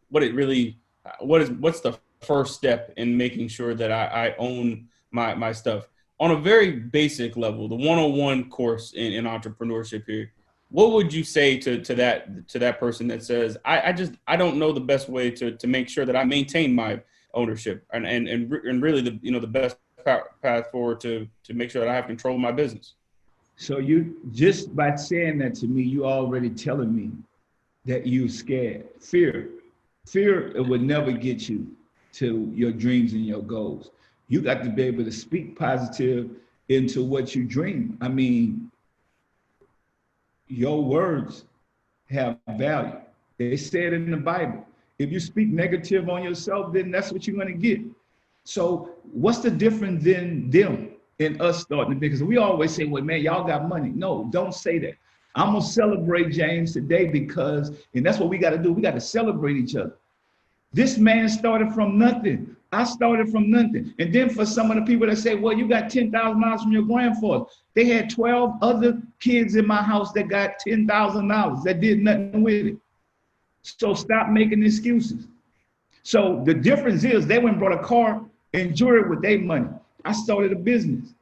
the first step in making sure that I own my stuff. On a very basic level, the 101 course in entrepreneurship here, what would you say to that person that says, I don't know the best way to make sure that I maintain my ownership and really the best path forward to make sure that I have control of my business? So you, just by saying that to me, you already telling me that you're scared. Fear it would never get you to your dreams and your goals. You got to be able to speak positive into what you dream. I mean, your words have value. They said in the Bible, if you speak negative on yourself, then that's what you're going to get. So what's the difference in them and us starting? Because we always say, well, man, y'all got money. No, don't say that. I'm going to celebrate James today and that's what we got to do. We got to celebrate each other. This man started from nothing. I started from nothing. And then for some of the people that say, well, you got $10,000 from your grandfather. They had 12 other kids in my house that got $10,000 that did nothing with it. So stop making excuses. So the difference is they went and brought a car and jewelry with their money. I started a business.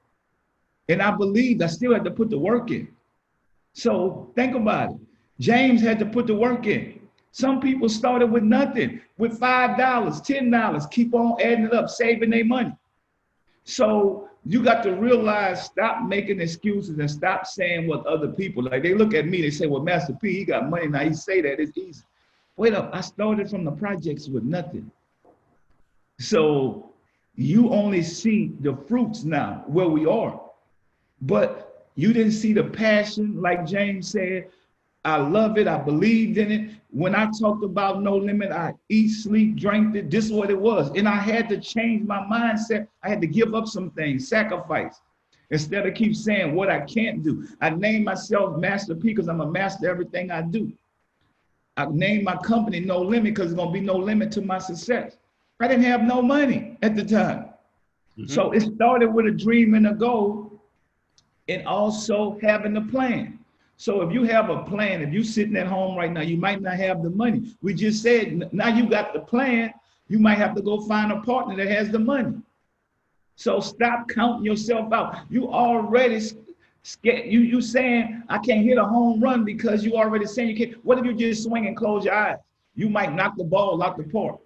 And I believed I still had to put the work in. So think about it. James had to put the work in. Some people started with nothing, with $5, $10, keep on adding it up, saving their money. So you got to realize, stop making excuses and stop saying what other people, like they look at me, they say, well, Master P, he got money, now he say that, it's easy. Wait up, I started from the projects with nothing. So you only see the fruits now, where we are. But you didn't see the passion, like James said. I love it, I believed in it. When I talked about No Limit, I eat, sleep, drank it, this is what it was. And I had to change my mindset. I had to give up some things, sacrifice. Instead of keep saying what I can't do. I named myself Master P because I'm a master of everything I do. I named my company No Limit because it's gonna be no limit to my success. I didn't have no money at the time. Mm-hmm. So it started with a dream and a goal and also having a plan. So if you have a plan, if you're sitting at home right now, you might not have the money. We just said, now you got the plan, you might have to go find a partner that has the money. So stop counting yourself out. You already scared. You saying, I can't hit a home run because you already saying you can't. What if you just swing and close your eyes? You might knock the ball out the park.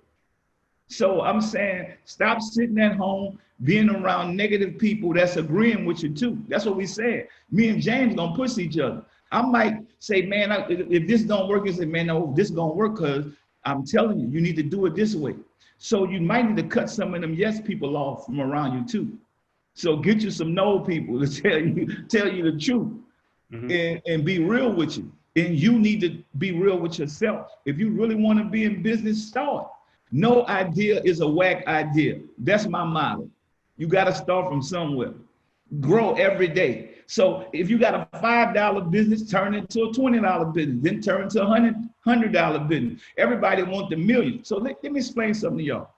So I'm saying, stop sitting at home, being around negative people that's agreeing with you too. That's what we said. Me and James gonna push each other. I might say, man, if this don't work, you say, man, no, this gonna work because I'm telling you, you need to do it this way. So you might need to cut some of them yes people off from around you too. So get you some no people to tell you the truth. Mm-hmm. and be real with you. And you need to be real with yourself. If you really want to be in business, start. No idea is a whack idea. That's my motto. You got to start from somewhere. Grow every day. So if you got a $5 business, turn it into a $20 business, then turn it to a $100 business. Everybody wants the million. So let me explain something to y'all.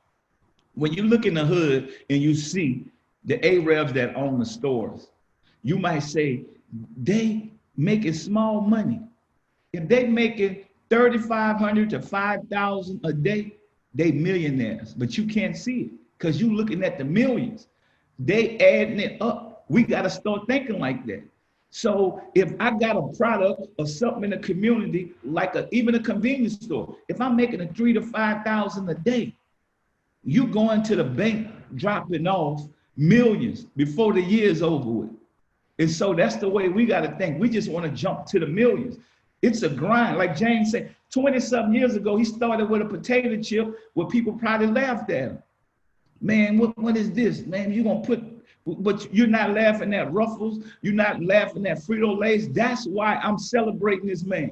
When you look in the hood and you see the Arabs that own the stores, you might say, they making small money. If they making $3,500 to $5,000 a day, they millionaires, but you can't see it because you looking at the millions. They adding it up. We got to start thinking like that. So if I got a product or something in the community, like even a convenience store, if I'm making a $3,000 to $5,000 a day, you going to the bank, dropping off millions before the year's over with. And so that's the way we got to think. We just want to jump to the millions. It's a grind. Like James said, 20-something years ago, he started with a potato chip where people probably laughed at him. Man, what is this? Man, you're going to put But you're not laughing at Ruffles. You're not laughing at Frito-Lays. That's why I'm celebrating this man.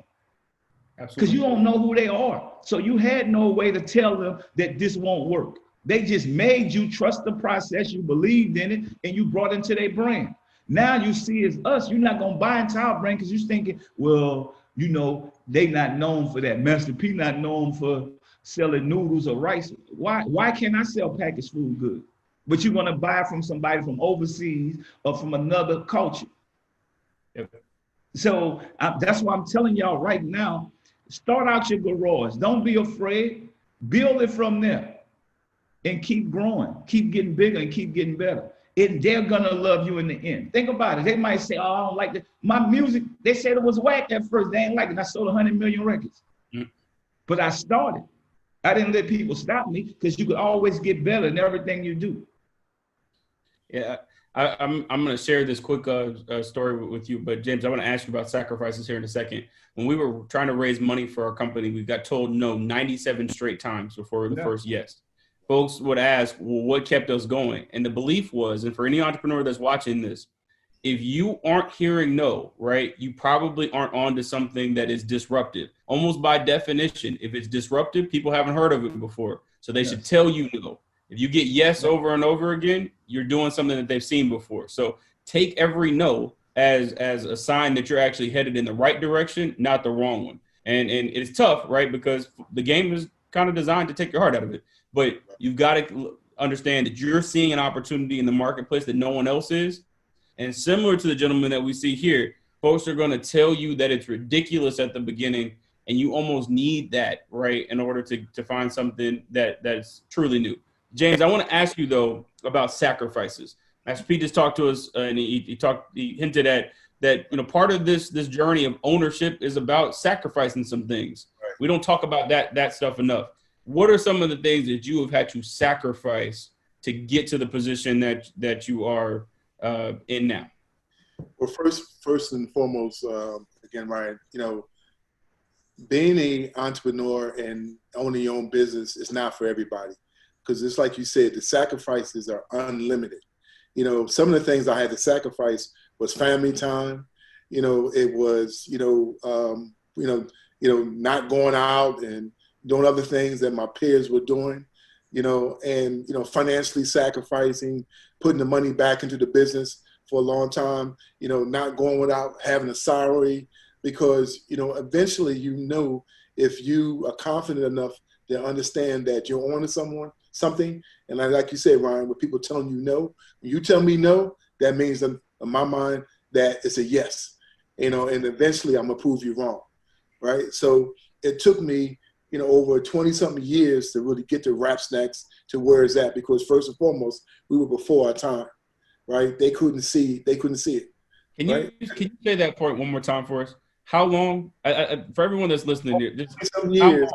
Because you don't know who they are. So you had no way to tell them that this won't work. They just made you trust the process, you believed in it, and you brought into their brand. Now you see it's us. You're not going to buy into our brand because you're thinking, well, you know, they not known for that. Master P not known for selling noodles or rice. Why can't I sell packaged food goods? But you're going to buy from somebody from overseas or from another culture. Yep. So that's why I'm telling y'all right now, start out your garage. Don't be afraid. Build it from there and keep growing. Keep getting bigger and keep getting better. They're going to love you in the end. Think about it. They might say, oh, I don't like that. My music, they said it was whack at first. They ain't like it. I sold 100 million records. But I started. I didn't let people stop me because you could always get better in everything you do. Yeah, I'm going to share this quick story with you. But James, I want to ask you about sacrifices here in a second. When we were trying to raise money for our company, we got told no 97 straight times before the first yes. Folks would ask, well, what kept us going? And the belief was, and for any entrepreneur that's watching this, if you aren't hearing no, right, you probably aren't on to something that is disruptive. Almost by definition, if it's disruptive, people haven't heard of it before. So they should tell you no. If you get yes over and over again, you're doing something that they've seen before. So take every no as a sign that you're actually headed in the right direction, not the wrong one. And it's tough, right? Because the game is kind of designed to take your heart out of it. But you've got to understand that you're seeing an opportunity in the marketplace that no one else is. And similar to the gentleman that we see here, folks are going to tell you that it's ridiculous at the beginning, and you almost need that, right, in order to find something that's truly new. James, I want to ask you, though, about sacrifices. Master P just talked to us, and he hinted at that, you know, part of this journey of ownership is about sacrificing some things. Right. We don't talk about that stuff enough. What are some of the things that you have had to sacrifice to get to the position that you are in now? Well, first and foremost, again, Ryan, you know, being an entrepreneur and owning your own business is not for everybody, because it's like you said, the sacrifices are unlimited. You know, some of the things I had to sacrifice was family time. You know, it was not going out and doing other things that my peers were doing, you know, and, you know, financially sacrificing, putting the money back into the business for a long time, you know, not going without having a salary, because, you know, eventually, you know, if you are confident enough to understand that you're on to something, and like you said, Ryan, with people telling you no, when you tell me no, that means in my mind that it's a yes, you know, and eventually I'm gonna prove you wrong, right? So it took me, you know, over 20-something years to really get to Rap Snacks to where it's at, because first and foremost, we were before our time, right? They couldn't see it. Can you say that point one more time for us? How long, for everyone that's listening here,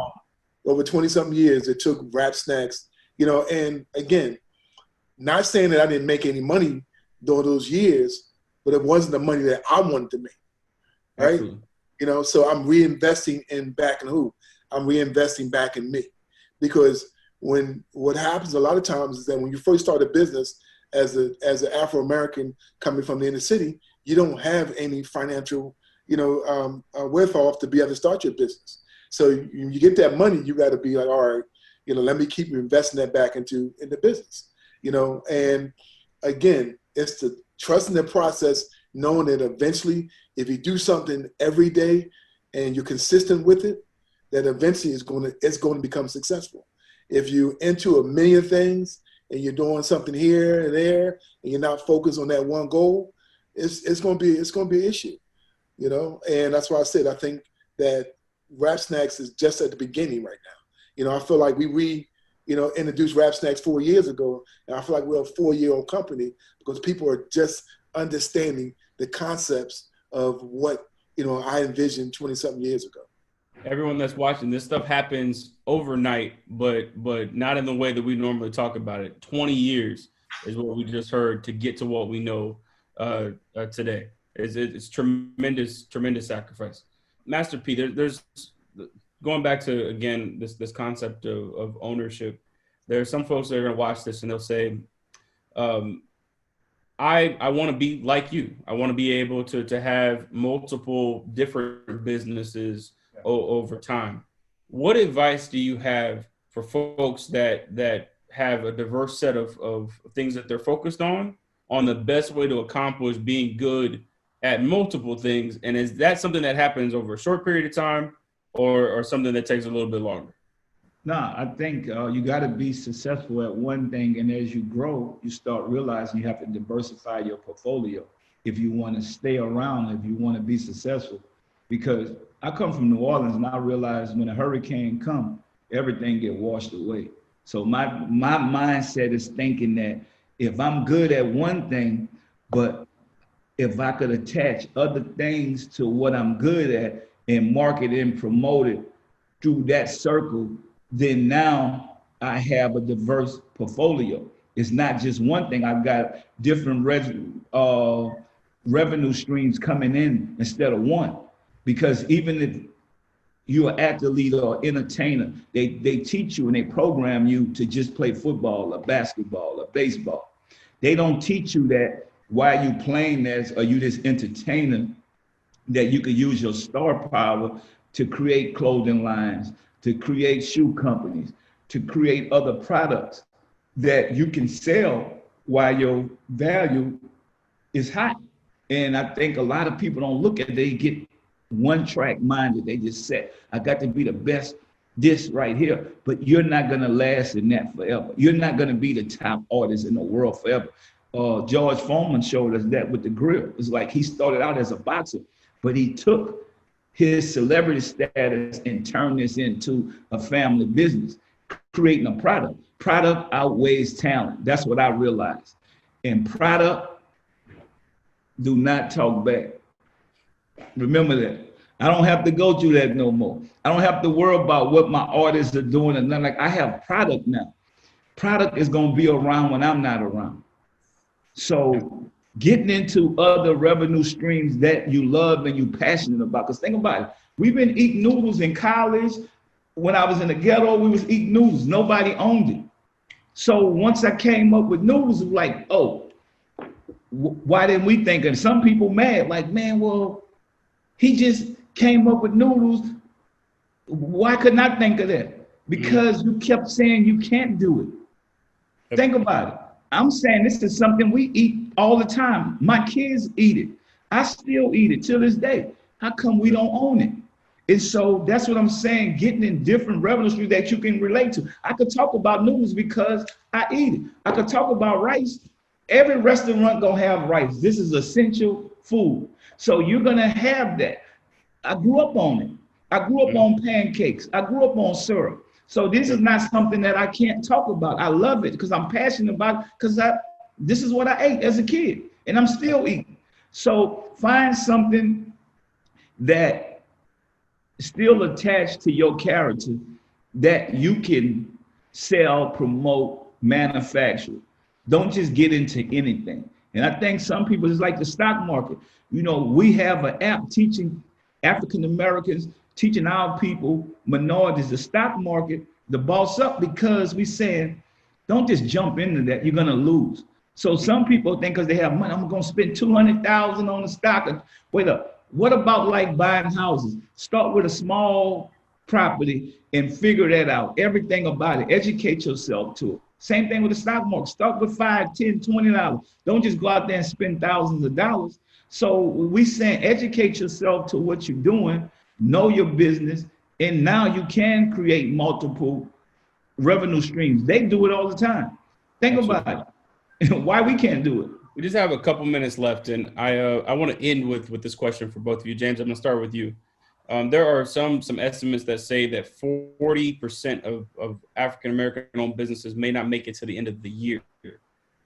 over 20-something years, it took Rap Snacks, you know, and again, not saying that I didn't make any money during those years, but it wasn't the money that I wanted to make, right? Absolutely. You know, so I'm reinvesting back in who? I'm reinvesting back in me, because what happens a lot of times is that when you first start a business as an Afro-American coming from the inner city, you don't have any financial, you know, wherewithal to be able to start your business. So you get that money, you got to be like, all right, you know, let me keep investing that back into the business, you know. And again, it's the trust in the process, knowing that eventually, if you do something every day and you're consistent with it, that eventually it's going to become successful. If you into a million things and you're doing something here and there and you're not focused on that one goal, it's going to be an issue, you know. And that's why I said I think that Rap Snacks is just at the beginning right now. You know, I feel like we introduced Rap Snacks 4 years ago, and I feel like we're a 4-year-old company because people are just understanding the concepts of what, you know, I envisioned 20-something years ago. Everyone that's watching, this stuff happens overnight, but not in the way that we normally talk about it. 20 years is what we just heard to get to what we know today. It's tremendous sacrifice. Master P, there's going back to, again, this concept of ownership. There are some folks that are going to watch this and they'll say, I want to be like you. I want to be able to have multiple different businesses over time. What advice do you have for folks that have a diverse set of things that they're focused on the best way to accomplish being good at multiple things? And is that something that happens over a short period of time or something that takes a little bit longer? Nah, I think you got to be successful at one thing, and as you grow, you start realizing you have to diversify your portfolio if you want to stay around, if you want to be successful. Because I come from New Orleans, and I realized when a hurricane comes, everything get washed away. So my mindset is thinking that if I'm good at one thing, but if I could attach other things to what I'm good at and market and promote it through that circle, then now I have a diverse portfolio. It's not just one thing. I've got different revenue streams coming in instead of one. Because even if you're an athlete or entertainer, they teach you and they program you to just play football or basketball or baseball. They don't teach you that while you playing this or you this entertainer, that you could use your star power to create clothing lines, to create shoe companies, to create other products that you can sell while your value is high. And I think a lot of people don't look at it, they get one track minded. They just say, I got to be the best this right here, but you're not gonna last in that forever. You're not gonna be the top artist in the world forever. George Foreman showed us that with the grill. It's like he started out as a boxer, but he took his celebrity status and turn this into a family business, creating a product. Product outweighs talent. That's what I realized. And product do not talk back. Remember that. I don't have to go through that no more. I don't have to worry about what my artists are doing and nothing. Like, I have product now. Product is gonna be around when I'm not around. So getting into other revenue streams that you love and you passionate about. Because think about it, we've been eating noodles in college. When I was in the ghetto, we was eating noodles. Nobody owned it. So once I came up with noodles, it was like, oh, why didn't we think? And some people mad, like, man, well, he just came up with noodles. Why couldn't I think of that? Because you kept saying you can't do it. Think about it. I'm saying this is something we eat all the time. My kids eat it. I still eat it till this day. How come we don't own it? And so that's what I'm saying, getting in different revenue streams that you can relate to. I could talk about noodles because I eat it. I could talk about rice. Every restaurant gonna have rice. This is essential food. So you're gonna have that. I grew up on it. I grew up on pancakes. I grew up on syrup. So this is not something that I can't talk about. I love it because I'm passionate about it, because this is what I ate as a kid and I'm still eating. So find something that still attached to your character that you can sell, promote, manufacture. Don't just get into anything. And I think some people, it's like the stock market. You know, we have an app teaching African Americans, teaching our people, minorities, the stock market, the boss up, because we saying, don't just jump into that, you're gonna lose. So some people think because they have money, I'm gonna spend 200,000 on the stock. And wait up, what about like buying houses? Start with a small property and figure that out, everything about it, educate yourself to it. Same thing with the stock market, start with $5, $10, $20. Don't just go out there and spend thousands of dollars. So we saying educate yourself to what you're doing, know your business, and now you can create multiple revenue streams. They do it all the time. Think about it. Why we can't do it? We just have a couple minutes left, and I want to end with this question for both of you. James, I'm going to start with you. There are some estimates that say that 40% of African-American owned businesses may not make it to the end of the year.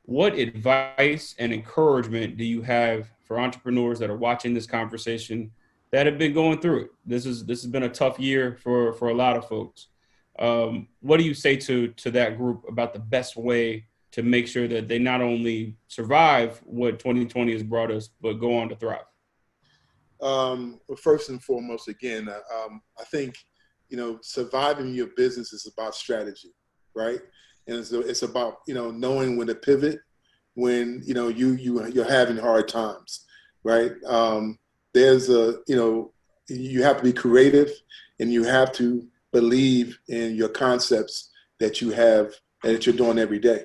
What advice and encouragement do you have for entrepreneurs that are watching this conversation that have been going through it? This has been a tough year for a lot of folks. What do you say to that group about the best way to make sure that they not only survive what 2020 has brought us, but go on to thrive? Well, first and foremost, again, I think, surviving your business is about strategy, right? And it's about, knowing when to pivot, when you're having hard times, right? There's you have to be creative, and you have to believe in your concepts that you have and that you're doing every day.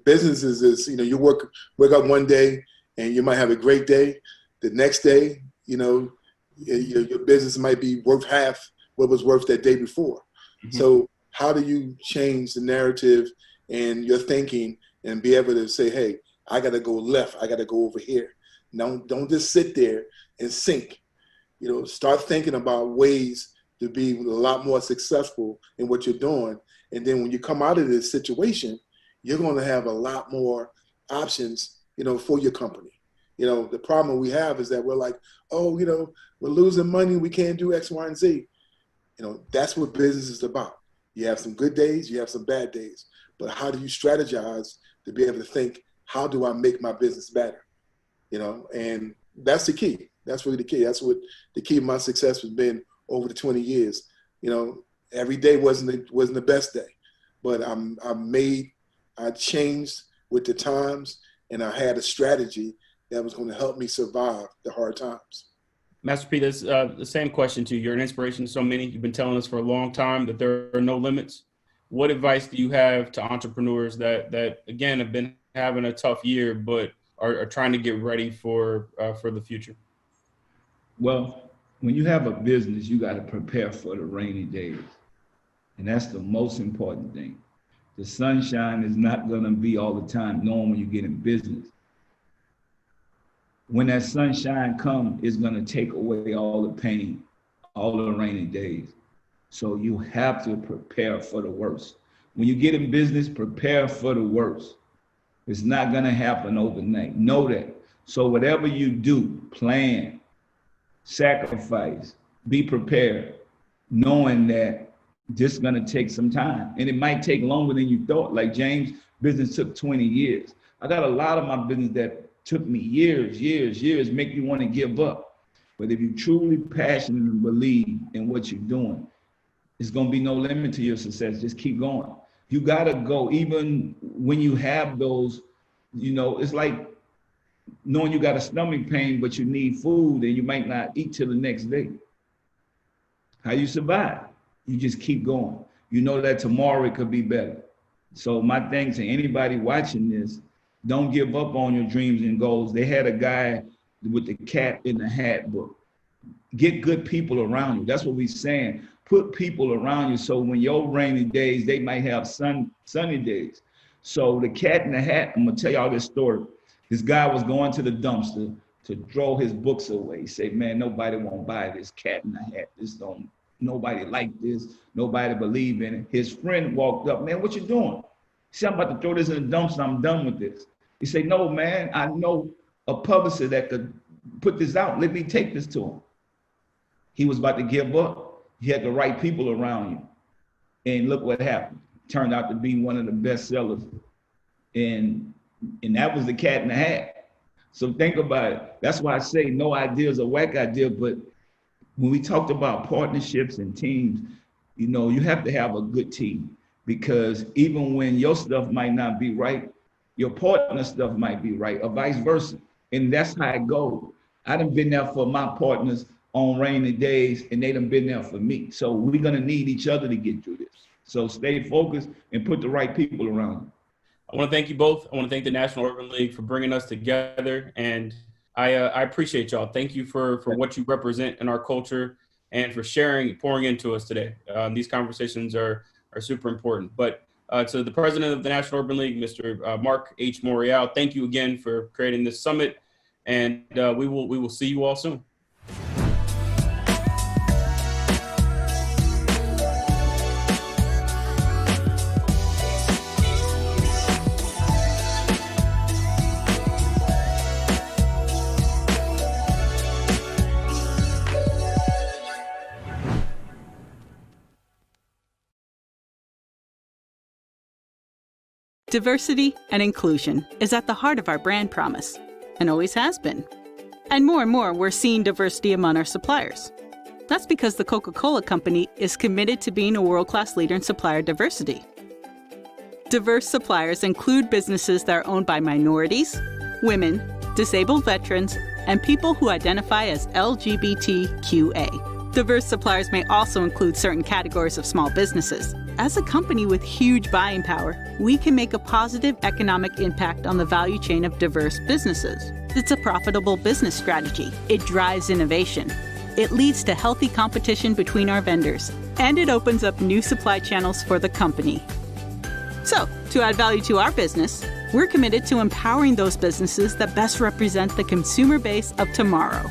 Businesses is, you wake up one day and you might have a great day. The next day, your business might be worth half what was worth that day before. Mm-hmm. So how do you change the narrative and your thinking and be able to say, hey, I got to go left. I got to go over here. Don't just sit there and sink. Start thinking about ways to be a lot more successful in what you're doing. And then when you come out of this situation, you're going to have a lot more options, for your company. The problem we have is that we're like, oh, we're losing money. We can't do X, Y, and Z. That's what business is about. You have some good days, you have some bad days, but how do you strategize to be able to think, how do I make my business better? And that's the key. That's really the key. That's what the key of my success has been over the 20 years. Every day wasn't the best day, but I changed with the times, and I had a strategy that was going to help me survive the hard times. Master P, this the same question to you. You're an inspiration to so many. You've been telling us for a long time that there are no limits. What advice do you have to entrepreneurs that again have been having a tough year but are trying to get ready for the future? Well, when you have a business, you got to prepare for the rainy days, and that's the most important thing. The sunshine is not going to be all the time, knowing when you get in business. When that sunshine comes, it's going to take away all the pain, all the rainy days. So you have to prepare for the worst. When you get in business, prepare for the worst. It's not going to happen overnight. Know that. So whatever you do, plan, sacrifice, be prepared, knowing that this is going to take some time. And it might take longer than you thought. Like James' business took 20 years. I got a lot of my business that took me years, make you want to give up. But if you're truly passionate and believe in what you're doing, there's going to be no limit to your success. Just keep going. You got to go, even when you have those, it's like knowing you got a stomach pain, but you need food and you might not eat till the next day. How you survive? You just keep going. You know that tomorrow it could be better. So my thing to anybody watching this, don't give up on your dreams and goals. They had a guy with the cat in the hat book. Get good people around you. That's what we're saying. Put people around you so when your rainy days, they might have sunny days. So the cat in the hat, I'm gonna tell y'all this story. This guy was going to the dumpster to throw his books away. He said, man, nobody won't buy this cat in the hat. Nobody like this. Nobody believe in it. His friend walked up, man, what you doing? He said, I'm about to throw this in the dumpster. I'm done with this. He said, no, man, I know a publisher that could put this out. Let me take this to him. He was about to give up. He had the right people around him. And look what happened. Turned out to be one of the best sellers. And that was the cat in the hat. So think about it. That's why I say no idea is a whack idea. But when we talked about partnerships and teams, you have to have a good team. Because even when your stuff might not be right, your partner stuff might be right, or vice versa. And that's how it goes. I done been there for my partners on rainy days, and they done been there for me. So we're gonna need each other to get through this. So stay focused and put the right people around you. I wanna thank you both. I wanna thank the National Urban League for bringing us together. And I appreciate y'all. Thank you for what you represent in our culture and for pouring into us today. These conversations are super important. But to the president of the National Urban League, Mr. Mark H. Morial, thank you again for creating this summit, and we will see you all soon. Diversity and inclusion is at the heart of our brand promise, and always has been. And more, we're seeing diversity among our suppliers. That's because the Coca-Cola Company is committed to being a world-class leader in supplier diversity. Diverse suppliers include businesses that are owned by minorities, women, disabled veterans, and people who identify as LGBTQA. Diverse suppliers may also include certain categories of small businesses. As a company with huge buying power, we can make a positive economic impact on the value chain of diverse businesses. It's a profitable business strategy. It drives innovation. It leads to healthy competition between our vendors, and it opens up new supply channels for the company. So, to add value to our business, we're committed to empowering those businesses that best represent the consumer base of tomorrow.